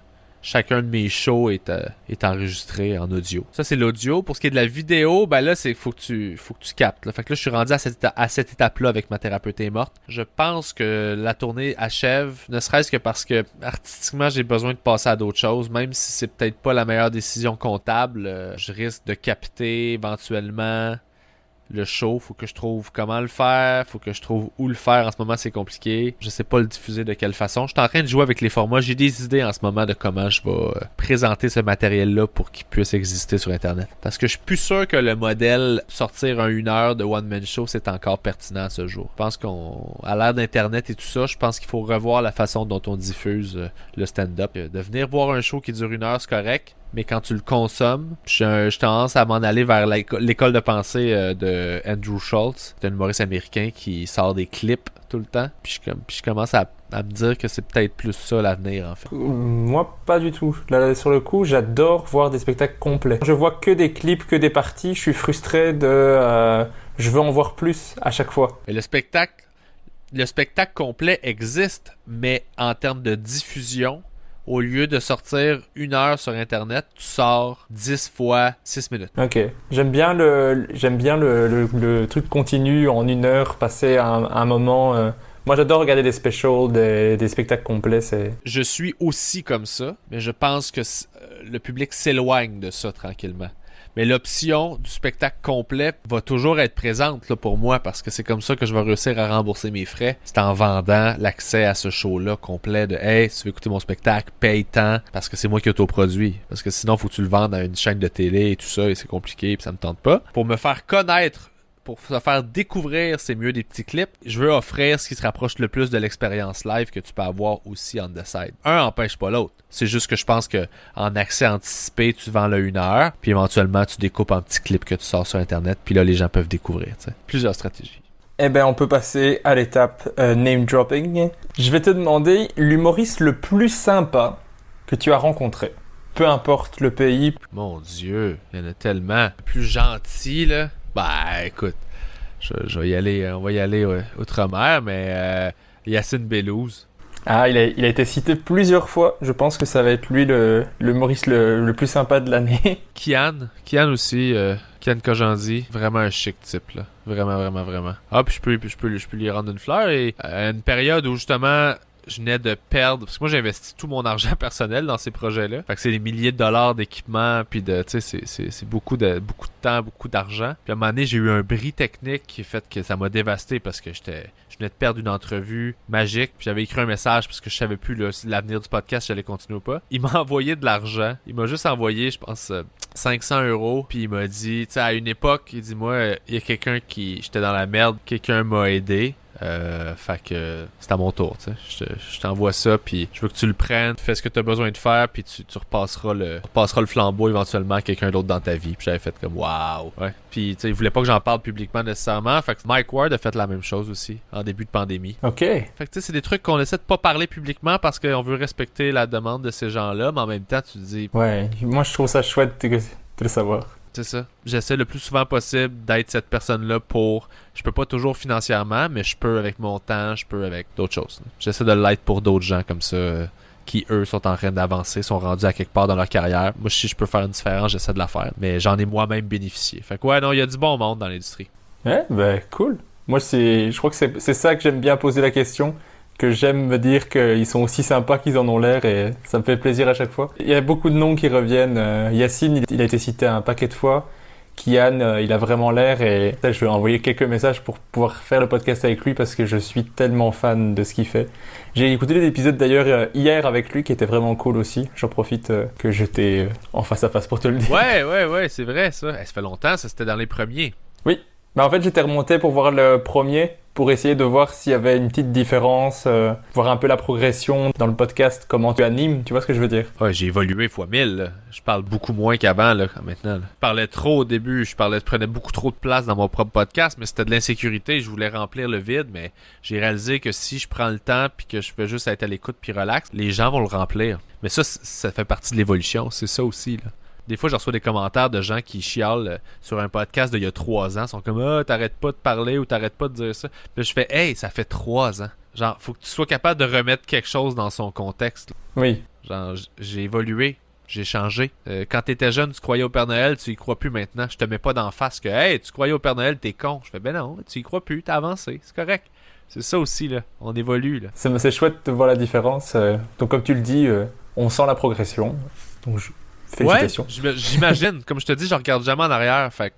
Chacun de mes shows est enregistré en audio. Ça, c'est l'audio. Pour ce qui est de la vidéo, ben là, faut que tu captes. Là. Fait que là, je suis rendu à cette étape-là avec Ma thérapeute est morte. Je pense que la tournée achève, ne serait-ce que parce que artistiquement, j'ai besoin de passer à d'autres choses. Même si c'est peut-être pas la meilleure décision comptable, je risque de capter éventuellement le show. Faut que je trouve comment le faire, faut que je trouve où le faire. En ce moment, c'est compliqué. Je sais pas le diffuser de quelle façon. Je suis en train de jouer avec les formats. J'ai des idées en ce moment de comment je vais présenter ce matériel-là pour qu'il puisse exister sur Internet. Parce que je suis plus sûr que le modèle sortir un 1 heure de one-man show, c'est encore pertinent à ce jour. Je pense à l'ère d'Internet et tout ça, je pense qu'il faut revoir la façon dont on diffuse le stand-up. De venir voir un show qui dure 1 heure, c'est correct. Mais quand tu le consommes, je tendance à m'en aller vers l'école de pensée de Andrew Schultz. C'est un humoriste américain qui sort des clips tout le temps. Puis je commence à me dire que c'est peut-être plus ça l'avenir, en fait. Moi, pas du tout. Là, sur le coup, j'adore voir des spectacles complets. Je vois que des clips, que des parties. Je suis frustré je veux en voir plus à chaque fois. Et le spectacle complet existe, mais en termes de diffusion... Au lieu de sortir 1 heure sur Internet, tu sors 10 fois 6 minutes. Ok. J'aime bien le truc continu en 1 heure, passer un moment... Moi, j'adore regarder des specials, des spectacles complets. Je suis aussi comme ça, mais je pense que le public s'éloigne de ça tranquillement. Mais l'option du spectacle complet va toujours être présente là, pour moi parce que c'est comme ça que je vais réussir à rembourser mes frais. C'est en vendant l'accès à ce show-là complet de « Hey, si tu veux écouter mon spectacle, paye tant parce que c'est moi qui autoproduis. » Parce que sinon, il faut que tu le vendes à une chaîne de télé et tout ça et c'est compliqué et ça me tente pas. Pour me faire connaître, pour se faire découvrir, c'est mieux des petits clips. Je veux offrir ce qui se rapproche le plus de l'expérience live que tu peux avoir aussi on the side. Un empêche pas l'autre. C'est juste que je pense que en accès anticipé, tu vends le 1 heure, puis éventuellement tu découpes en petits clips que tu sors sur Internet, puis là les gens peuvent découvrir. T'sais. Plusieurs stratégies. Eh ben, on peut passer à l'étape name dropping. Je vais te demander l'humoriste le plus sympa que tu as rencontré. Peu importe le pays. Mon Dieu, il y en a tellement. Le plus gentil, là. Bah, écoute, je vais y aller, on va y aller outre-mer, mais Yacine Bellouz. Ah, il a été cité plusieurs fois. Je pense que ça va être lui le Maurice le plus sympa de l'année. Kian aussi, Kian Kojandi, vraiment un chic type, là. Vraiment, vraiment, vraiment. Ah, puis je peux lui rendre une fleur. Et à une période où, justement... Je venais de perdre, parce que moi j'ai investi tout mon argent personnel dans ces projets-là. Fait que c'est des milliers de dollars d'équipement, puis c'est beaucoup de temps, beaucoup d'argent. Puis à un moment donné, j'ai eu un bris technique qui fait que ça m'a dévasté parce que je venais de perdre une entrevue magique. Puis j'avais écrit un message parce que je savais plus si l'avenir du podcast, j'allais continuer ou pas. Il m'a envoyé de l'argent. Il m'a juste envoyé, je pense, 500 €. Puis il m'a dit, tu sais, à une époque, il dit, moi, il y a quelqu'un j'étais dans la merde, quelqu'un m'a aidé. Fait que c'est à mon tour, tu sais. Je t'envoie ça, puis je veux que tu le prennes, fais ce que tu as besoin de faire, puis tu repasseras le flambeau éventuellement à quelqu'un d'autre dans ta vie. Puis j'avais fait comme waouh. Ouais. Puis tu sais, il voulait pas que j'en parle publiquement nécessairement. Fait que Mike Ward a fait la même chose aussi en début de pandémie. Ok. Fait que tu sais, c'est des trucs qu'on essaie de pas parler publiquement parce qu'on veut respecter la demande de ces gens-là, mais en même temps, tu te dis. Ouais, moi je trouve ça chouette de le savoir. C'est ça. J'essaie le plus souvent possible d'être cette personne-là je peux pas toujours financièrement, mais je peux avec mon temps, je peux avec d'autres choses. J'essaie de l'être pour d'autres gens comme ça, qui eux sont en train d'avancer, sont rendus à quelque part dans leur carrière. Moi, si je peux faire une différence, j'essaie de la faire. Mais j'en ai moi-même bénéficié. Fait que ouais, non, il y a du bon monde dans l'industrie. Ouais, ben cool. Moi, je crois que c'est ça que j'aime bien poser la question. Que j'aime me dire qu'ils sont aussi sympas qu'ils en ont l'air et ça me fait plaisir à chaque fois. Il y a beaucoup de noms qui reviennent. Yacine, il a été cité un paquet de fois. Kian, il a vraiment l'air et je vais envoyer quelques messages pour pouvoir faire le podcast avec lui parce que je suis tellement fan de ce qu'il fait. J'ai écouté les épisodes d'ailleurs hier avec lui qui était vraiment cool aussi. J'en profite que j'étais en face à face pour te le dire. Ouais, c'est vrai ça. Ça fait longtemps, ça c'était dans les premiers. Oui. Mais en fait, j'étais remonté pour voir le premier pour essayer de voir s'il y avait une petite différence, voir un peu la progression dans le podcast, comment tu animes, tu vois ce que je veux dire? Ouais, j'ai évolué fois 1000, là. Je parle beaucoup moins qu'avant, là, maintenant. Là. Je parlais trop au début, je prenais beaucoup trop de place dans mon propre podcast, mais c'était de l'insécurité, je voulais remplir le vide, mais j'ai réalisé que si je prends le temps puis que je peux juste être à l'écoute puis relax, les gens vont le remplir. Mais ça fait partie de l'évolution, c'est ça aussi, là. Des fois, je reçois des commentaires de gens qui chialent sur un podcast d'il y a 3 ans. Ils sont comme « Ah, t'arrêtes pas de parler ou t'arrêtes pas de dire ça. » Puis là, je fais « Hey, ça fait 3 ans. » Genre, faut que tu sois capable de remettre quelque chose dans son contexte. Là. Oui. Genre, j'ai évolué. J'ai changé. Quand t'étais jeune, tu croyais au Père Noël, tu y crois plus maintenant. Je te mets pas d'en face que « Hey, tu croyais au Père Noël, t'es con. » Je fais « Ben non, tu y crois plus, t'as avancé. C'est correct. » C'est ça aussi, là. On évolue, là. C'est chouette de voir la différence. Donc, comme tu le dis, on sent la progression. Donc, félicitations. Ouais, j'imagine. Comme je te dis, je regarde jamais en arrière. Fait que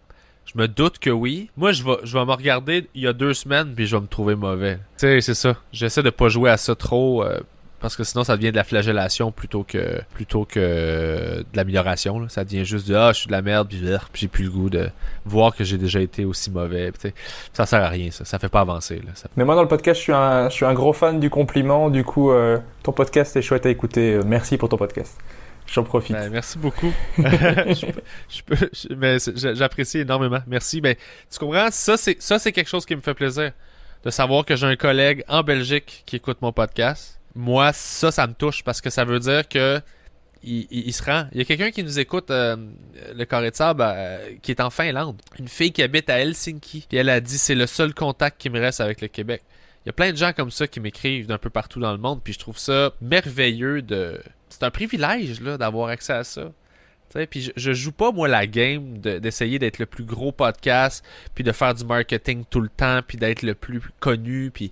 je me doute que oui. Moi, je vais me regarder il y a 2 semaines puis je vais me trouver mauvais. Tu sais, c'est ça. J'essaie de pas jouer à ça trop parce que sinon, ça devient de la flagellation plutôt que de l'amélioration. Là. Ça devient juste je suis de la merde puis j'ai plus le goût de voir que j'ai déjà été aussi mauvais. Pis, ça sert à rien, ça. Ça fait pas avancer. Là. Mais moi, dans le podcast, je suis un gros fan du compliment. Du coup, ton podcast est chouette à écouter. Merci pour ton podcast. J'en profite. Ben, merci beaucoup. J'apprécie énormément. Merci. Ben, tu comprends? Ça, c'est quelque chose qui me fait plaisir. De savoir que j'ai un collègue en Belgique qui écoute mon podcast. Moi, ça me touche parce que ça veut dire que il se rend. Il y a quelqu'un qui nous écoute, le Carré de Sable, qui est en Finlande. Une fille qui habite à Helsinki. Puis elle a dit, c'est le seul contact qui me reste avec le Québec. Il y a plein de gens comme ça qui m'écrivent d'un peu partout dans le monde. Puis je trouve ça merveilleux de... C'est un privilège là, d'avoir accès à ça. T'sais, puis je joue pas, moi, la game d'essayer d'être le plus gros podcast, puis de faire du marketing tout le temps, puis d'être le plus connu, puis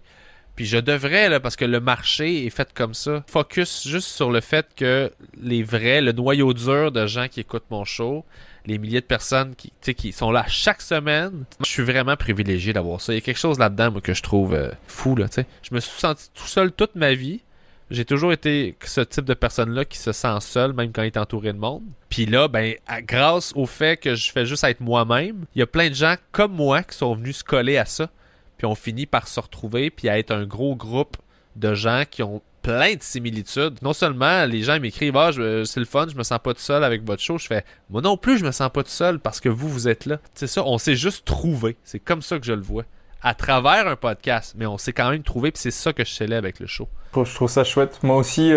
je devrais, là, parce que le marché est fait comme ça. Focus juste sur le fait que le noyau dur de gens qui écoutent mon show, les milliers de personnes qui sont là chaque semaine, je suis vraiment privilégié d'avoir ça. Il y a quelque chose là-dedans, moi, que je trouve fou, là, t'sais. Je me suis senti tout seul toute ma vie. J'ai toujours été ce type de personne-là qui se sent seul, même quand il est entouré de monde. Puis là, ben, grâce au fait que je fais juste être moi-même, il y a plein de gens comme moi qui sont venus se coller à ça. Puis on finit par se retrouver, puis à être un gros groupe de gens qui ont plein de similitudes. Non seulement les gens m'écrivent « Ah, c'est le fun, je me sens pas tout seul avec votre show. » Je fais « Moi non plus, je me sens pas tout seul parce que vous êtes là. » C'est ça, on s'est juste trouvé. C'est comme ça que je le vois. À travers un podcast, mais on s'est quand même trouvé, puis c'est ça que je célèbre avec le show. Je trouve ça chouette. Moi aussi,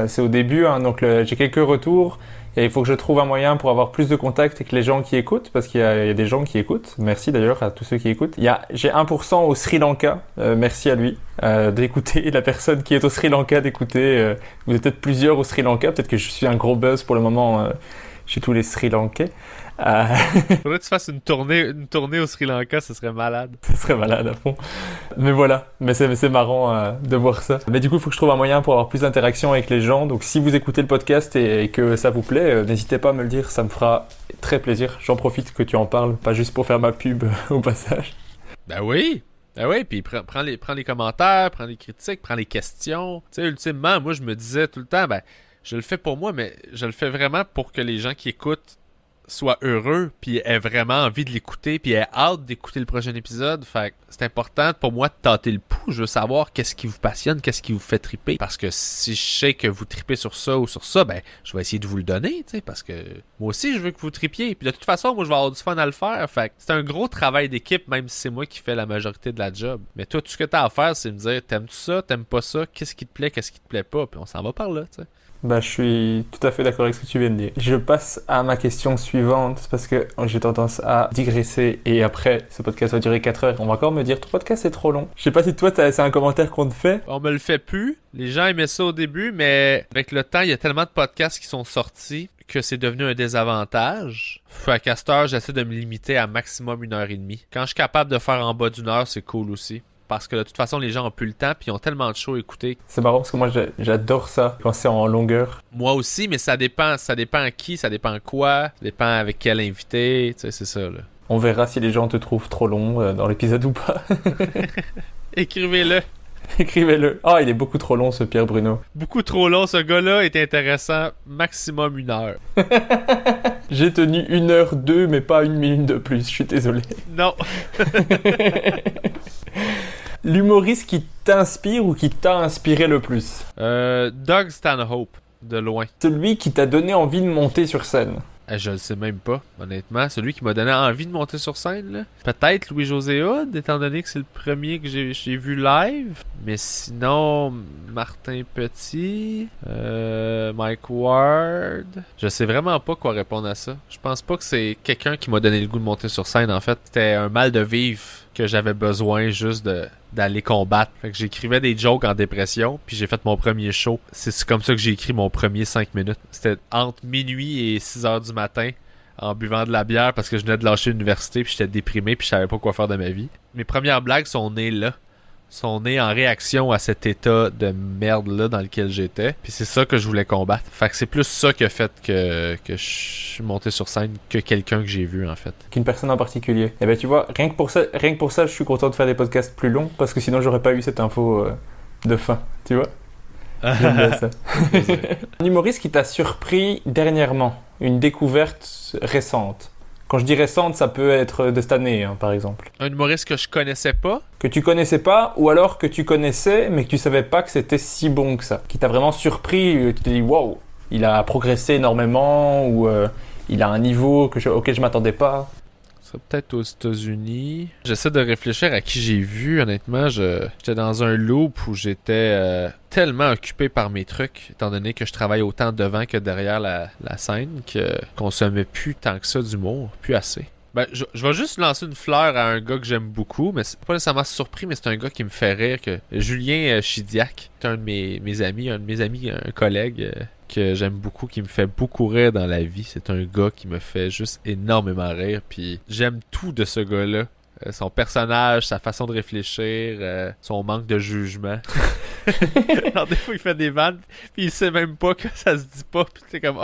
c'est au début, hein, donc j'ai quelques retours et il faut que je trouve un moyen pour avoir plus de contacts avec les gens qui écoutent, parce qu'il y a des gens qui écoutent. Merci d'ailleurs à tous ceux qui écoutent. J'ai 1% au Sri Lanka, merci à lui d'écouter, la personne qui est au Sri Lanka d'écouter. Vous êtes peut-être plusieurs au Sri Lanka, peut-être que je suis un gros buzz pour le moment chez tous les Sri Lankais. Faudrait que tu fasses une tournée au Sri Lanka, ce serait malade. Ce serait malade à fond. Mais voilà, c'est marrant de voir ça. Mais du coup, il faut que je trouve un moyen pour avoir plus d'interaction avec les gens. Donc si vous écoutez le podcast et que ça vous plaît, n'hésitez pas à me le dire, ça me fera très plaisir. J'en profite que tu en parles, pas juste pour faire ma pub au passage. Ben oui, puis prends les commentaires, prends les critiques, prends les questions. Tu sais, ultimement, moi je me disais tout le temps, ben je le fais pour moi, mais je le fais vraiment pour que les gens qui écoutent soient heureux, puis aient vraiment envie de l'écouter, puis aient hâte d'écouter le prochain épisode. Fait que c'est important pour moi de tâter le pouls. Je veux savoir qu'est-ce qui vous passionne, qu'est-ce qui vous fait triper. Parce que si je sais que vous tripez sur ça ou sur ça, ben je vais essayer de vous le donner, tu sais, parce que moi aussi je veux que vous tripiez. Puis de toute façon, moi je vais avoir du fun à le faire. Fait que c'est un gros travail d'équipe, même si c'est moi qui fais la majorité de la job. Mais toi, tout ce que t'as à faire, c'est me dire, t'aimes-tu ça, t'aimes pas ça, qu'est-ce qui te plaît, qu'est-ce qui te plaît pas, puis on s'en va par là, tu sais. Je suis tout à fait d'accord avec ce que tu viens de dire. Je passe à ma question suivante parce que j'ai tendance à digresser et après, ce podcast va durer 4 heures. On va encore me dire, ton podcast est trop long. Je sais pas si toi, c'est un commentaire qu'on te fait. On me le fait plus. Les gens aimaient ça au début, mais avec le temps, il y a tellement de podcasts qui sont sortis que c'est devenu un désavantage. Fait qu'à cette heure, j'essaie de me limiter à maximum 1h30. Quand je suis capable de faire en bas d'1 heure, c'est cool aussi. Parce que de toute façon, les gens ont plus le temps puis ils ont tellement de shows à écouter. C'est marrant parce que moi, j'adore ça quand c'est en longueur. Moi aussi, mais ça dépend à qui, ça dépend quoi, ça dépend avec quel invité, tu sais, c'est ça, là. On verra si les gens te trouvent trop long dans l'épisode ou pas. Écrivez-le. Écrivez-le. Ah, il est beaucoup trop long, ce Pierre Bruno. Beaucoup trop long, ce gars-là est intéressant, maximum 1 heure. J'ai tenu 1h02, mais pas 1 minute de plus, je suis désolé. Non. L'humoriste qui t'inspire ou qui t'a inspiré le plus? Doug Stanhope, de loin. Celui qui t'a donné envie de monter sur scène? Je le sais même pas, honnêtement. Celui qui m'a donné envie de monter sur scène, là. Peut-être Louis-José Hood, étant donné que c'est le premier que j'ai vu live. Mais sinon, Martin Petit, Mike Ward. Je sais vraiment pas quoi répondre à ça. Je pense pas que c'est quelqu'un qui m'a donné le goût de monter sur scène, en fait. C'était un mal de vivre que j'avais besoin juste d'aller combattre. Fait que j'écrivais des jokes en dépression, puis j'ai fait mon premier show. C'est comme ça que j'ai écrit mon premier 5 minutes. C'était entre minuit et 6 heures du matin, en buvant de la bière parce que je venais de lâcher l'université, puis j'étais déprimé, puis je savais pas quoi faire de ma vie. Mes premières blagues sont nées là. Sont nées en réaction à cet état de merde-là dans lequel j'étais. Puis c'est ça que je voulais combattre. Fait que c'est plus ça qui a fait que je suis monté sur scène que quelqu'un que j'ai vu, en fait. Qu'une personne en particulier. Et ben tu vois, rien que pour ça, je suis content de faire des podcasts plus longs, parce que sinon j'aurais pas eu cette info de fin, tu vois. J'aime bien ça. Un humoriste qui t'a surpris dernièrement, une découverte récente. Quand je dis récente, ça peut être de cette année, hein, par exemple. Un humoriste que je connaissais pas. Que tu connaissais pas, ou alors que tu connaissais, mais que tu savais pas que c'était si bon que ça. Qui t'a vraiment surpris, tu t'es dit, waouh, il a progressé énormément, ou il a un niveau auquel je m'attendais pas. Ça peut-être aux États-Unis. J'essaie de réfléchir à qui j'ai vu, honnêtement. J'étais dans un loop où j'étais tellement occupé par mes trucs, étant donné que je travaille autant devant que derrière la scène, que consommais plus tant que ça d'humour, plus assez. Ben, je vais juste lancer une fleur à un gars que j'aime beaucoup, mais c'est pas nécessairement surpris, mais c'est un gars qui me fait rire, que Julien Chidiac, c'est un de mes amis, un collègue que j'aime beaucoup, qui me fait beaucoup rire dans la vie. C'est un gars qui me fait juste énormément rire, puis j'aime tout de ce gars-là. Son personnage, sa façon de réfléchir, son manque de jugement. Alors des fois il fait des vannes puis il sait même pas que ça se dit pas, puis c'est comme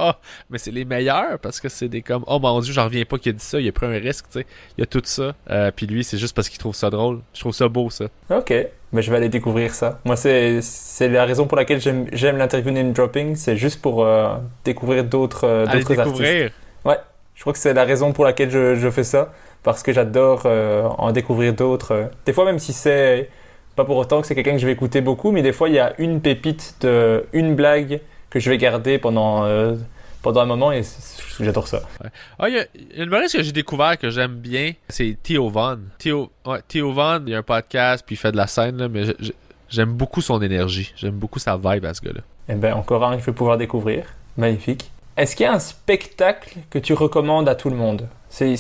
mais c'est les meilleurs parce que c'est des comme mon dieu, j'en reviens pas qu'il a dit ça, il a pris un risque, tu sais, il y a tout ça, puis lui c'est juste parce qu'il trouve ça drôle. Je trouve ça beau, ça. Ok, mais je vais aller découvrir ça. Moi c'est la raison pour laquelle j'aime l'interview name dropping, c'est juste pour découvrir d'autres artistes. Ouais, je crois que c'est la raison pour laquelle je fais ça, parce que j'adore en découvrir d'autres. Des fois même si c'est pas pour autant que c'est quelqu'un que je vais écouter beaucoup, mais des fois il y a une pépite, une blague que je vais garder pendant un moment, et j'adore ça. Ouais. Il y a une humoriste que j'ai découvert que j'aime bien, c'est Theo Von. Theo Von, il y a un podcast puis il fait de la scène, là, mais j'aime beaucoup son énergie. J'aime beaucoup sa vibe à ce gars-là. Eh ben encore un que je vais pouvoir découvrir. Magnifique. Est-ce qu'il y a un spectacle que tu recommandes à tout le monde? C'est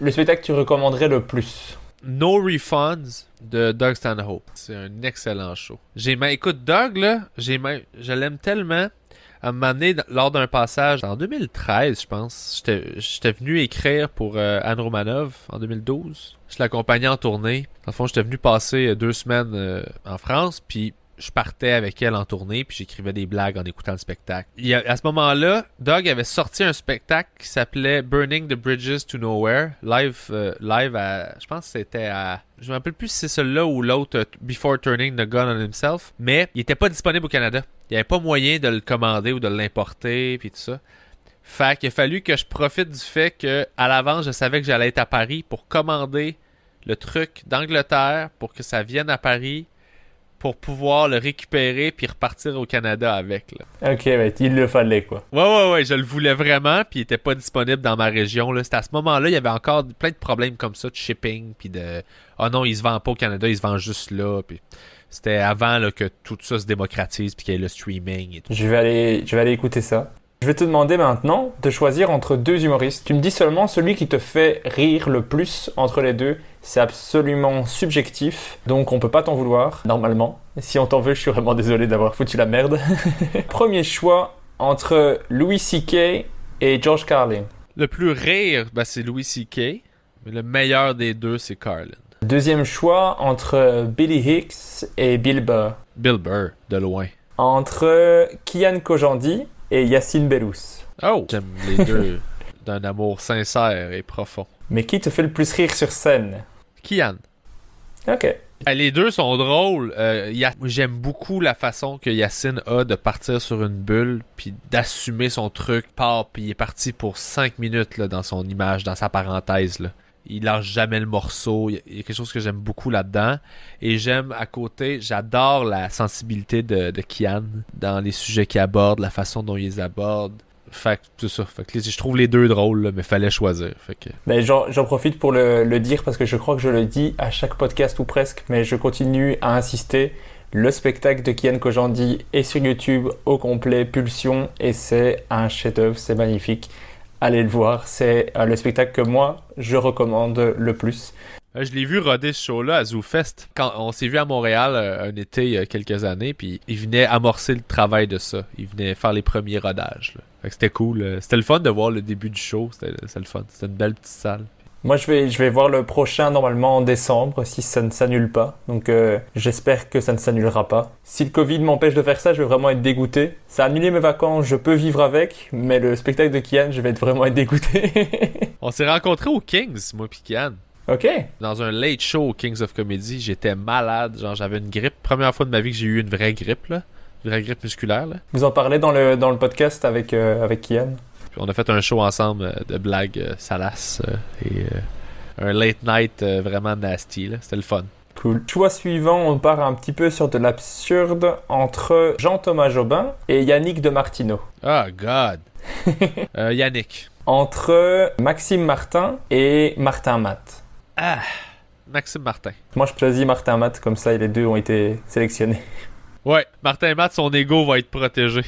le spectacle que tu recommanderais le plus? No Refunds de Doug Stanhope. C'est un excellent show. Écoute, Doug, là, je l'aime tellement. À un moment donné, lors d'un passage, en 2013, je pense, j'étais venu écrire pour Anne Romanov en 2012. Je l'accompagnais en tournée. Dans le fond, j'étais venu passer 2 semaines en France, puis je partais avec elle en tournée, puis j'écrivais des blagues en écoutant le spectacle. À ce moment-là, Doug avait sorti un spectacle qui s'appelait Burning the Bridges to Nowhere, live à, je pense que c'était à, je me rappelle plus si c'est celui-là ou l'autre, Before Turning the Gun on Himself, mais il était pas disponible au Canada. Il n'y avait pas moyen de le commander ou de l'importer, puis tout ça. Fait qu'il a fallu que je profite du fait que à l'avance, je savais que j'allais être à Paris pour commander le truc d'Angleterre pour que ça vienne à Paris, pour pouvoir le récupérer puis repartir au Canada avec, là. Ok, mais il le fallait, quoi. Ouais, je le voulais vraiment, puis il était pas disponible dans ma région, là. C'était à ce moment-là, il y avait encore plein de problèmes comme ça, de shipping, puis de non, il se vend pas au Canada, il se vend juste là, puis c'était avant là, que tout ça se démocratise puis qu'il y ait le streaming et tout. Je vais aller écouter ça. Je vais te demander maintenant de choisir entre 2 humoristes. Tu me dis seulement celui qui te fait rire le plus entre les deux. C'est absolument subjectif, donc on peut pas t'en vouloir, normalement. Si on t'en veut, je suis vraiment désolé d'avoir foutu la merde. Premier choix entre Louis C.K. et George Carlin. Le plus rire, c'est Louis C.K., mais le meilleur des deux, c'est Carlin. Deuxième choix entre Billy Hicks et Bill Burr. Bill Burr, de loin. Entre Kian Kojandi et Yacine Bellous. Oh! J'aime les deux d'un amour sincère et profond. Mais qui te fait le plus rire sur scène? Kian. Ok. Les deux sont drôles. J'aime beaucoup la façon que Yacine a de partir sur une bulle puis d'assumer son truc. Puis il est parti pour 5 minutes là, dans son image, dans sa parenthèse. Là. Il lâche jamais le morceau. Il y a quelque chose que j'aime beaucoup là-dedans. Et j'aime à côté, j'adore la sensibilité de Kian dans les sujets qu'il aborde, la façon dont il les aborde. Fait que tout ça. Fait que je trouve les deux drôles, là, mais fallait choisir. Fait que... Ben, j'en profite pour le dire parce que je crois que je le dis à chaque podcast ou presque, mais je continue à insister. Le spectacle de Kian Kojandi est sur YouTube au complet, Pulsion, et c'est un chef-d'œuvre, c'est magnifique. Allez le voir, c'est le spectacle que moi, je recommande le plus. Je l'ai vu roder ce show-là à ZooFest. Quand on s'est vu à Montréal un été il y a quelques années, puis il venait amorcer le travail de ça. Il venait faire les premiers rodages. Là. Fait que c'était cool. C'était le fun de voir le début du show. C'était le fun. C'était une belle petite salle. Moi, je vais voir le prochain normalement en décembre, si ça ne s'annule pas. Donc, j'espère que ça ne s'annulera pas. Si le Covid m'empêche de faire ça, je vais vraiment être dégoûté. Ça a annulé mes vacances, je peux vivre avec, mais le spectacle de Kian, je vais vraiment être dégoûté. On s'est rencontrés au Kings, moi pis Kian. Ok. Dans un late show au Kings of Comedy, j'étais malade. Genre, j'avais une grippe. Première fois de ma vie que j'ai eu une vraie grippe, là. Une vraie grippe musculaire, là. Vous en parlez dans le podcast avec Kian. Puis on a fait un show ensemble de blagues salaces et un late night vraiment nasty. Là. C'était le fun. Cool. Choix suivant, on part un petit peu sur de l'absurde entre Jean-Thomas Jobin et Yannick de Martino. Oh God! Yannick. Entre Maxime Martin et Martin Matt. Ah! Maxime Martin. Moi, je choisis Martin Matt, comme ça, les deux ont été sélectionnés. Ouais, Martin Matt, son ego va être protégé.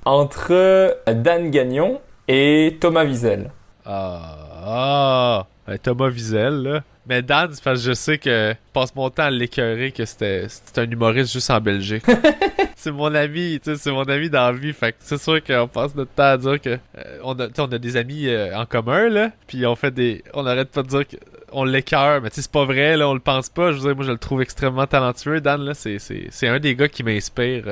Entre Dan Gagnon et Thomas Wiesel. Thomas Wiesel, là. Mais Dan, c'est parce que je sais que je passe mon temps à l'écœurer que c'était un humoriste juste en Belgique. C'est mon ami, tu sais, c'est mon ami dans la vie. Fait que c'est sûr qu'on passe notre temps à dire que on a des amis en commun, là. Puis on arrête pas de dire qu'on l'écœure, mais tu sais, c'est pas vrai, là, on le pense pas. Je veux dire, moi, je le trouve extrêmement talentueux. Dan, là, c'est un des gars qui m'inspire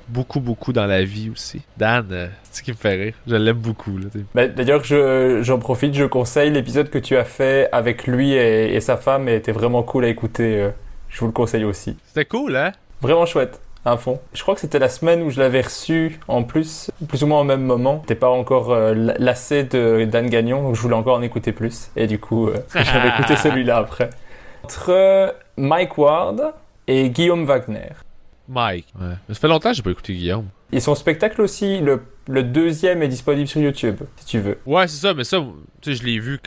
beaucoup dans la vie aussi. Dan, c'est ce qui me fait rire. Je l'aime beaucoup. Là, ben, d'ailleurs, j'en profite, je conseille l'épisode que tu as fait avec lui et sa femme. Était vraiment cool à écouter. Je vous le conseille aussi. C'était cool, hein? Vraiment chouette. À fond. Je crois que c'était la semaine où je l'avais reçu en plus ou moins au même moment. J'étais pas encore lassé de Dan Gagnon, donc je voulais encore en écouter plus. Et du coup, j'avais écouté celui-là après. Entre Mike Ward et Guillaume Wagner. Mike. Ouais. Ça fait longtemps que j'ai pas écouté Guillaume. Et son spectacle aussi, le deuxième est disponible sur YouTube, si tu veux. Ouais, c'est ça, mais ça, tu sais, je l'ai vu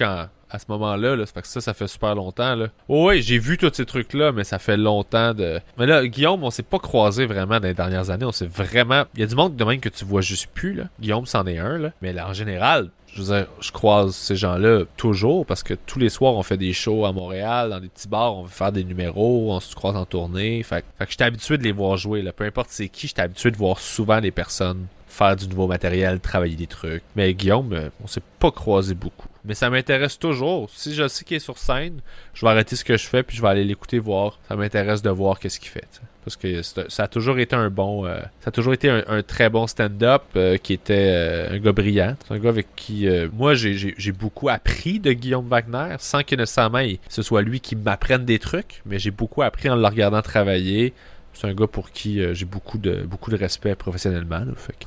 à ce moment-là, là, fait que ça fait super longtemps, là. Oh ouais, j'ai vu tous ces trucs-là, mais ça fait longtemps de... Mais là, Guillaume, on s'est pas croisé vraiment dans les dernières années, on s'est vraiment... Il y a du monde de même que tu vois juste plus, là. Guillaume, c'en est un, là. Mais là, en général, je veux dire, je croise ces gens-là toujours, parce que tous les soirs, on fait des shows à Montréal, dans des petits bars, on veut faire des numéros, on se croise en tournée, fait que j'étais habitué de les voir jouer, là. Peu importe c'est qui, j'étais habitué de voir souvent des personnes faire du nouveau matériel, travailler des trucs. Mais Guillaume, on s'est pas croisé beaucoup. Mais ça m'intéresse toujours. Si je sais qu'il est sur scène, je vais arrêter ce que je fais puis je vais aller l'écouter voir. Ça m'intéresse de voir qu'est-ce qu'il fait. T'sais. Parce que ça a toujours été un très bon stand-up qui était un gars brillant. C'est un gars avec qui moi j'ai beaucoup appris de Guillaume Wagner sans que nécessairement ce soit lui qui m'apprenne des trucs, mais j'ai beaucoup appris en le regardant travailler. C'est un gars pour qui j'ai beaucoup de respect professionnellement. Là, fait que...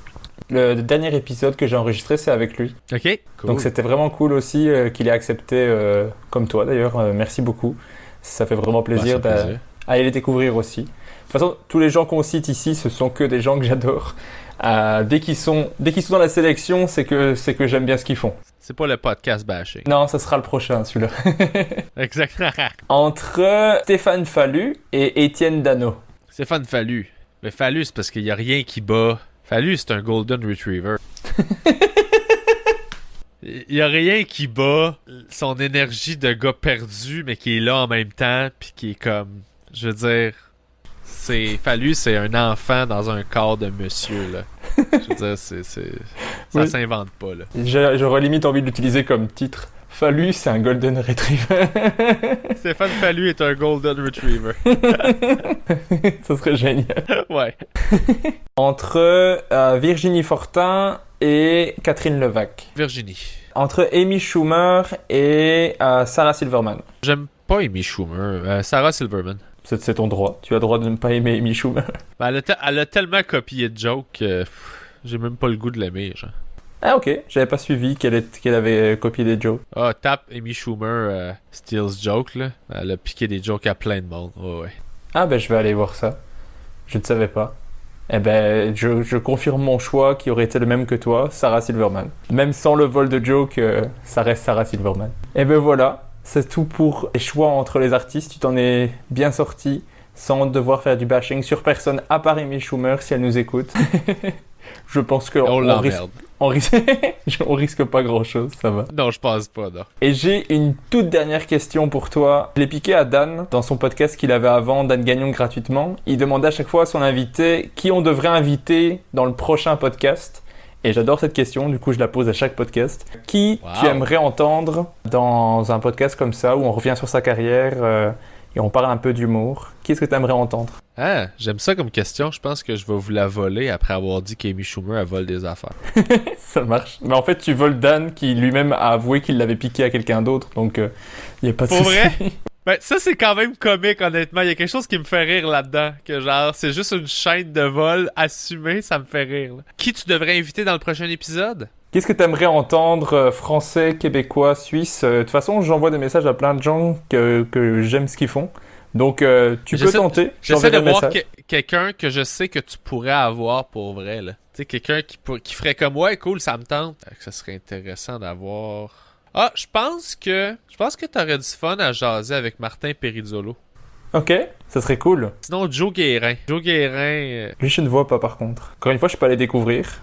Le dernier épisode que j'ai enregistré, c'est avec lui. Ok, cool. Donc c'était vraiment cool aussi qu'il ait accepté, comme toi d'ailleurs. Merci beaucoup. Ça fait vraiment plaisir d'aller les découvrir aussi. De toute façon, tous les gens qu'on cite ici, ce sont que des gens que j'adore. Dès qu'ils sont dans la sélection, c'est que j'aime bien ce qu'ils font. C'est pas le podcast bashing. Non, ça sera le prochain, celui-là. Exactement. Entre Stéphane Fallu et Étienne Dano. Stéphane Fallu. Mais Fallu, c'est parce qu'il y a rien qui bat. Fallu, c'est un Golden Retriever. Il y a rien qui bat son énergie de gars perdu, mais qui est là en même temps, puis qui est comme... Je veux dire... Fallu, c'est un enfant dans un corps de monsieur, là. Je veux dire, ça s'invente pas, là. J'aurais limite envie de l'utiliser comme titre. Fallu, c'est un Golden Retriever. Stéphane Fallu est un Golden Retriever. Ça serait génial. Ouais. Entre Virginie Fortin et Catherine Levac. Virginie. Entre Amy Schumer et Sarah Silverman. J'aime pas Amy Schumer. Sarah Silverman. C'est ton droit. Tu as le droit de ne pas aimer Amy Schumer. Ben, elle a tellement copié de joke que j'ai même pas le goût de l'aimer, genre. Ah ok, j'avais pas suivi qu'elle avait copié des jokes. Ah, tape Amy Schumer steals joke, là. Elle a piqué des jokes à plein de monde. Oh, ouais. Ah ben je vais aller voir ça. Je ne savais pas. Eh ben je confirme mon choix qui aurait été le même que toi, Sarah Silverman. Même sans le vol de joke, ça reste Sarah Silverman. Eh ben voilà, c'est tout pour les choix entre les artistes. Tu t'en es bien sorti sans devoir faire du bashing sur personne à part Amy Schumer si elle nous écoute. Je pense qu'on on risque pas grand-chose, ça va. Non, je pense pas, non. Et j'ai une toute dernière question pour toi. Je l'ai piqué à Dan dans son podcast qu'il avait avant, Dan Gagnon gratuitement. Il demandait à chaque fois à son invité qui on devrait inviter dans le prochain podcast. Et j'adore cette question, du coup je la pose à chaque podcast. Qui tu aimerais entendre dans un podcast comme ça, où on revient sur sa carrière et on parle un peu d'humour? Qui est-ce que tu aimerais entendre? Ah, j'aime ça comme question. Je pense que je vais vous la voler après avoir dit qu'Amy Schumer elle vole des affaires. Ça marche. Mais en fait, tu voles Dan qui lui-même a avoué qu'il l'avait piqué à quelqu'un d'autre. Donc, il n'y a pas de souci. Pour vrai? Ben, ça, c'est quand même comique, honnêtement. Il y a quelque chose qui me fait rire là-dedans. Que genre, c'est juste une chaîne de vol assumée, ça me fait rire. Là. Qui tu devrais inviter dans le prochain épisode? Qu'est-ce que tu aimerais entendre, français, québécois, suisse? De toute façon, j'envoie des messages à plein de gens que j'aime ce qu'ils font. Donc, tu peux tenter. J'essaie de voir quelqu'un que je sais que tu pourrais avoir pour vrai. Tu sais, quelqu'un qui ferait comme ouais, cool, ça me tente. Ça serait intéressant d'avoir. Ah, je pense que t'aurais du fun à jaser avec Martin Perizzolo. Ok, ça serait cool. Sinon, Joe Guérin. Lui, je ne vois pas par contre. Encore une fois, je peux aller découvrir.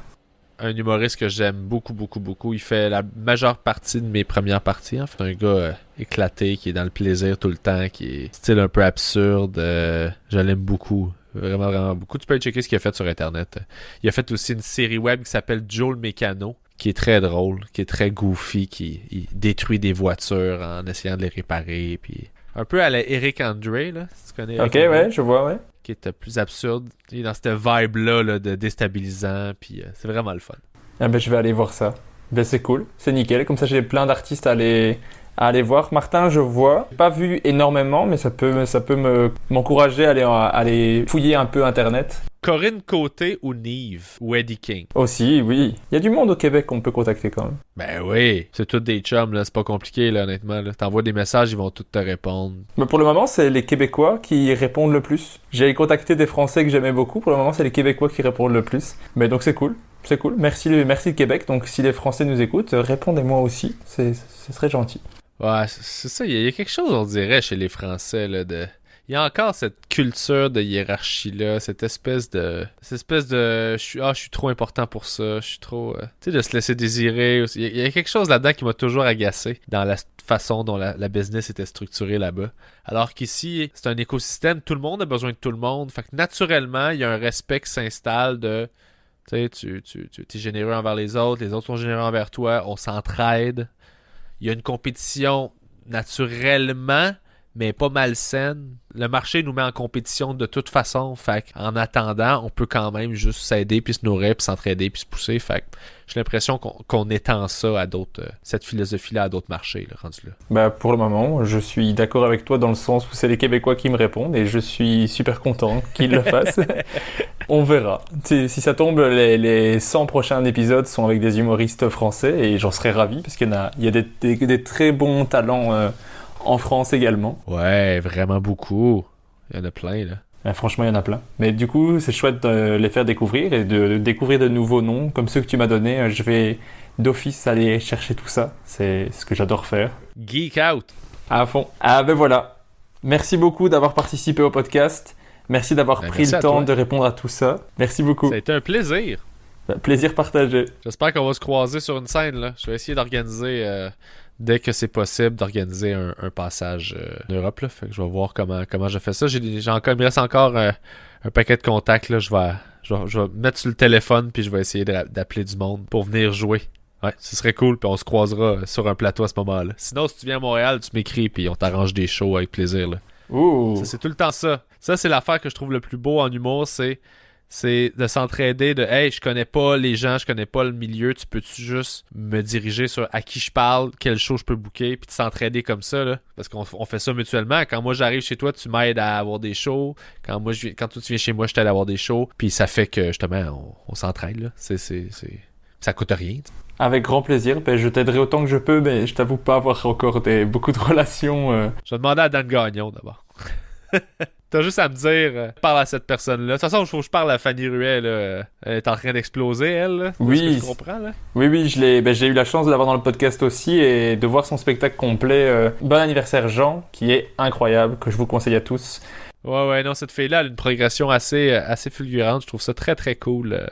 Un humoriste que j'aime beaucoup, beaucoup, beaucoup. Il fait la majeure partie de mes premières parties. Hein. C'est un gars éclaté, qui est dans le plaisir tout le temps, qui est style un peu absurde. Je l'aime beaucoup. Vraiment, vraiment beaucoup. Tu peux aller checker ce qu'il a fait sur Internet. Il a fait aussi une série web qui s'appelle Joe le Mécano, qui est très drôle, qui est très goofy, il détruit des voitures en essayant de les réparer. Puis un peu à la Eric Andre, là, si tu connais. Ok, ouais, je vois, ouais. Qui est plus absurde. Il est dans cette vibe-là là, de déstabilisant, puis c'est vraiment le fun. Ah ben, je vais aller voir ça. Ben, c'est cool, c'est nickel. Comme ça, j'ai plein d'artistes à aller voir. Martin, je vois. J'ai pas vu énormément, mais ça peut m'encourager à aller fouiller un peu Internet. Corinne Côté ou Nive ou Eddie King. Aussi, oui. Il y a du monde au Québec qu'on peut contacter quand même. Ben oui, c'est tous des chums, là. C'est pas compliqué, là, honnêtement. Là. T'envoies des messages, ils vont tous te répondre. Mais pour le moment, c'est les Québécois qui répondent le plus. J'ai contacté des Français que j'aimais beaucoup. Pour le moment, c'est les Québécois qui répondent le plus. Mais donc, c'est cool. C'est cool. Merci le Québec. Donc, si les Français nous écoutent, répondez-moi aussi. Ce serait gentil. Ouais, c'est ça. Il y a quelque chose, on dirait, chez les Français, là, de... Il y a encore cette culture de hiérarchie-là, cette espèce de je suis trop important pour ça, je suis trop... tu sais, de se laisser désirer. Il y a quelque chose là-dedans qui m'a toujours agacé dans la façon dont la business était structurée là-bas. Alors qu'ici, c'est un écosystème, tout le monde a besoin de tout le monde. Fait que naturellement, il y a un respect qui s'installe de... Tu sais, tu es généreux envers les autres sont généreux envers toi, on s'entraide. Il y a une compétition naturellement, mais pas malsaine. Le marché nous met en compétition de toute façon. Fait en attendant, on peut quand même juste s'aider, puis se nourrir, puis s'entraider, puis se pousser. Fait j'ai l'impression qu'on étend ça à d'autres, cette philosophie-là à d'autres marchés, là, rendu là. Bah, pour le moment, je suis d'accord avec toi dans le sens où c'est les Québécois qui me répondent et je suis super content qu'ils le fassent. On verra. Si ça tombe, les 100 prochains épisodes sont avec des humoristes français et j'en serais ravi parce qu'il y a des très bons talents en France également. Ouais, vraiment beaucoup. Il y en a plein, là. Franchement, il y en a plein. Mais du coup, c'est chouette de les faire découvrir et de découvrir de nouveaux noms comme ceux que tu m'as donnés. Je vais d'office aller chercher tout ça. C'est ce que j'adore faire. Geek out. À fond. Ah ben voilà. Merci beaucoup d'avoir participé au podcast. Merci d'avoir pris le temps de répondre à tout ça. Merci beaucoup. Ça a été un plaisir. Plaisir partagé. J'espère qu'on va se croiser sur une scène, là. Je vais essayer d'organiser... dès que c'est possible d'organiser un passage en Europe, là. Fait que je vais voir comment je fais ça. Il me reste encore un paquet de contacts, là. Je vais mettre sur le téléphone puis je vais essayer d'appeler du monde pour venir jouer. Ouais, ce serait cool, puis on se croisera sur un plateau à ce moment-là. Sinon, si tu viens à Montréal, tu m'écris puis on t'arrange des shows avec plaisir, là. Ouh. Ça, c'est tout le temps ça. Ça, c'est l'affaire que je trouve le plus beau en humour, c'est de s'entraider, de « Hey, je connais pas les gens, je connais pas le milieu, tu peux-tu juste me diriger sur à qui je parle, quel show je peux booker, puis de s'entraider comme ça, là. » Parce qu'on fait ça mutuellement. Quand moi, j'arrive chez toi, tu m'aides à avoir des shows. Quand toi, tu viens chez moi, je t'aide à avoir des shows. Puis ça fait que, justement, on s'entraide, là. Ça coûte rien. Avec grand plaisir. Ben, je t'aiderai autant que je peux, mais je t'avoue pas avoir encore beaucoup de relations. Je vais demander à Dan Gagnon d'abord. T'as juste à me dire, parle à cette personne-là. De toute façon, il faut que je parle à Fanny Ruet, là. Elle est en train d'exploser, elle, là. Oui. C'est ce que je comprends, là. Oui, j'ai eu la chance de l'avoir dans le podcast aussi et de voir son spectacle complet. Bon anniversaire Jean, qui est incroyable, que je vous conseille à tous. Ouais, non, cette fille-là a une progression assez fulgurante. Je trouve ça très, très cool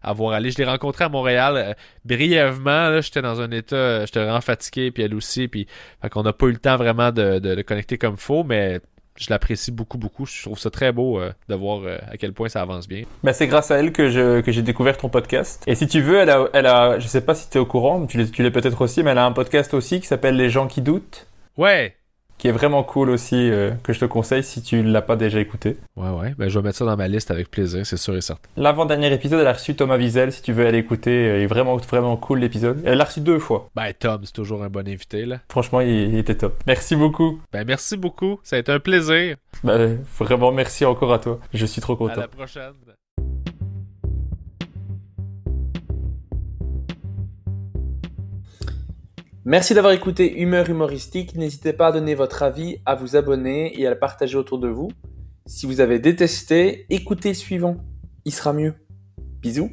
à voir aller. Je l'ai rencontrée à Montréal brièvement. Là, j'étais dans un état, j'étais vraiment fatigué, puis elle aussi. Puis, fait qu'on n'a pas eu le temps vraiment de le connecter comme il faut, mais je l'apprécie beaucoup, beaucoup. Je trouve ça très beau de voir à quel point ça avance bien. Ben, c'est grâce à elle que j'ai découvert ton podcast. Et si tu veux, je sais pas si tu es au courant, mais tu l'es peut-être aussi, mais elle a un podcast aussi qui s'appelle Les gens qui doutent. Ouais! Qui est vraiment cool aussi, que je te conseille si tu l'as pas déjà écouté. Ouais. Ben, je vais mettre ça dans ma liste avec plaisir, c'est sûr et certain. L'avant-dernier épisode, elle a reçu Thomas Wiesel, si tu veux aller écouter. Il est vraiment, vraiment cool l'épisode. Elle l'a reçu 2 fois. Ben, Tom, c'est toujours un bon invité, là. Franchement, il était top. Merci beaucoup. Ben, merci beaucoup. Ça a été un plaisir. Ben, vraiment, merci encore à toi. Je suis trop content. À la prochaine. Merci d'avoir écouté Humeur humoristique. N'hésitez pas à donner votre avis, à vous abonner et à le partager autour de vous. Si vous avez détesté, écoutez le suivant. Il sera mieux. Bisous.